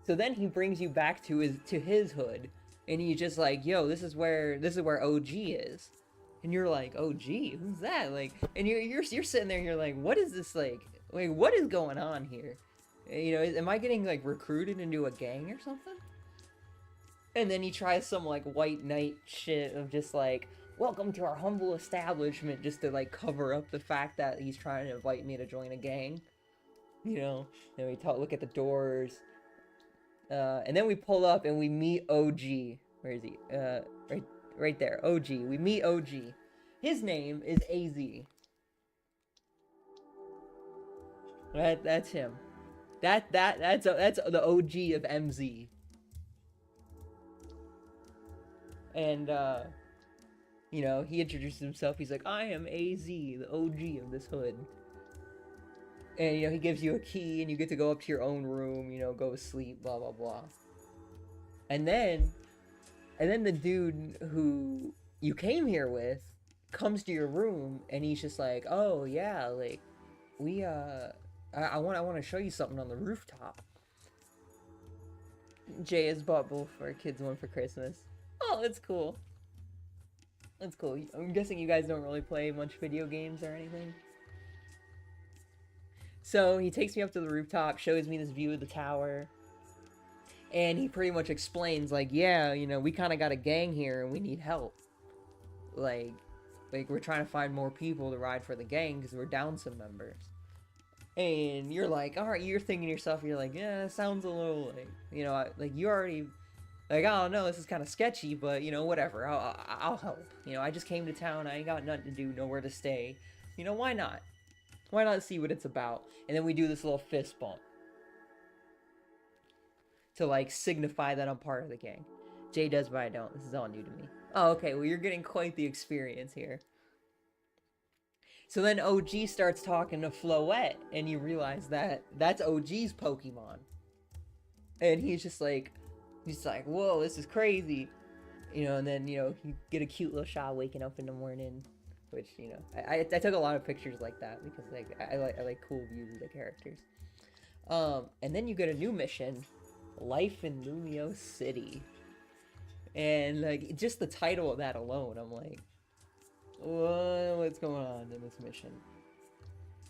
so then he brings you back to his hood, and he's just like, yo, this is where OG is. And you're like, OG, who's that? Like, and you're sitting there and you're like, what is this, like what is going on here? You know, am I getting like recruited into a gang or something? And then he tries some like white knight shit of just like, welcome to our humble establishment, just to like cover up the fact that he's trying to invite me to join a gang. You know, and we look at the doors, and then we pull up and we meet OG. Where is he? Right there, OG. We meet OG. His name is AZ. That's him. That's the OG of MZ. And you know, he introduces himself. He's like, I am AZ, the OG of this hood. And you know, he gives you a key, and you get to go up to your own room. You know, go to sleep. Blah blah blah. And then the dude who you came here with comes to your room, and he's just like, oh yeah, like we I want to show you something on the rooftop. Jay has bought both for our kids one for Christmas. Oh, that's cool. That's cool. I'm guessing you guys don't really play much video games or anything. So he takes me up to the rooftop, shows me this view of the tower, and he pretty much explains, like, yeah, you know, we kind of got a gang here and we need help. Like we're trying to find more people to ride for the gang because we're down some members. And you're like, alright, you're thinking to yourself, you're like, yeah, it sounds a little, like, you know, like, you already, like, I don't know, this is kind of sketchy, but, you know, whatever, I'll help. You know, I just came to town, I ain't got nothing to do, nowhere to stay. You know, why not? Why not see what it's about? And then we do this little fist bump. To, like, signify that I'm part of the gang. Jay does, but I don't. This is all new to me. Oh, okay, well, you're getting quite the experience here. So then OG starts talking to Floette, and you realize that that's OG's Pokemon. And he's like, whoa, this is crazy. You know, and then, you know, you get a cute little shot waking up in the morning. Which, you know, I took a lot of pictures like that because, like, I like cool views of the characters. And then you get a new mission, Life in Lumio City. And, like, just the title of that alone, I'm like, what's going on in this mission?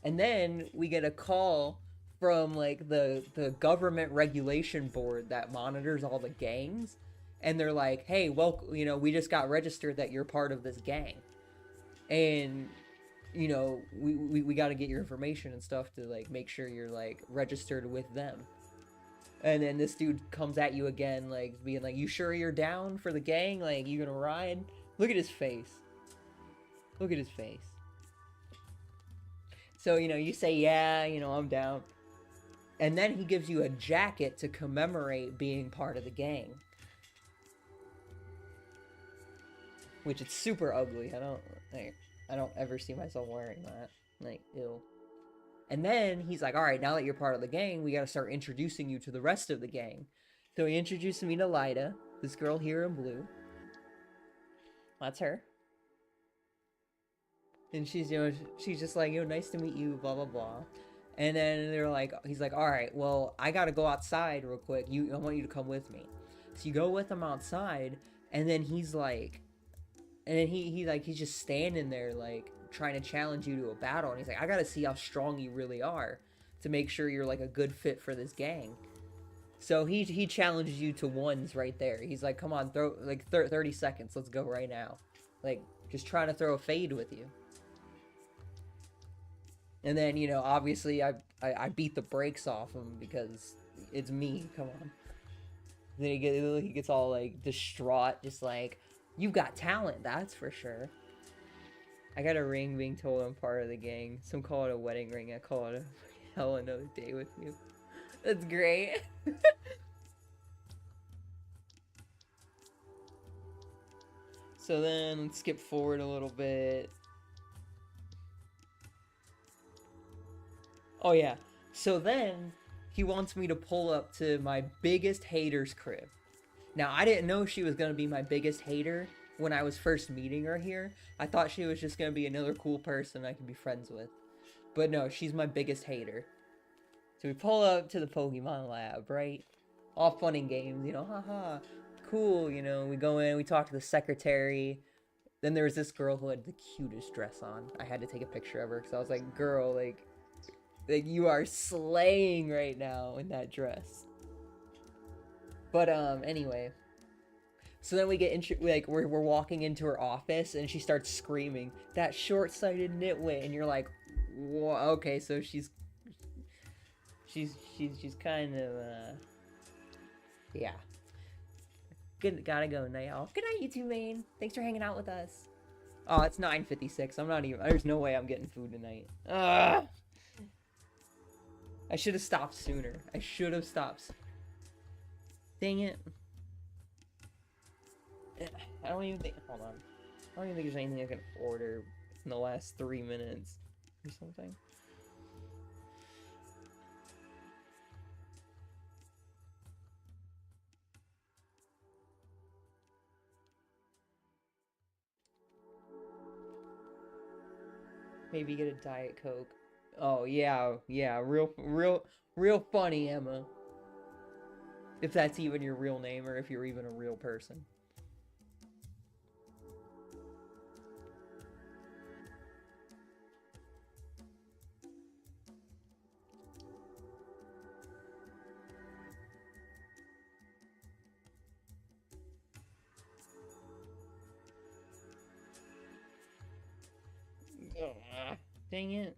And then we get a call from, like, the government regulation board that monitors all the gangs, and they're like, hey, well, you know, we just got registered that you're part of this gang, and, you know, we got to get your information and stuff to, like, make sure you're, like, registered with them. And then this dude comes at you again, like, being like, you sure you're down for the gang? Like, you gonna ride? Look at his face. Look at his face. So, you know, you say, yeah, you know, I'm down. And then he gives you a jacket to commemorate being part of the gang. Which it's super ugly. I don't ever see myself wearing that. Like, ew. And then he's like, alright, now that you're part of the gang, we gotta start introducing you to the rest of the gang. So he introduced me to Lyda, this girl here in blue. That's her. And she's, you know, she's just like, you know, nice to meet you, blah, blah, blah. And then he's like, alright, well, I gotta go outside real quick. I want you to come with me. So you go with him outside, and then he's like, and then he's just standing there, like, trying to challenge you to a battle. And he's like, I gotta see how strong you really are to make sure you're, like, a good fit for this gang. So he challenges you to ones right there. He's like, come on, throw, like, 30 seconds. Let's go right now. Like, just trying to throw a fade with you. And then, you know, obviously I beat the brakes off him because it's me, come on. Then he gets all, like, distraught, just like, you've got talent, that's for sure. I got a ring being told I'm part of the gang. Some call it a wedding ring, I call it a hell another day with you. That's great. So then, let's skip forward a little bit. Oh yeah, so then he wants me to pull up to my biggest hater's crib. Now, I didn't know she was going to be my biggest hater when I was first meeting her here. I thought she was just going to be another cool person I could be friends with. But no, she's my biggest hater. So we pull up to the Pokemon lab, right? All fun and games, you know, haha, cool, you know, we go in, we talk to the secretary. Then there was this girl who had the cutest dress on. I had to take a picture of her because I was like, girl, like, you are slaying right now in that dress. But, anyway. So then we get we're walking into her office and she starts screaming, that short-sighted nitwit, and you're like, whoa, okay, so she's kind of, yeah. Gotta go now. Good night, you two, Maine. Thanks for hanging out with us. Oh, it's 9:56. I'm not even, there's no way I'm getting food tonight. Ugh. I should have stopped sooner. I should have stopped. Dang it. I don't even think, hold on. I don't even think there's anything I can order in the last 3 minutes or something. Maybe get a Diet Coke. Oh, yeah, real funny, Emma. If that's even your real name, or if you're even a real person. Dang it.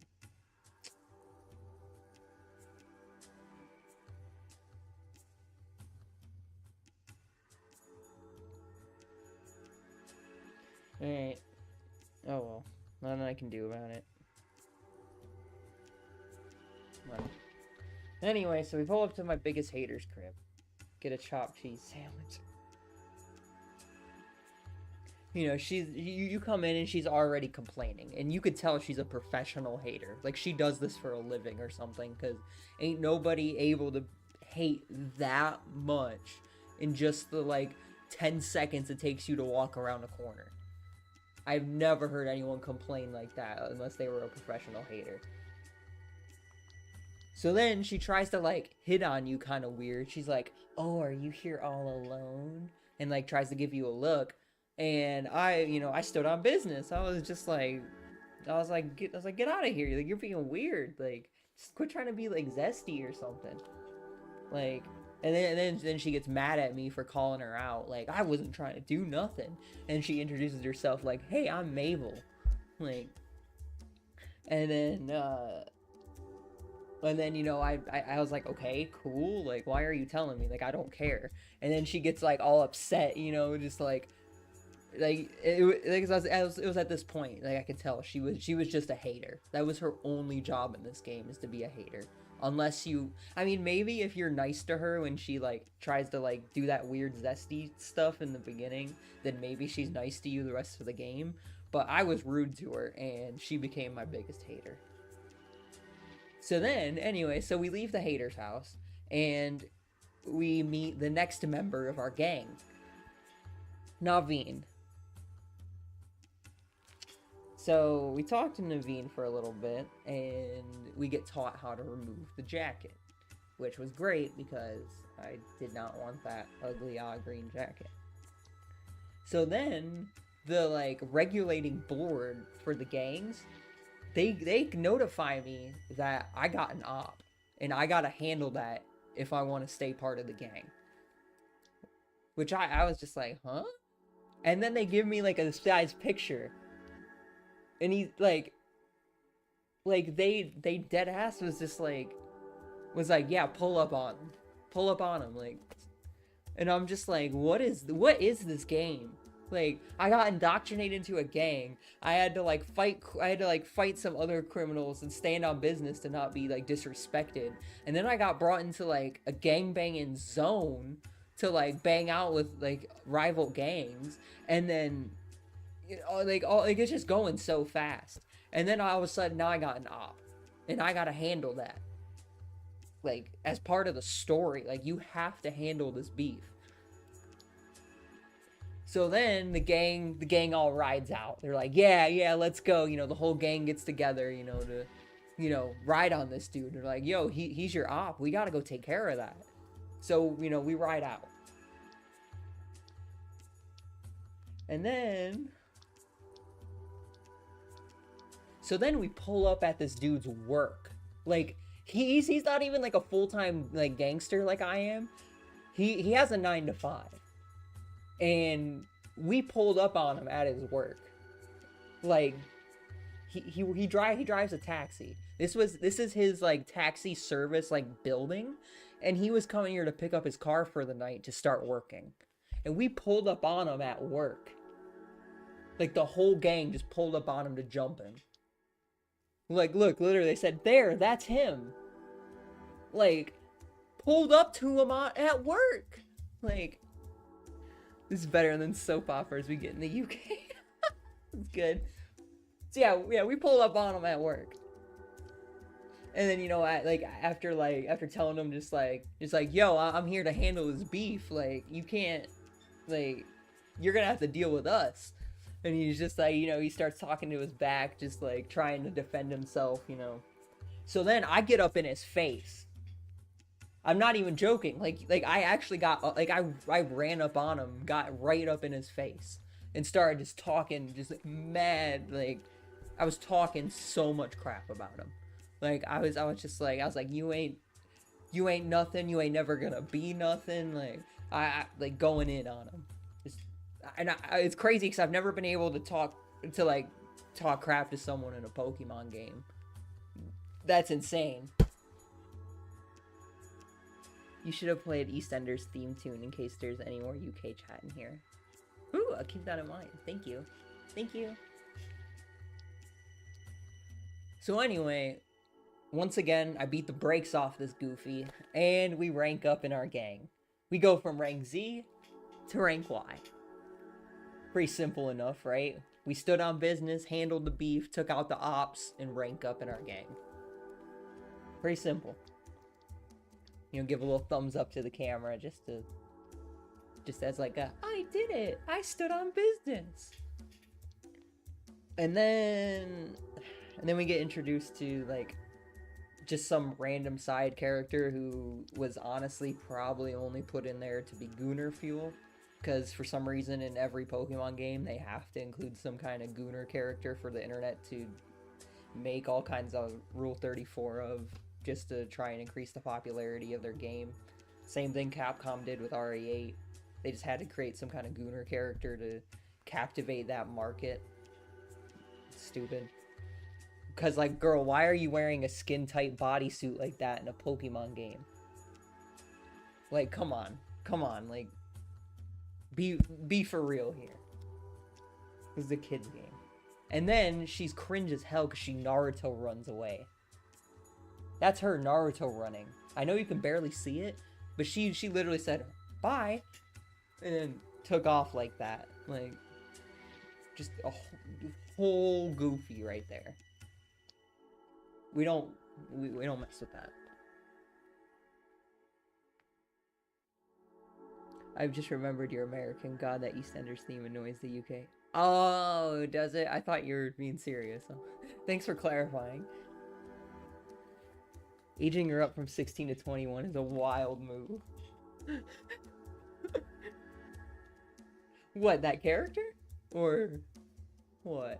Alright. Oh well. Nothing I can do about it. Well. Anyway, so we pull up to my biggest hater's crib. Get a chopped cheese sandwich. You know, you come in and she's already complaining. And you could tell she's a professional hater. Like, she does this for a living or something. Because ain't nobody able to hate that much in just the, like, 10 seconds it takes you to walk around a corner. I've never heard anyone complain like that unless they were a professional hater. So then she tries to, like, hit on you kind of weird. She's like, oh, are you here all alone? And, like, tries to give you a look. And I stood on business. I was like, get out of here. Like, you're being weird. Like, just quit trying to be, like, zesty or something. Like, and then she gets mad at me for calling her out. Like, I wasn't trying to do nothing. And she introduces herself like, hey, I'm Mabel. Like, and then, you know, I was like, okay, cool. Like, why are you telling me? Like, I don't care. And then she gets, like, all upset, you know, just like it was at this point, like, I could tell she was just a hater. That was her only job in this game, is to be a hater. Unless I mean, maybe if you're nice to her when she, like, tries to, like, do that weird zesty stuff in the beginning, then maybe she's nice to you the rest of the game. But I was rude to her, and she became my biggest hater. So then, anyway, so we leave the hater's house, and we meet the next member of our gang, Naveen. So we talked to Naveen for a little bit, and we get taught how to remove the jacket, which was great because I did not want that ugly green jacket. So then the, like, regulating board for the gangs, they notify me that I got an op, and I gotta handle that if I want to stay part of the gang. Which I was just like, huh? And then they give me, like, a guy's picture. And he, like, they dead ass was like, yeah, pull up on him, like, and I'm just like, what is this game? Like, I got indoctrinated into a gang. I had to fight some other criminals and stand on business to not be, like, disrespected. And then I got brought into, like, a gangbanging zone to, like, bang out with, like, rival gangs. And then, you know, like, it's just going so fast. And then all of a sudden, now I got an op. And I gotta handle that. Like, as part of the story. Like, you have to handle this beef. So then the gang all rides out. They're like, yeah, let's go. You know, the whole gang gets together, you know, to, you know, ride on this dude. They're like, yo, he's your op. We gotta go take care of that. So, you know, we ride out. And then... So then we pull up at this dude's work. Like, he's not even, like, a full-time, like, gangster like I am. He has a 9-to-5. And we pulled up on him at his work. Like, he drives a taxi. This is his, like, taxi service, like, building. And he was coming here to pick up his car for the night to start working. And we pulled up on him at work. Like, the whole gang just pulled up on him to jump him. Like, look, literally, they said, there, that's him. Like, pulled up to him at work. Like, this is better than soap operas we get in the UK. It's good. So yeah, we pulled up on him at work. And then, you know, after telling him just like, yo, I'm here to handle this beef. Like, you can't, like, you're gonna have to deal with us. And he's just like, you know, he starts talking to his back, just like trying to defend himself, you know. So then I get up in his face. I'm not even joking. Like I actually got, like, I ran up on him, got right up in his face, and started just talking, just mad, like, I was talking so much crap about him. Like, I was just like, you ain't nothing, you ain't never gonna be nothing, like, I like, going in on him. It's crazy, because I've never been able to talk crap to someone in a Pokemon game. That's insane. You should have played EastEnders theme tune in case there's any more UK chat in here. Ooh, I'll keep that in mind. Thank you. Thank you. So anyway, once again, I beat the brakes off this Goofy, and we rank up in our gang. We go from rank Z to rank Y. Pretty simple enough, right? We stood on business, handled the beef, took out the ops, and rank up in our gang. Pretty simple. You know, give a little thumbs up to the camera just as like a, I did it! I stood on business! And then we get introduced to, like, just some random side character who was honestly probably only put in there to be Gooner fuel. Because for some reason in every Pokemon game they have to include some kind of Gooner character for the internet to make all kinds of Rule 34 of, just to try and increase the popularity of their game. Same thing Capcom did with RE8. They just had to create some kind of Gooner character to captivate that market. Stupid. Because, like, girl, why are you wearing a skin-tight bodysuit like that in a Pokemon game? Like, come on. Come on, like, be for real here. This is a kid's game. And then she's cringe as hell because she Naruto runs away. That's her Naruto running. I know you can barely see it, but she literally said, bye, and then took off like that. Like, just a whole Goofy right there. We don't mess with that. I've just remembered you're American. God, that EastEnders theme annoys the UK. Oh, does it? I thought you were being serious. Thanks for clarifying. Aging her up from 16 to 21 is a wild move. What, that character? Or what?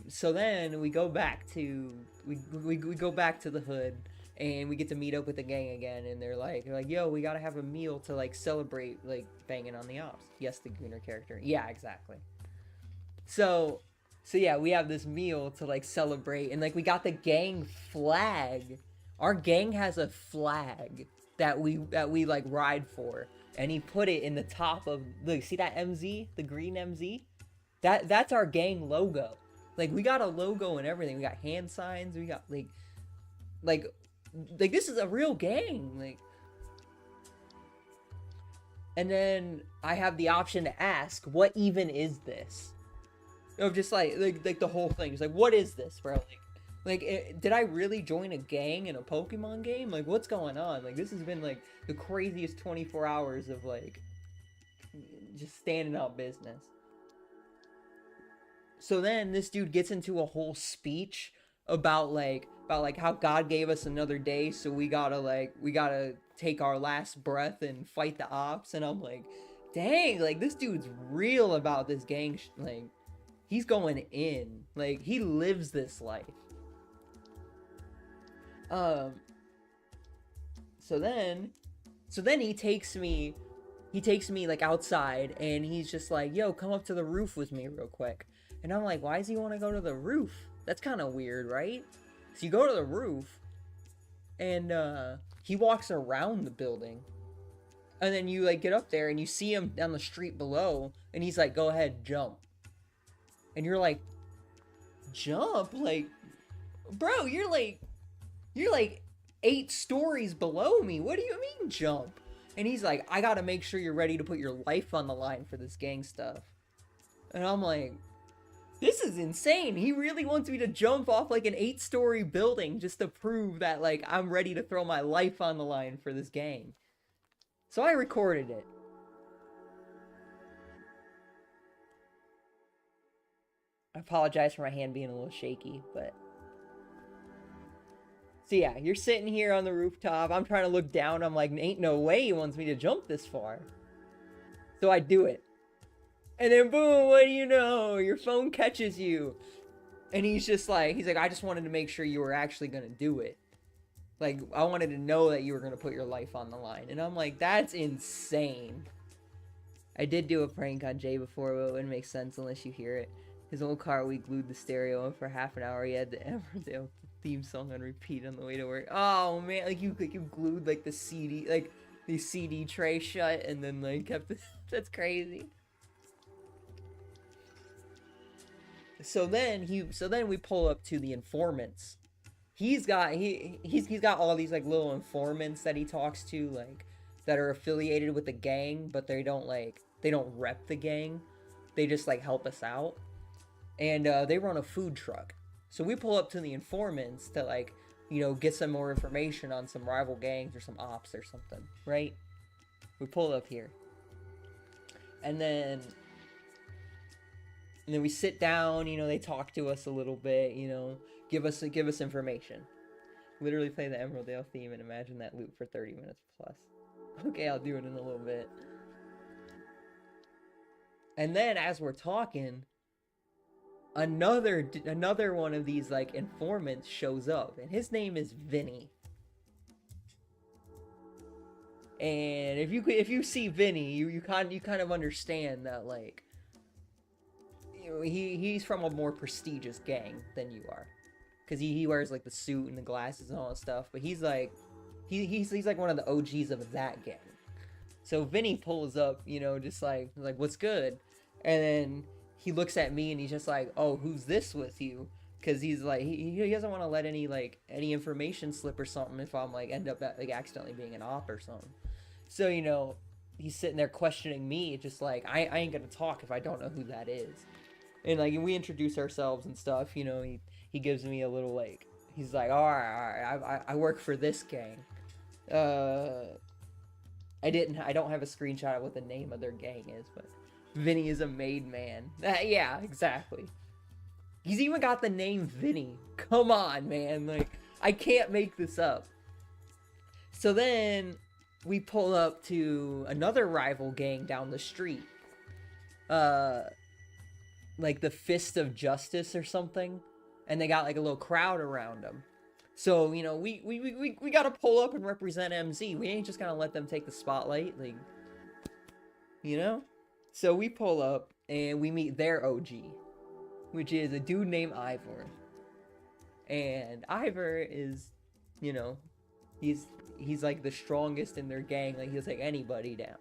So then we go back to we go back to the hood, and we get to meet up with the gang again, and they're like, yo, we gotta have a meal to, like, celebrate, like, banging on the ops. Yes, the Gooner character. Yeah, exactly. So yeah, we have this meal to, like, celebrate, and, like, we got the gang flag. Our gang has a flag that we like ride for, and he put it in the top of, look, see that MZ, the green MZ? That's our gang logo. Like, we got a logo and everything. We got hand signs. We got like this is a real gang. Like, and then I have the option to ask, what even is this? Of just like the whole thing. It's like, what is this, bro? Like, did I really join a gang in a Pokemon game? Like, what's going on? Like, this has been, like, the craziest 24 hours of, like, just standing up business. So then this dude gets into a whole speech about how God gave us another day, so we gotta take our last breath and fight the ops. And I'm like, dang, like, this dude's real about this gang. Like, he's going in. Like, he lives this life. So then he takes me like outside, and he's just like, yo, come up to the roof with me real quick. And I'm like, why does he want to go to the roof? That's kind of weird, right? So you go to the roof, and he walks around the building, and then you, like, get up there and you see him down the street below, and he's like, go ahead, jump. And you're like, jump? Like, bro, you're like 8 stories below me. What do you mean jump? And he's like, I gotta make sure you're ready to put your life on the line for this gang stuff. And I'm like, this is insane. He really wants me to jump off, like, an 8-story building just to prove that, like, I'm ready to throw my life on the line for this gang. So I recorded it. I apologize for my hand being a little shaky, but... So yeah, you're sitting here on the rooftop. I'm trying to look down. I'm like, ain't no way he wants me to jump this far. So I do it. And then boom, what do you know? Your phone catches you. And he's like, I just wanted to make sure you were actually going to do it. Like, I wanted to know that you were going to put your life on the line. And I'm like, that's insane. I did do a prank on Jay before, but it wouldn't make sense unless you hear it. His old car, we glued the stereo, and for half an hour he had the Emmerdale theme song on repeat on the way to work. Oh man, like you glued like the CD tray shut and then like kept it. That's crazy. So then we pull up to the informants. He's got all these like little informants that he talks to, like that are affiliated with the gang, but they don't rep the gang. They just like help us out. And they run a food truck. So we pull up to the informants to like, you know, get some more information on some rival gangs or some ops or something, right? We pull up here. And then we sit down, you know, they talk to us a little bit, you know, give us information. Literally play the Emmerdale theme and imagine that loop for 30 minutes plus. Okay, I'll do it in a little bit. And then as we're talking, another one of these like informants shows up, and his name is Vinny. And if you see Vinny, you kind of understand that, like, you know, he's from a more prestigious gang than you are, because he wears like the suit and the glasses and all that stuff. But he's like one of the OGs of that gang. So Vinny pulls up, you know, just like what's good, and then he looks at me and he's just like, oh, who's this with you? Because he's like, he doesn't want to let any information slip or something if I'm like end up like accidentally being an op or something. So, you know, he's sitting there questioning me, just like, I ain't gonna talk if I don't know who that is. And like, we introduce ourselves and stuff, you know, he gives me a little like, he's like, all right, I work for this gang. I don't have a screenshot of what the name of their gang is, but Vinny is a made man. Yeah, exactly. He's even got the name Vinny. Come on, man. Like, I can't make this up. So then we pull up to another rival gang down the street. Like the Fist of Justice or something. And they got like a little crowd around them. So, you know, we gotta pull up and represent MZ. We ain't just gonna let them take the spotlight. Like, you know? So we pull up and we meet their OG, which is a dude named Ivor. And Ivor is, you know, he's like the strongest in their gang. Like, he'll take anybody down.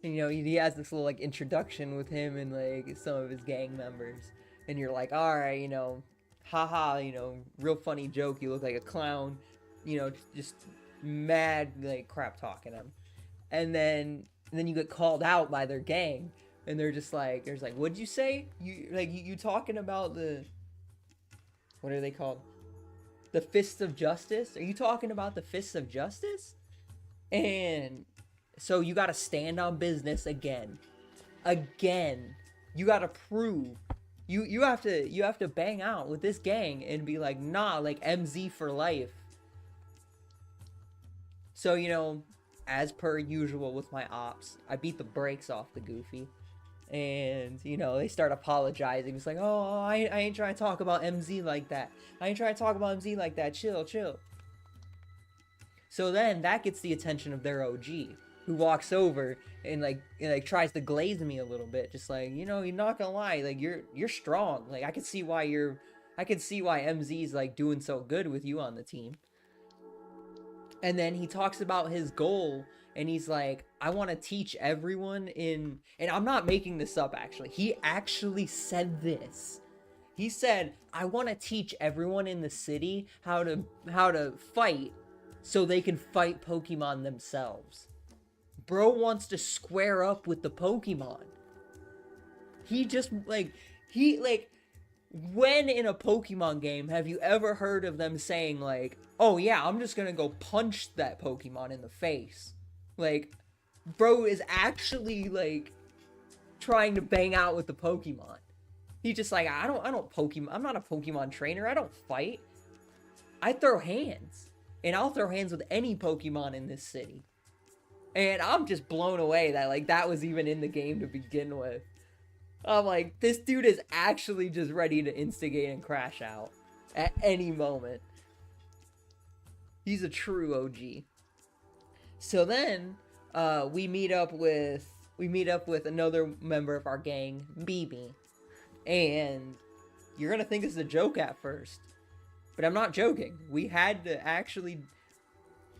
And, you know, he has this little like introduction with him and like some of his gang members. And you're like, all right, you know, haha, you know, real funny joke. You look like a clown, you know, just mad like crap talking him. And then you get called out by their gang, and they're just like, what'd you say? You talking about what are they called? The Fists of Justice? Are you talking about the Fists of Justice? And so you gotta stand on business again. You gotta prove. You have to bang out with this gang and be like, nah, like MZ for life. So, you know, as per usual with my ops, I beat the brakes off the goofy. And, you know, they start apologizing. It's like, oh, I ain't trying to talk about MZ like that. Chill. So then that gets the attention of their OG, who walks over and like tries to glaze me a little bit. Just like, you know, you're not gonna lie, like you're strong. Like, I can see why MZ's like doing so good with you on the team. And then he talks about his goal, and he's like, I want to teach everyone and I'm not making this up, actually. He actually said this. He said, I want to teach everyone in the city how to fight so they can fight Pokemon themselves. Bro wants to square up with the Pokemon. When in a Pokemon game have you ever heard of them saying like, oh yeah, I'm just gonna go punch that Pokemon in the face? Like, bro is actually like trying to bang out with the Pokemon. He's just like, I don't Pokemon, I'm not a Pokemon trainer, I don't fight. I throw hands. And I'll throw hands with any Pokemon in this city. And I'm just blown away that, like, that was even in the game to begin with. I'm like, this dude is actually just ready to instigate and crash out at any moment. He's a true OG. So then, we meet up with another member of our gang, Mimi. And you're gonna think this is a joke at first. But I'm not joking. We had to actually...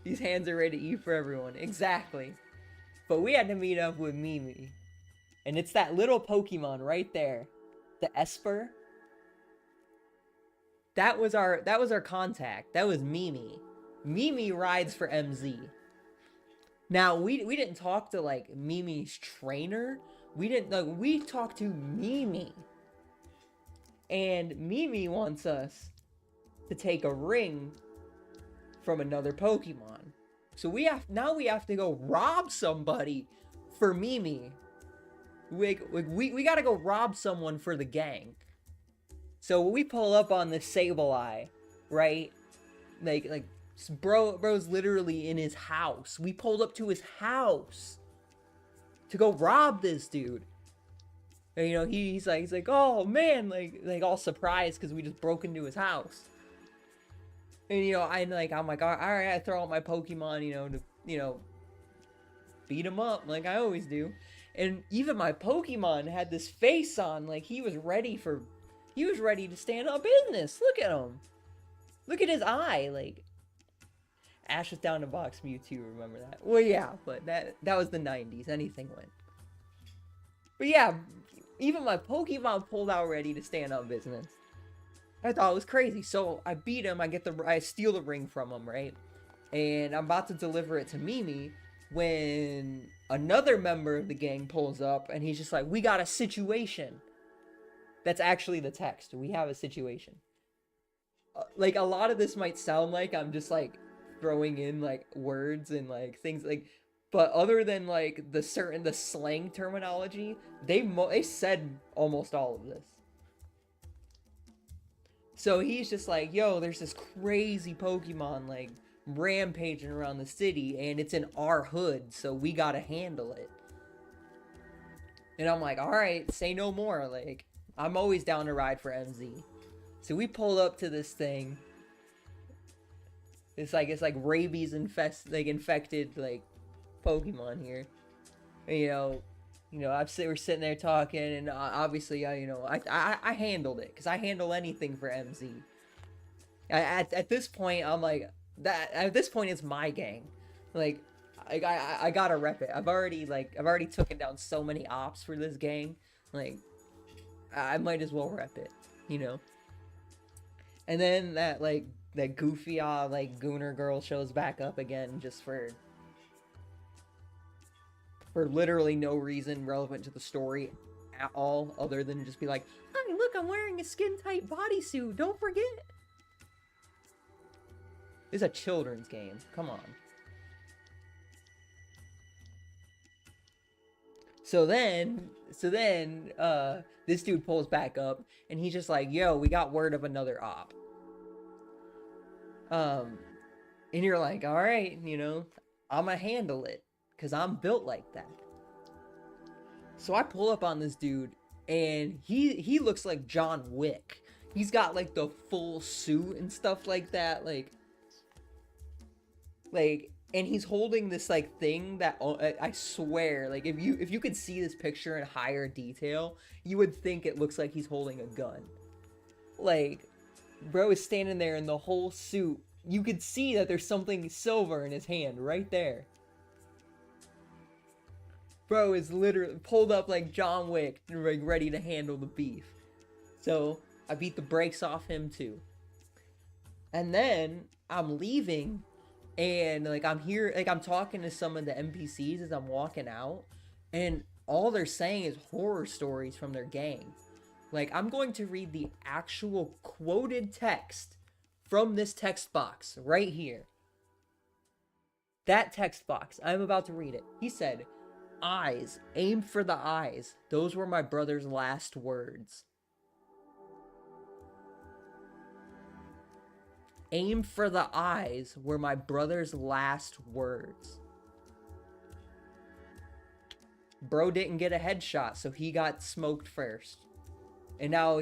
These hands are ready to eat for everyone. Exactly. But we had to meet up with Mimi. And it's that little Pokemon right there. The Esper. That was our contact. That was Mimi. Mimi rides for MZ. Now, we didn't talk to, like, Mimi's trainer. We talked to Mimi. And Mimi wants us to take a ring from another Pokemon. So we have to go rob somebody for Mimi. We gotta go rob someone for the gang. So we pull up on this Sableye, right? Like bro's literally in his house. We pulled up to his house to go rob this dude. And, you know, he's like, oh man, like all surprised because we just broke into his house. And, you know, I'm like, all right, I throw out my Pokemon, you know, to, you know, beat him up like I always do. And even my Pokemon had this face on, like he was ready to stand up business. Look at him. Look at his eye, like. Ash was down to box Mewtwo, remember that? Well, yeah, but that was the 90s. Anything went. But yeah, even my Pokemon pulled out ready to stand up business. I thought it was crazy. So I beat him. I steal the ring from him, right? And I'm about to deliver it to Mimi when another member of the gang pulls up and he's just like, we got a situation. That's actually the text. We have a situation. Like, a lot of this might sound like I'm just like throwing in like words and like things like, but other than like the slang terminology, they said almost all of this. So he's just like, yo, there's this crazy Pokemon, like, rampaging around the city, and it's in our hood, so we gotta handle it. And I'm like, alright, say no more, like, I'm always down to ride for MZ. So we pull up to this thing. It's like rabies infected, like, Pokemon here. And, you know, we're sitting there talking, and obviously, I handled it, because I handle anything for MZ. At this point, I'm like, at this point, it's my gang. Like, I gotta rep it. I've already taken down so many ops for this gang. Like, I might as well rep it, you know? And then that goofy, like, Gooner girl shows back up again, just for literally no reason relevant to the story at all, other than just be like, hey, look, I'm wearing a skin-tight bodysuit, don't forget. This is a children's game, come on. So then, this dude pulls back up, and he's just like, yo, we got word of another op. And you're like, alright, you know, I'ma handle it. Because I'm built like that. So I pull up on this dude, and he looks like John Wick. He's got, like, the full suit and stuff like that, like, and he's holding this, like, thing that, I swear, like, if you could see this picture in higher detail, you would think it looks like he's holding a gun. Like, bro is standing there in the whole suit. You could see that there's something silver in his hand right there. Bro is literally pulled up like John Wick, like, ready to handle the beef. So, I beat the brakes off him too. And then, I'm leaving, and, like, I'm talking to some of the NPCs as I'm walking out, and all they're saying is horror stories from their gang. Like, I'm going to read the actual quoted text from this text box right here. That text box, I'm about to read it. He said, eyes, aim for the eyes. Those were my brother's last words. Aim for the eyes were my brother's last words. Bro didn't get a headshot, so he got smoked first. And now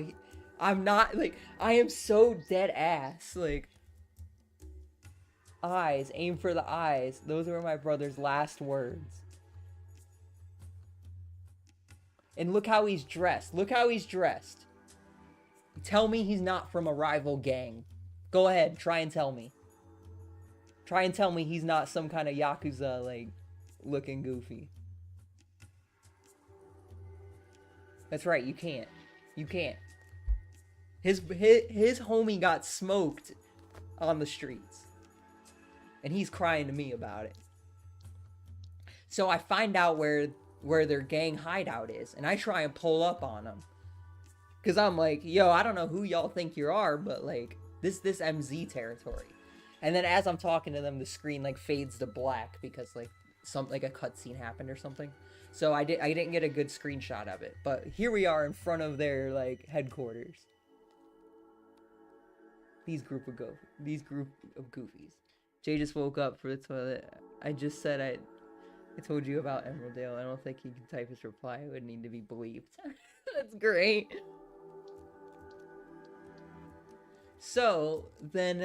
I'm not, like, I am so dead ass. Like, eyes, aim for the eyes. Those were my brother's last words. And look how he's dressed. Look how he's dressed. Tell me he's not from a rival gang. Go ahead, try and tell me. Try and tell me he's not some kind of Yakuza, like, looking goofy. That's right, you can't. You can't. His homie got smoked on the streets. And he's crying to me about it. So I find out where their gang hideout is. And I try and pull up on them. Because I'm like, yo, I don't know who y'all think you are, but like, this MZ territory. And then as I'm talking to them, the screen like fades to black because like a cutscene happened or something. So I didn't get a good screenshot of it. But here we are in front of their like headquarters. These group of goofies. Jay just woke up for the toilet. I just said I told you about Emerald Dale. I don't think he can type his reply. It would need to be believed. That's great. So then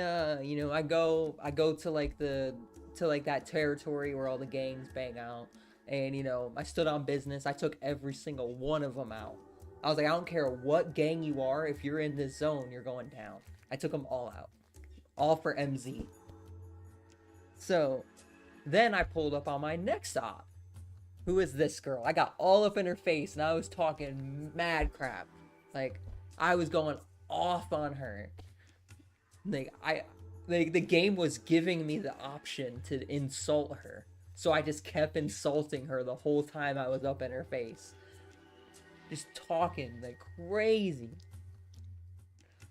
you know, I go to like that territory where all the gangs bang out. And you know, I stood on business. I took every single one of them out. I was like, I don't care what gang you are, if you're in this zone, you're going down. I took them all out. All for MZ. So, then I pulled up on my next op. Who is this girl? I got all up in her face and I was talking mad crap. Like, I was going off on her. Like, the game was giving me the option to insult her. So I just kept insulting her the whole time I was up in her face. Just talking like crazy.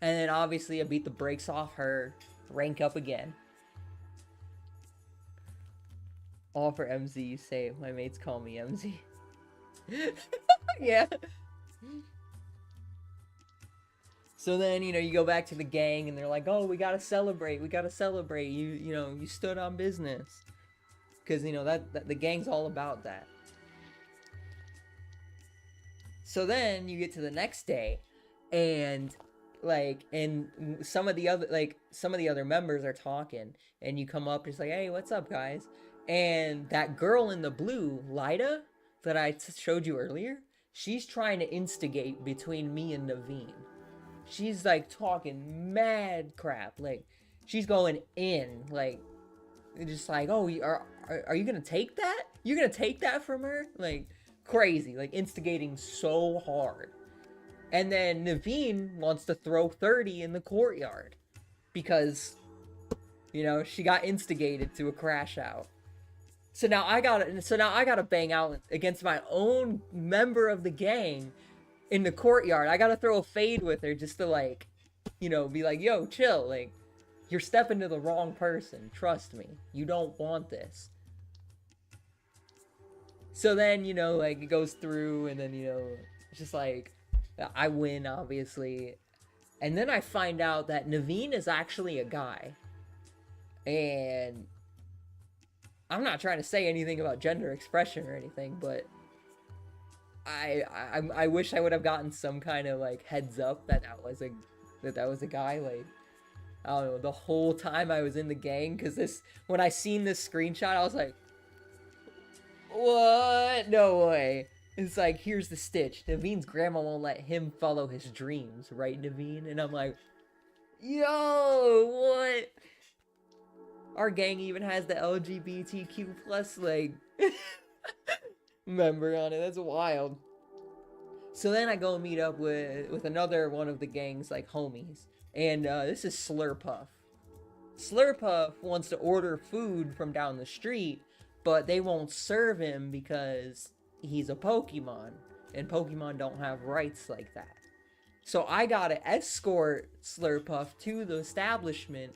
And then obviously I beat the brakes off her. Rank up again. All for MZ, you say. My mates call me MZ. Yeah. So then, you know, you go back to the gang and they're like, oh, we gotta celebrate. We gotta celebrate. You know, you stood on business. Because, you know, that the gang's all about that. So then you get to the next day and like, and some of the other members are talking and you come up just like, hey, what's up, guys? And that girl in the blue, Lyda, that I showed you earlier, she's trying to instigate between me and Naveen. She's like talking mad crap. Like, she's going in, like, just like, oh, are you gonna take that? You're gonna take that from her? Like, crazy, like instigating so hard. And then Naveen wants to throw 30 in the courtyard because, you know, she got instigated to a crash out. So now I gotta bang out against my own member of the gang in the courtyard. I gotta throw a fade with her just to, like, you know, be like, yo, chill, like, you're stepping to the wrong person. Trust me, you don't want this. So then, you know, like, it goes through and then, you know, it's just like, I win, obviously. And then I find out that Naveen is actually a guy. And I'm not trying to say anything about gender expression or anything, but I wish I would have gotten some kind of, like, heads up that that was a guy. Like, I don't know, the whole time I was in the gang, because when I seen this screenshot, I was like, what? No way. It's like, here's the stitch. Naveen's grandma won't let him follow his dreams, right, Naveen? And I'm like, yo, what? Our gang even has the LGBTQ plus, like, member on it. That's wild. So then I go and meet up with another one of the gang's, like, homies. And this is Slurpuff. Slurpuff wants to order food from down the street, but they won't serve him because he's a Pokemon, and Pokemon don't have rights like that. So I gotta escort Slurpuff to the establishment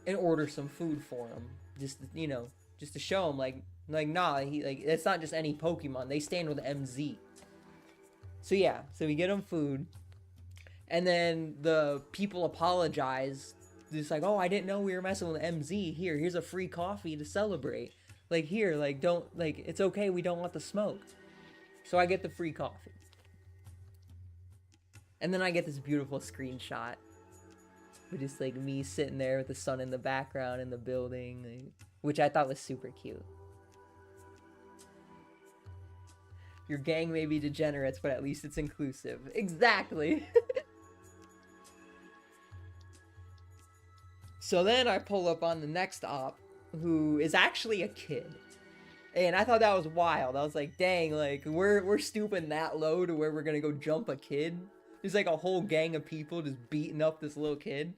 and order some food for him, just, you know, just to show him, like nah, it's not just any Pokemon, they stand with MZ. So yeah, so we get him food, and then the people apologize just like, oh, I didn't know we were messing with MZ. Here's a free coffee to celebrate. Like, here, like, don't, like, it's okay, we don't want the smoke. So I get the free coffee. And then I get this beautiful screenshot. With just, like, me sitting there with the sun in the background in the building. Like, which I thought was super cute. Your gang may be degenerates, but at least it's inclusive. Exactly! So then I pull up on the next op, who is actually a kid. And I thought that was wild. I was like, dang, like, we're stooping that low to where we're gonna go jump a kid? There's like a whole gang of people just beating up this little kid.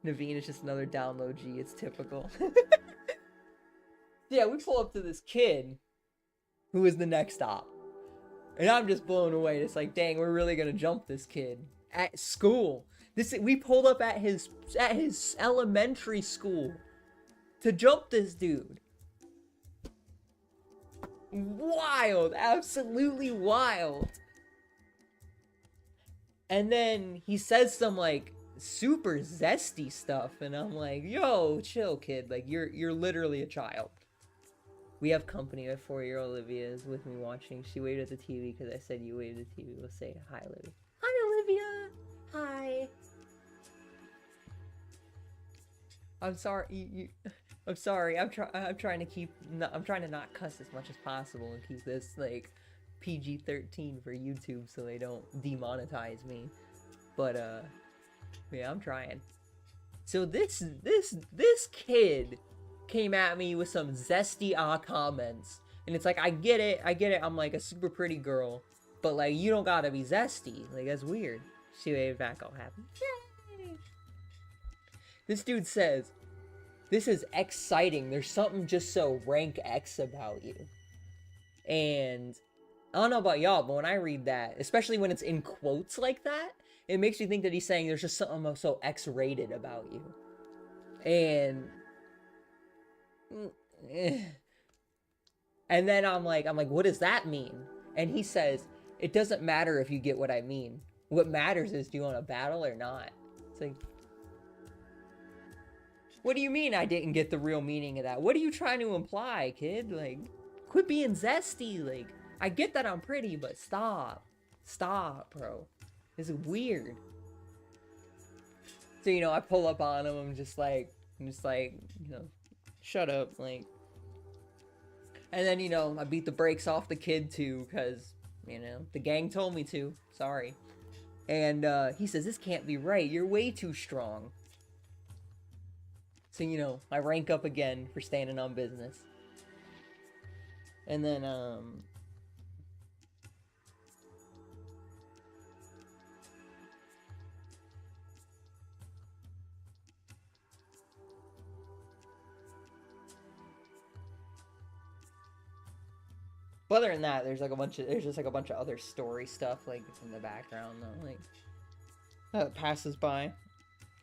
Naveen is just another download G, it's typical. Yeah, we pull up to this kid, who is the next op. And I'm just blown away. It's like, dang, we're really gonna jump this kid. At school. We pulled up at his elementary school to jump this dude. Wild, absolutely wild. And then he says some like super zesty stuff, and I'm like, yo, chill, kid. Like, you're literally a child. We have company. My 4-year-old Olivia is with me watching. She waved at the TV because I said you waved at the TV. We'll say hi, Olivia. Hi, Olivia. Hi. I'm sorry. I'm sorry. I'm trying to keep. I'm trying to not cuss as much as possible and keep this like PG-13 for YouTube so they don't demonetize me. But yeah, I'm trying. So this kid came at me with some zesty comments, and it's like, I get it. I'm like a super pretty girl, but like, you don't gotta be zesty. Like, that's weird. She waved back all happy. Yay! This dude says, this is exciting. There's something just so rank X about you. And I don't know about y'all, but when I read that, especially when it's in quotes like that, it makes me think that he's saying there's just something so X-rated about you. And then I'm like, what does that mean? And he says, it doesn't matter if you get what I mean. What matters is, do you want to battle or not? It's like, what do you mean I didn't get the real meaning of that? What are you trying to imply, kid? Like, quit being zesty. Like, I get that I'm pretty, but stop. Stop, bro. This is weird. So, you know, I pull up on him. I'm just like, you know, shut up, like. And then, you know, I beat the brakes off the kid too, because, you know, the gang told me to. Sorry. And he says, this can't be right. You're way too strong. So, you know, I rank up again for standing on business. And then, but other than that, there's just like a bunch of other story stuff like in the background though, like that passes by.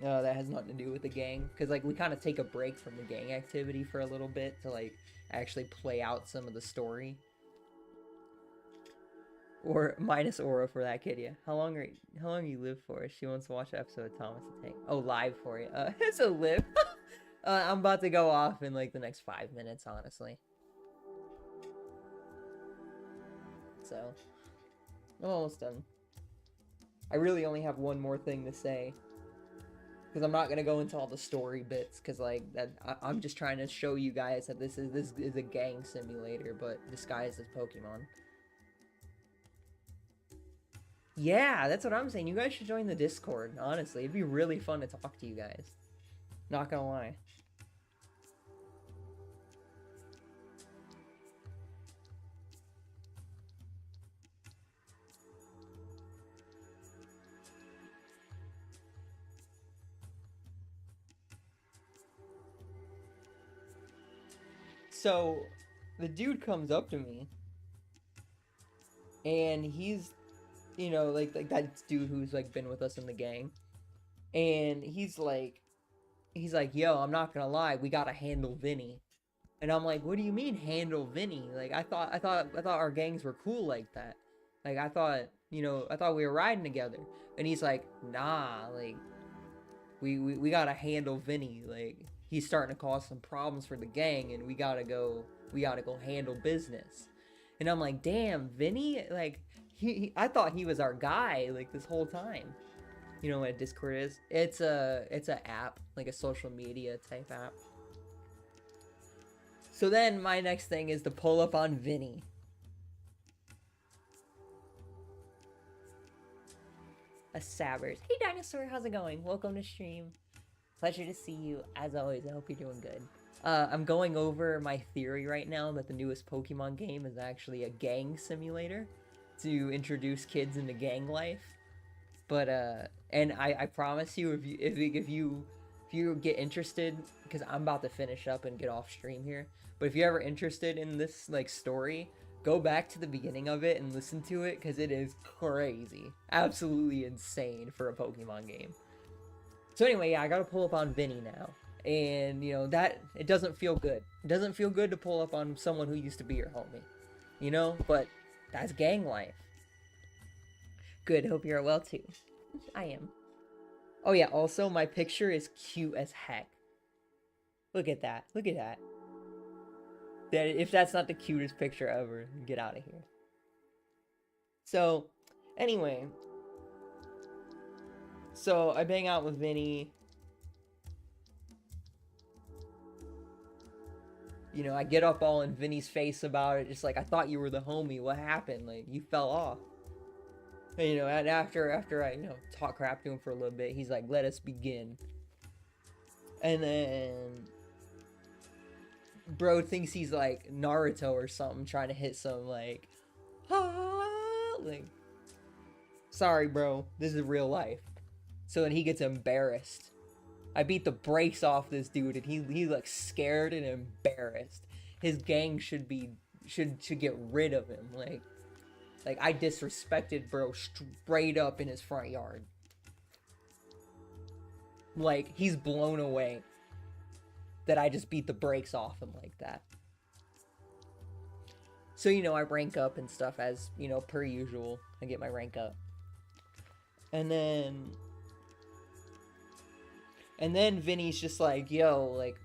That has nothing to do with the gang, because like we kind of take a break from the gang activity for a little bit to like actually play out some of the story. Or minus Aura for that kid, yeah. How long you live for? She wants to watch an episode of Thomas the Tank. Oh, live for you. It's a live. I'm about to go off in like the next 5 minutes, honestly. So, I'm almost done. I really only have one more thing to say, because I'm not gonna go into all the story bits, because like that, I'm just trying to show you guys that this is a gang simulator, but disguised as Pokemon. Yeah, that's what I'm saying. You guys should join the Discord. Honestly, it'd be really fun to talk to you guys. Not gonna lie. So, the dude comes up to me, and he's, you know, like that dude who's like been with us in the gang, and he's like, yo, I'm not gonna lie, we gotta handle Vinny. And I'm like, what do you mean handle Vinny? Like, I thought our gangs were cool like that. Like, I thought we were riding together. And he's like, nah, like, we gotta handle Vinny. Like, he's starting to cause some problems for the gang, and we gotta go handle business. And I'm like, damn, Vinny, like, I thought he was our guy, like, this whole time. You know what a Discord is? It's a app, like a social media type app. So then my next thing is to pull up on Vinny. A Sabbers. Hey Dinosaur, how's it going? Welcome to stream. Pleasure to see you. As always, I hope you're doing good. I'm going over my theory right now that the newest Pokemon game is actually a gang simulator to introduce kids into gang life. But and I promise you, if you get interested, because I'm about to finish up and get off stream here, but if you're ever interested in this like story, go back to the beginning of it and listen to it, because it is crazy, absolutely insane for a Pokemon game. So anyway, yeah, I gotta pull up on Vinny now, and you know that it doesn't feel good. It doesn't feel good to pull up on someone who used to be your homie, you know. But that's gang life. Good, hope you're well too. I am. Oh yeah, also my picture is cute as heck. Look at that. Look at that. If that's not the cutest picture ever, get out of here. So, anyway. So, I bang out with Vinny. You know, I get up all in Vinny's face about it. Just like, I thought you were the homie. What happened? Like, you fell off. And, you know, and after I, you know, talk crap to him for a little bit, he's like, let us begin. And then bro thinks he's like Naruto or something, trying to hit some like, like, sorry bro, this is real life. So then he gets embarrassed. I beat the brakes off this dude, and he's like scared and embarrassed. His gang should get rid of him. Like I disrespected bro straight up in his front yard. Like, he's blown away that I just beat the brakes off him like that. So, you know, I rank up and stuff as, you know, per usual. I get my rank up. And then Vinny's just like, yo, like,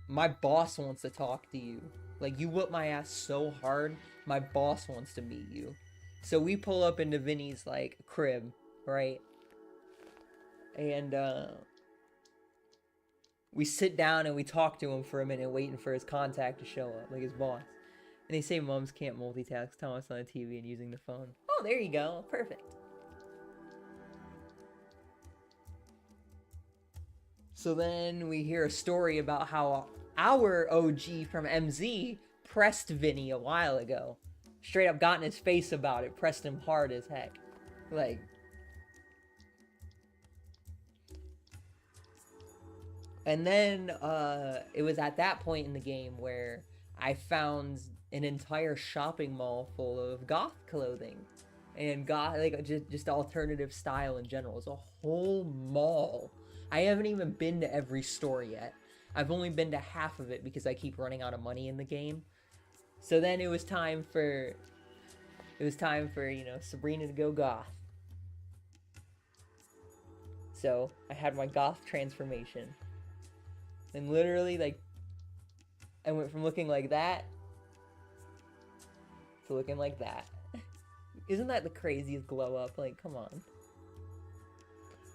my boss wants to talk to you. Like, you whooped my ass so hard, my boss wants to meet you. So we pull up into Vinny's, like, crib, right? And, we sit down and we talk to him for a minute, waiting for his contact to show up, like his boss. And they say moms can't multitask, Thomas on the TV and using the phone. Oh, there you go. Perfect. So then we hear a story about how our OG from MZ pressed Vinny a while ago. Straight up got in his face about it, pressed him hard as heck. Like, and then it was at that point in the game where I found an entire shopping mall full of goth clothing and goth, like, just alternative style in general. It's a whole mall. I haven't even been to every store yet. I've only been to half of it because I keep running out of money in the game. So then it was time for, you know, Sabrina to go goth. So I had my goth transformation. And literally, like, I went from looking like that to looking like that. Isn't that the craziest glow up? Like, come on.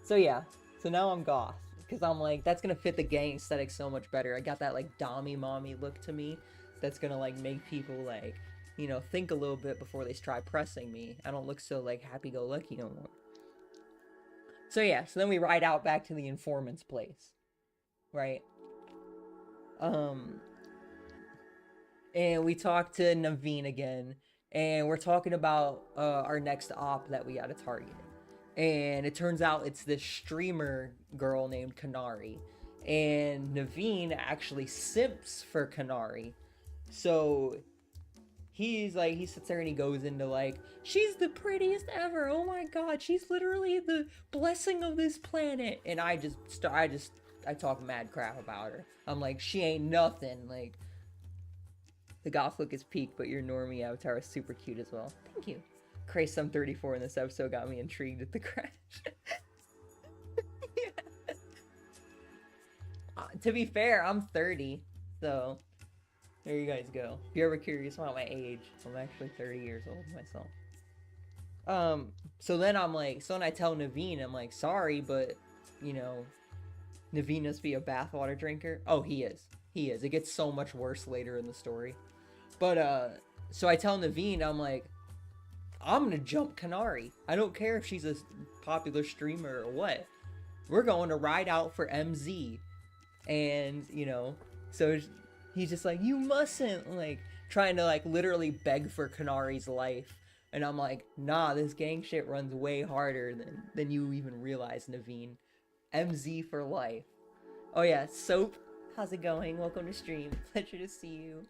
So yeah, so now I'm goth. Because I'm like, that's going to fit the gang aesthetic so much better. I got that, like, dommy mommy look to me. That's going to, like, make people, like, you know, think a little bit before they try pressing me. I don't look so, like, happy-go-lucky no more. So yeah, so then we ride out back to the informant's place. Right? And we talk to Naveen again, and we're talking about our next op that we gotta target. And it turns out it's this streamer girl named Kanari, and Naveen actually simps for Kanari. So he's like, he sits there and he goes into like, she's the prettiest ever, oh my god, she's literally the blessing of this planet. And I talk mad crap about her. I'm like, she ain't nothing. Like, the goth look is peak, but your normie avatar is super cute as well. Thank you. Crazy Sum 34 in this episode got me intrigued at the crash. Yeah. to be fair, I'm 30, so there you guys go. If you're ever curious about my age, I'm actually 30 years old myself. So then I'm like, so then I tell Naveen, I'm like, sorry, but, you know, Naveen must be a bathwater drinker. Oh, he is. He is. It gets so much worse later in the story. But, so I tell Naveen, I'm like, I'm gonna jump Kanari. I don't care if she's a popular streamer or what. We're going to ride out for MZ. And, you know, so he's just like, you mustn't, like, trying to, like, literally beg for Kanari's life. And I'm like, nah, this gang shit runs way harder than you even realize, Naveen. MZ for life. Oh yeah, Soap, how's it going? Welcome to stream. Pleasure to see you.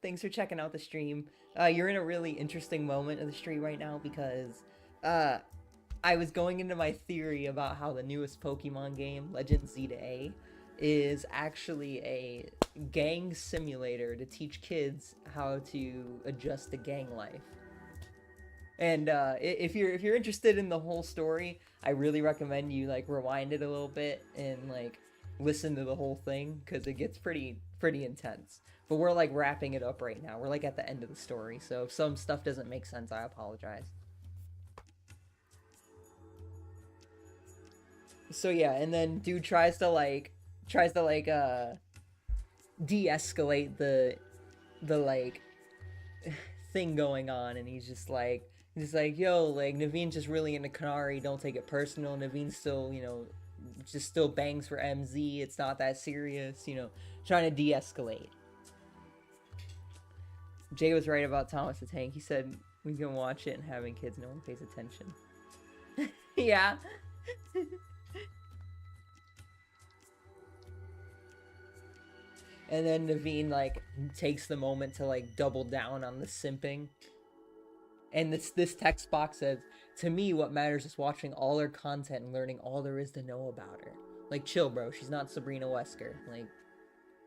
Thanks for checking out the stream. You're in a really interesting moment of the stream right now because I was going into my theory about how the newest Pokemon game, Legend Z-A, is actually a gang simulator to teach kids how to adjust to gang life. And if you're interested in the whole story, I really recommend you like rewind it a little bit and like listen to the whole thing because it gets pretty intense. But we're like wrapping it up right now. We're like at the end of the story, so if some stuff doesn't make sense, I apologize. So yeah, and then dude tries to de-escalate the like thing going on, and he's just like, yo, like, Naveen's just really into Kanari, don't take it personal. Naveen still, you know, just still bangs for MZ, it's not that serious, you know, trying to de-escalate. Jay was right about Thomas the Tank. He said we can watch it and having kids, no one pays attention. Yeah. And then Naveen, like, takes the moment to, like, double down on the simping. And this text box says, to me, what matters is watching all her content and learning all there is to know about her. Like, chill, bro. She's not Sabrina Wesker. Like,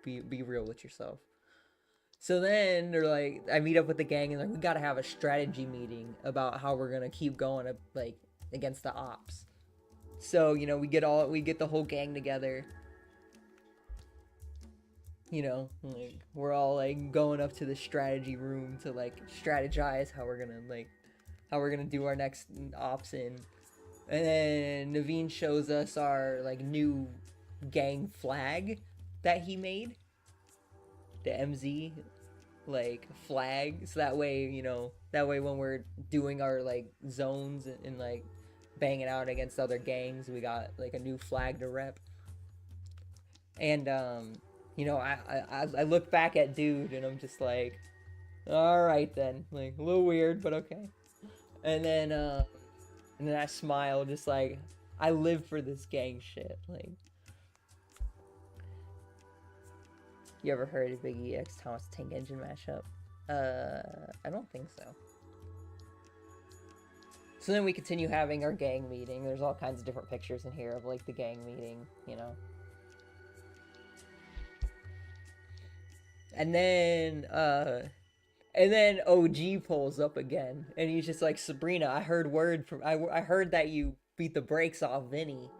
be real with yourself. So then, they're like, I meet up with the gang, and like, we gotta have a strategy meeting about how we're gonna keep going, like, against the ops. So, you know, we get the whole gang together. You know, like, we're all, like, going up to the strategy room to, like, strategize how we're gonna do our next ops in. And then Naveen shows us our, like, new gang flag that he made. The MZ, like, flag. So that way, you know, when we're doing our, like, zones and like, banging out against other gangs, we got, like, a new flag to rep. And, you know, I look back at dude and I'm just like, alright then. Like, a little weird, but okay. And then I smile, just like, I live for this gang shit. Like, you ever heard of Big EX Thomas Tank Engine mashup? I don't think so. So then we continue having our gang meeting. There's all kinds of different pictures in here of, like, the gang meeting, you know. And then OG pulls up again, and he's just like, Sabrina, I heard that you beat the brakes off Vinny.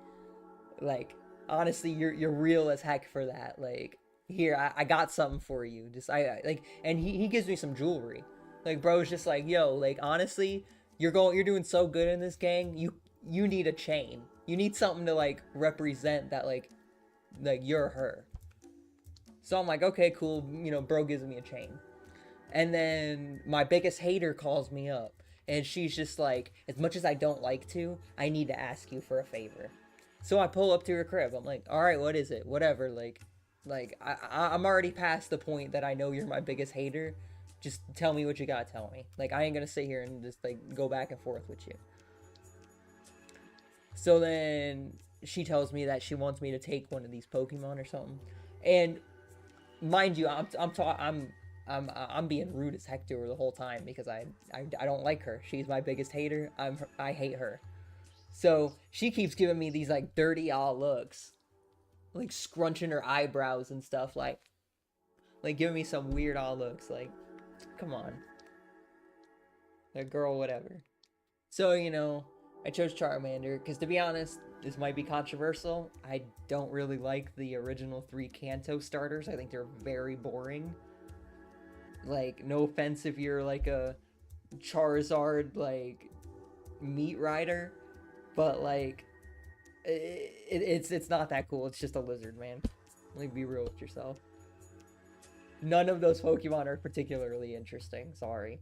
Like, honestly, you're real as heck for that. Like, here, I got something for you. Just, and he gives me some jewelry. Like, bro's just like, yo, like, honestly, you're doing so good in this gang, you need a chain. You need something to, like, represent that, like you're her. So I'm like, okay, cool, you know, bro gives me a chain. And then my biggest hater calls me up, and she's just like, as much as I don't like to, I need to ask you for a favor. So I pull up to her crib. I'm like, all right, what is it? Whatever. Like I'm already past the point that I know you're my biggest hater. Just tell me what you gotta tell me. Like, I ain't gonna sit here and just, like, go back and forth with you. So then she tells me that she wants me to take one of these Pokemon or something. And mind you, I'm being rude as heck to her the whole time because I don't like her. She's my biggest hater. I hate her. So she keeps giving me these, like, dirty looks, like scrunching her eyebrows and stuff, like giving me some weird looks. Like, come on, that girl, whatever. So, you know, I chose Charmander because, to be honest, this might be controversial. I don't really like the original 3 Kanto starters. I think they're very boring. Like, no offense if you're like a Charizard, like, meat rider, but like, it's not that cool. It's just a lizard, man. Like, be real with yourself. None of those Pokemon are particularly interesting. Sorry.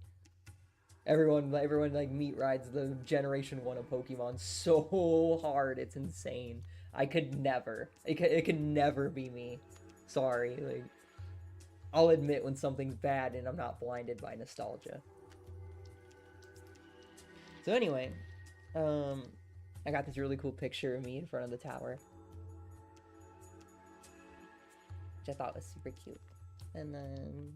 Everyone like meat rides the Generation 1 of Pokemon so hard, it's insane. I could never. It could never be me. Sorry. Like, I'll admit when something's bad and I'm not blinded by nostalgia. So anyway, I got this really cool picture of me in front of the tower, which I thought was super cute. And then,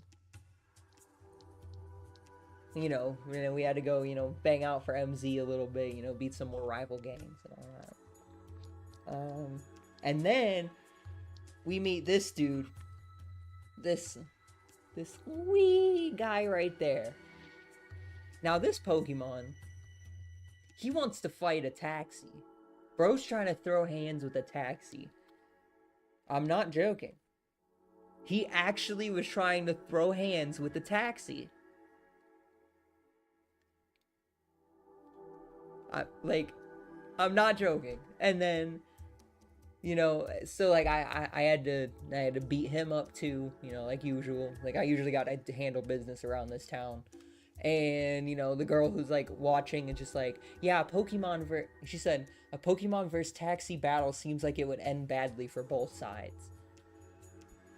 you know, we had to go, you know, bang out for MZ a little bit, you know, beat some more rival gangs and all that. And then we meet this dude, this wee guy right there. Now this Pokemon, he wants to fight a taxi. Bro's trying to throw hands with a taxi. I'm not joking. He actually was trying to throw hands with the taxi. I'm not joking. And then, you know, so like I had to beat him up too, you know, like usual. Like I usually got to handle business around this town. And, you know, the girl who's like watching and just like, yeah, she said, a Pokemon versus taxi battle seems like it would end badly for both sides.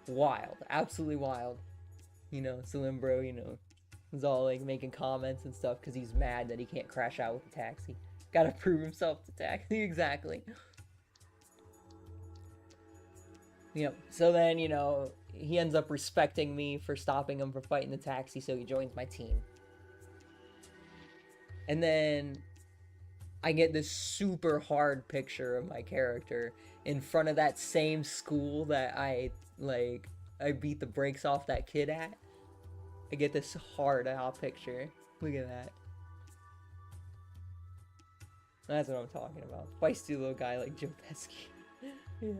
Wild, absolutely wild. You know, Slim Bro, you know, was all like making comments and stuff because he's mad that he can't crash out with the taxi. Gotta prove himself to taxi. Exactly. Yep. So then, you know, he ends up respecting me for stopping him from fighting the taxi, so he joins my team. And then I get this super hard picture of my character in front of that same school that I beat the brakes off that kid at. I get this hard out picture. Look at that. That's what I'm talking about. Feisty little guy like Joe Pesky. Yeah.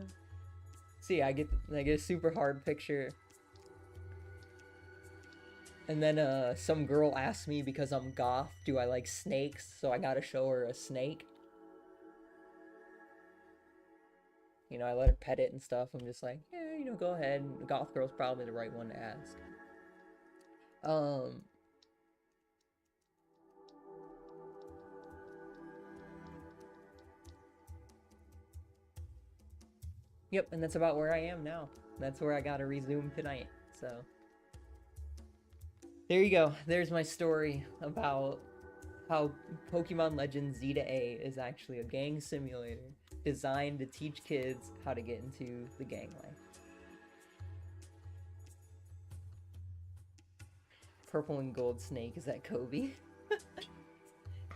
See, I get a super hard picture. And then some girl asked me because I'm goth, do I like snakes? So I gotta show her a snake. You know, I let her pet it and stuff. I'm just like, yeah, you know, go ahead. The goth girl's probably the right one to ask. Yep, and that's about where I am now. That's where I gotta resume tonight, so. There you go. There's my story about how Pokemon Legends Z to A is actually a gang simulator designed to teach kids how to get into the gang life. Purple and gold snake, is that Kobe?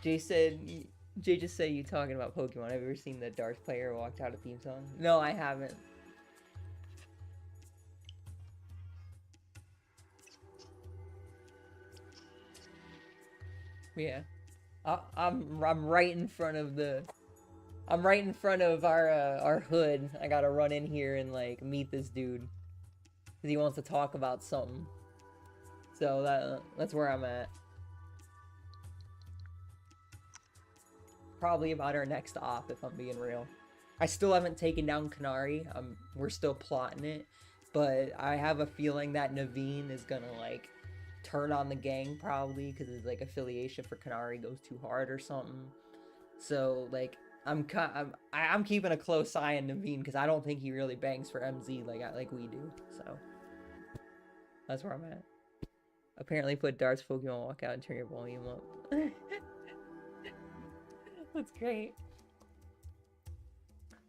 Jay just said you talking about Pokemon. Have you ever seen the Darth player walked out a theme song? No, I haven't. Yeah, I'm right in front of our hood. I gotta run in here and like meet this dude because he wants to talk about something. So that's where I'm at. Probably about our next op, if I'm being real. I still haven't taken down Kanari. We're still plotting it, but I have a feeling that Naveen is gonna like turn on the gang probably because his like affiliation for Kanari goes too hard or something. So like I'm keeping a close eye on Naveen because I don't think he really bangs for MZ like we do. So that's where I'm at. Apparently put Dart's Pokemon walk out and turn your volume up. That's great.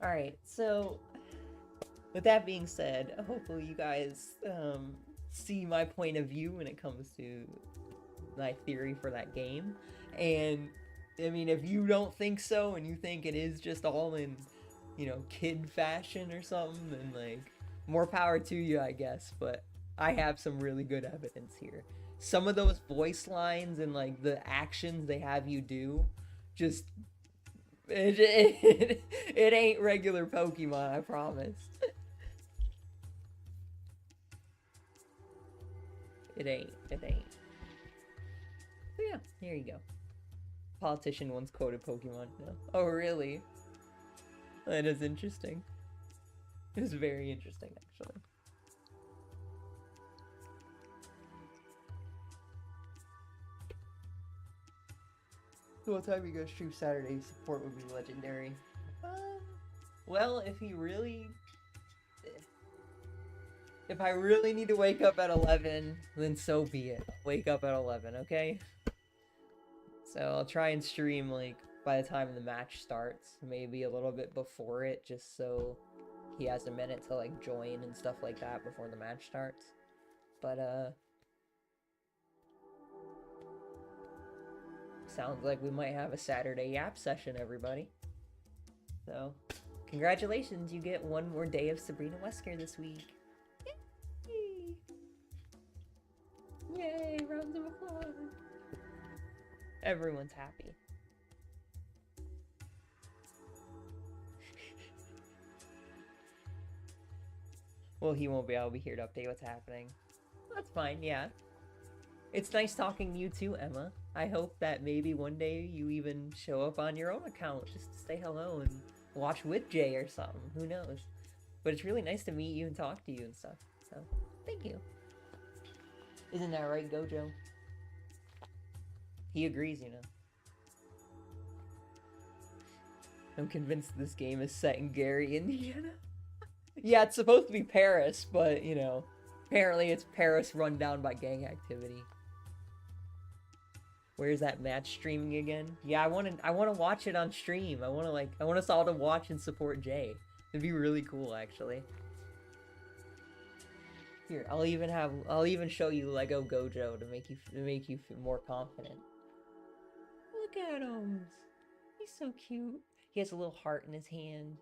Alright, so with that being said, hopefully you guys see my point of view when it comes to my theory for that game. And I mean, if you don't think so and you think it is just all in, you know, kid fashion or something, then like more power to you, I guess. But I have some really good evidence here. Some of those voice lines and like the actions they have you do just It ain't regular Pokemon, I promise. It ain't. But yeah, here you go. Politician once quoted Pokemon. No. Oh, really? That is interesting. It's very interesting, actually. So what time you go stream Saturday? Support would be legendary. Well, if I really need to wake up at 11, then so be it. Wake up at 11, okay? So I'll try and stream, like, by the time the match starts. Maybe a little bit before it, just so he has a minute to, like, join and stuff like that before the match starts. But, sounds like we might have a Saturday Yap session, everybody. So, congratulations, you get one more day of Sabrina Wesker this week. Yay! Yay, rounds of applause. Everyone's happy. Well, he won't be able to be here to update what's happening. That's fine, yeah. It's nice talking to you too, Emma. I hope that maybe one day you even show up on your own account just to say hello and watch with Jay or something. Who knows? But it's really nice to meet you and talk to you and stuff. So, thank you. Isn't that right, Gojo? He agrees, you know. I'm convinced this game is set in Gary, Indiana. Yeah, it's supposed to be Paris, but, you know, apparently it's Paris run down by gang activity. Where's that match streaming again? Yeah, I want to watch it on stream. I want us all to watch and support Jay. It'd be really cool, actually. Here, I'll even show you Lego Gojo to make you feel more confident. Look at him. He's so cute. He has a little heart in his hand.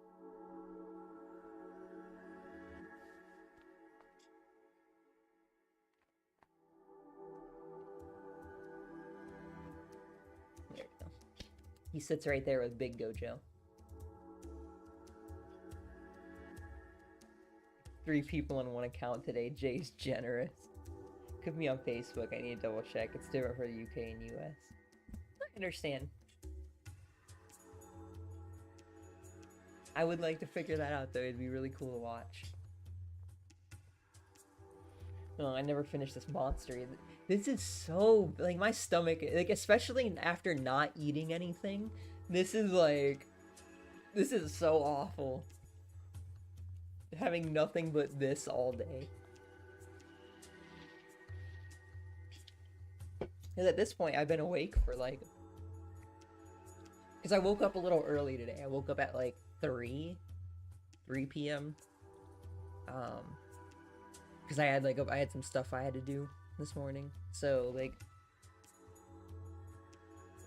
There we go. He sits right there with Big Gojo. 3 people on one account today. Jay's generous. Could be on Facebook. I need to double check. It's different for the UK and US. I understand. I would like to figure that out though. It'd be really cool to watch. Oh, I never finished this monster. This is so, like, my stomach, like, especially after not eating anything. This is so awful. Having nothing but this all day. Because at this point, I've been awake for, like... Because I woke up a little early today. I woke up at, like, 3 p.m. Because I had some stuff I had to do this morning. So, like...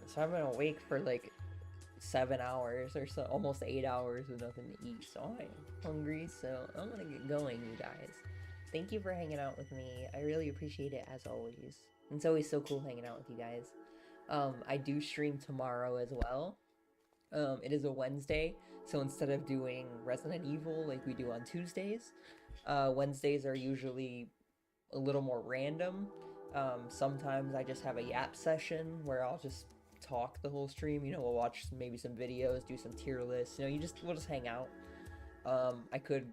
So I've been awake for, like, 7 hours or so, almost 8 hours with nothing to eat, so I am hungry, so I'm gonna get going, you guys. Thank you for hanging out with me. I really appreciate it, as always. It's always so cool hanging out with you guys. I do stream tomorrow as well. It is a Wednesday, so instead of doing Resident Evil like we do on Tuesdays, Wednesdays are usually a little more random. Sometimes I just have a Yap session where I'll just talk the whole stream, you know, we'll watch maybe some videos, do some tier lists, you know, we'll just hang out. I could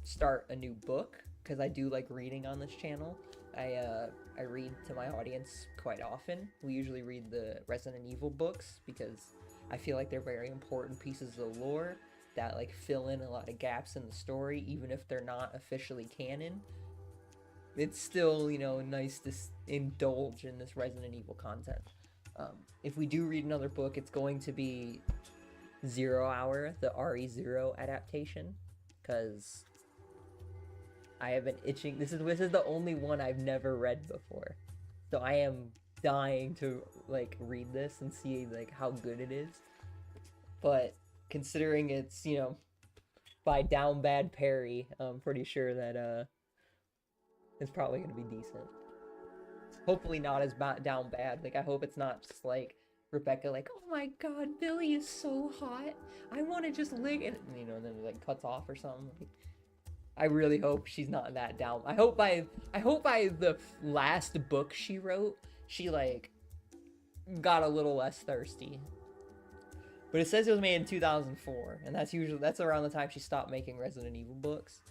start a new book, because I do like reading on this channel. I read to my audience quite often. We usually read the Resident Evil books, because I feel like they're very important pieces of lore that like fill in a lot of gaps in the story, even if they're not officially canon. It's still, you know, nice to indulge in this Resident Evil content. If we do read another book, it's going to be Zero Hour, the RE0 adaptation, because I have been itching. This is the only one I've never read before, so I am dying to like read this and see like how good it is. But considering it's, you know, by Down Bad Perry, I'm pretty sure that it's probably gonna be decent. Hopefully not as down bad. Like, I hope it's not just like Rebecca like, oh my god, Billy is so hot. I want to just lick it. And, you know, then it like cuts off or something. Like, I really hope she's not that down. I hope by the last book she wrote, she like got a little less thirsty. But it says it was made in 2004, and that's around the time she stopped making Resident Evil books.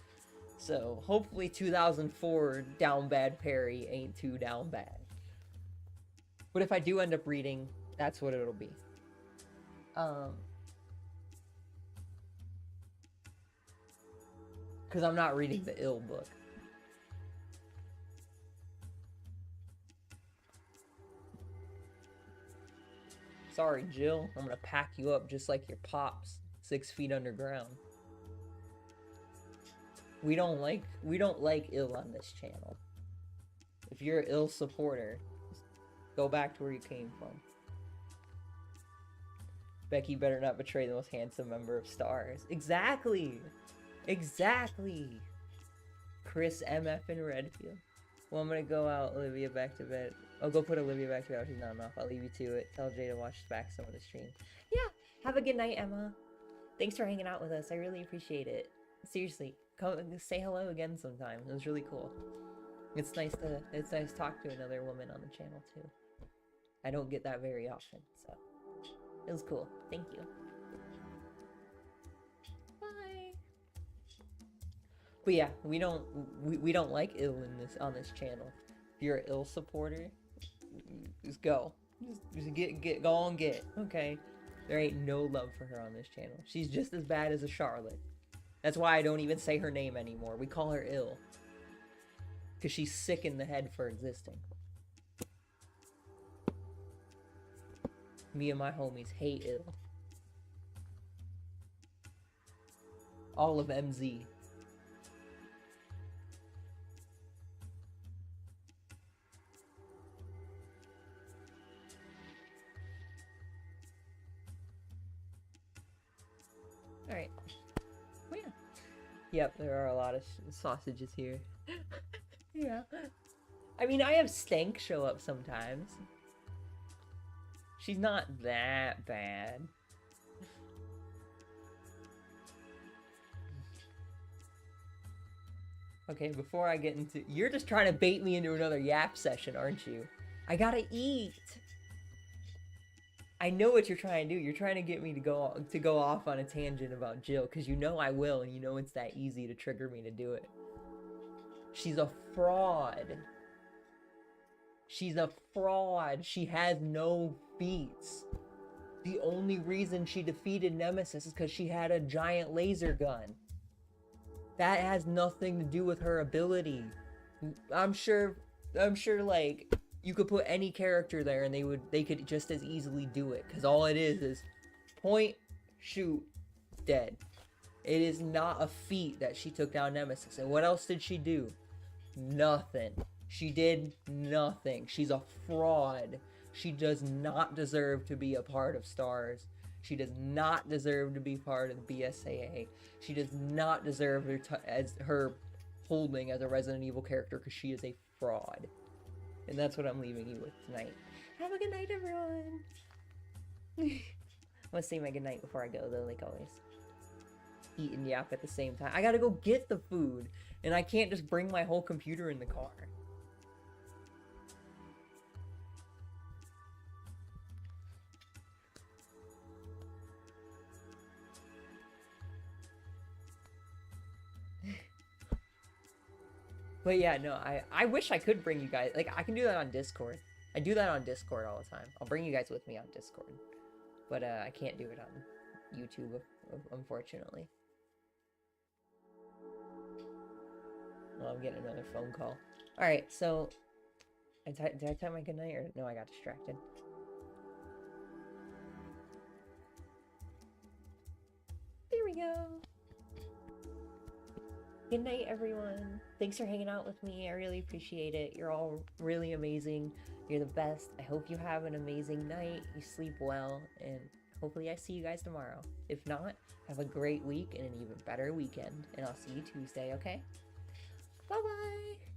So hopefully 2004 Down Bad Perry ain't too down bad. But if I do end up reading, that's what it'll be. Because I'm not reading the Ill book. Sorry, Jill. I'm gonna pack you up just like your pops, 6 feet underground. We don't like Ill on this channel. If you're an Ill supporter, go back to where you came from. Becky better not betray the most handsome member of Stars. Exactly! Exactly! Chris MF in Redfield. Well, I'm gonna go out, Olivia, back to bed. I'll go put Olivia back to bed. She's not enough. I'll leave you to it. Tell Jay to watch back some of the stream. Yeah! Have a good night, Emma. Thanks for hanging out with us. I really appreciate it. Seriously, come say hello again sometime. It was really cool. It's nice to talk to another woman on the channel too. I don't get that very often, so it was cool. Thank you. Bye. But yeah, we don't like Ill on this channel. If you're an Ill supporter, just go. Just go on get. Okay. There ain't no love for her on this channel. She's just as bad as a Charlotte. That's why I don't even say her name anymore. We call her Ill. Because she's sick in the head for existing. Me and my homies hate Ill. All of MZ. Alright. Oh yeah. Yep, there are a lot of sausages here. Yeah. I mean, I have Stank show up sometimes. She's not that bad. Okay, before I get into... You're just trying to bait me into another yap session, aren't you? I gotta eat! I know what you're trying to do. You're trying to get me to go off on a tangent about Jill, because you know I will, and you know it's that easy to trigger me to do it. She's a fraud. She's a fraud. She has no feats. The only reason she defeated Nemesis is because she had a giant laser gun. That has nothing to do with her ability. I'm sure like you could put any character there and they could just as easily do it, because all it is point, shoot, dead. It is not a feat that she took down Nemesis. And what else did she do? Nothing. She did nothing. She's a fraud. She does not deserve to be a part of Stars. She does not deserve to be part of the BSAA. She does not deserve her holding as a Resident Evil character, because she is a fraud. And that's what I'm leaving you with tonight. Have a good night, everyone. I'm gonna say my good night before I go, though, like always. Eat and yap at the same time. I gotta go get the food, and I can't just bring my whole computer in the car. But yeah, no, I wish I could bring you guys, like, I can do that on Discord. I do that on Discord all the time. I'll bring you guys with me on Discord. But I can't do it on YouTube, unfortunately. Well, I'm getting another phone call. Alright, so... did I tell my goodnight, or no, I got distracted? There we go. Good night, everyone. Thanks for hanging out with me. I really appreciate it. You're all really amazing. You're the best. I hope you have an amazing night. You sleep well, and hopefully I see you guys tomorrow. If not, have a great week and an even better weekend. And I'll see you Tuesday, okay? Bye-bye!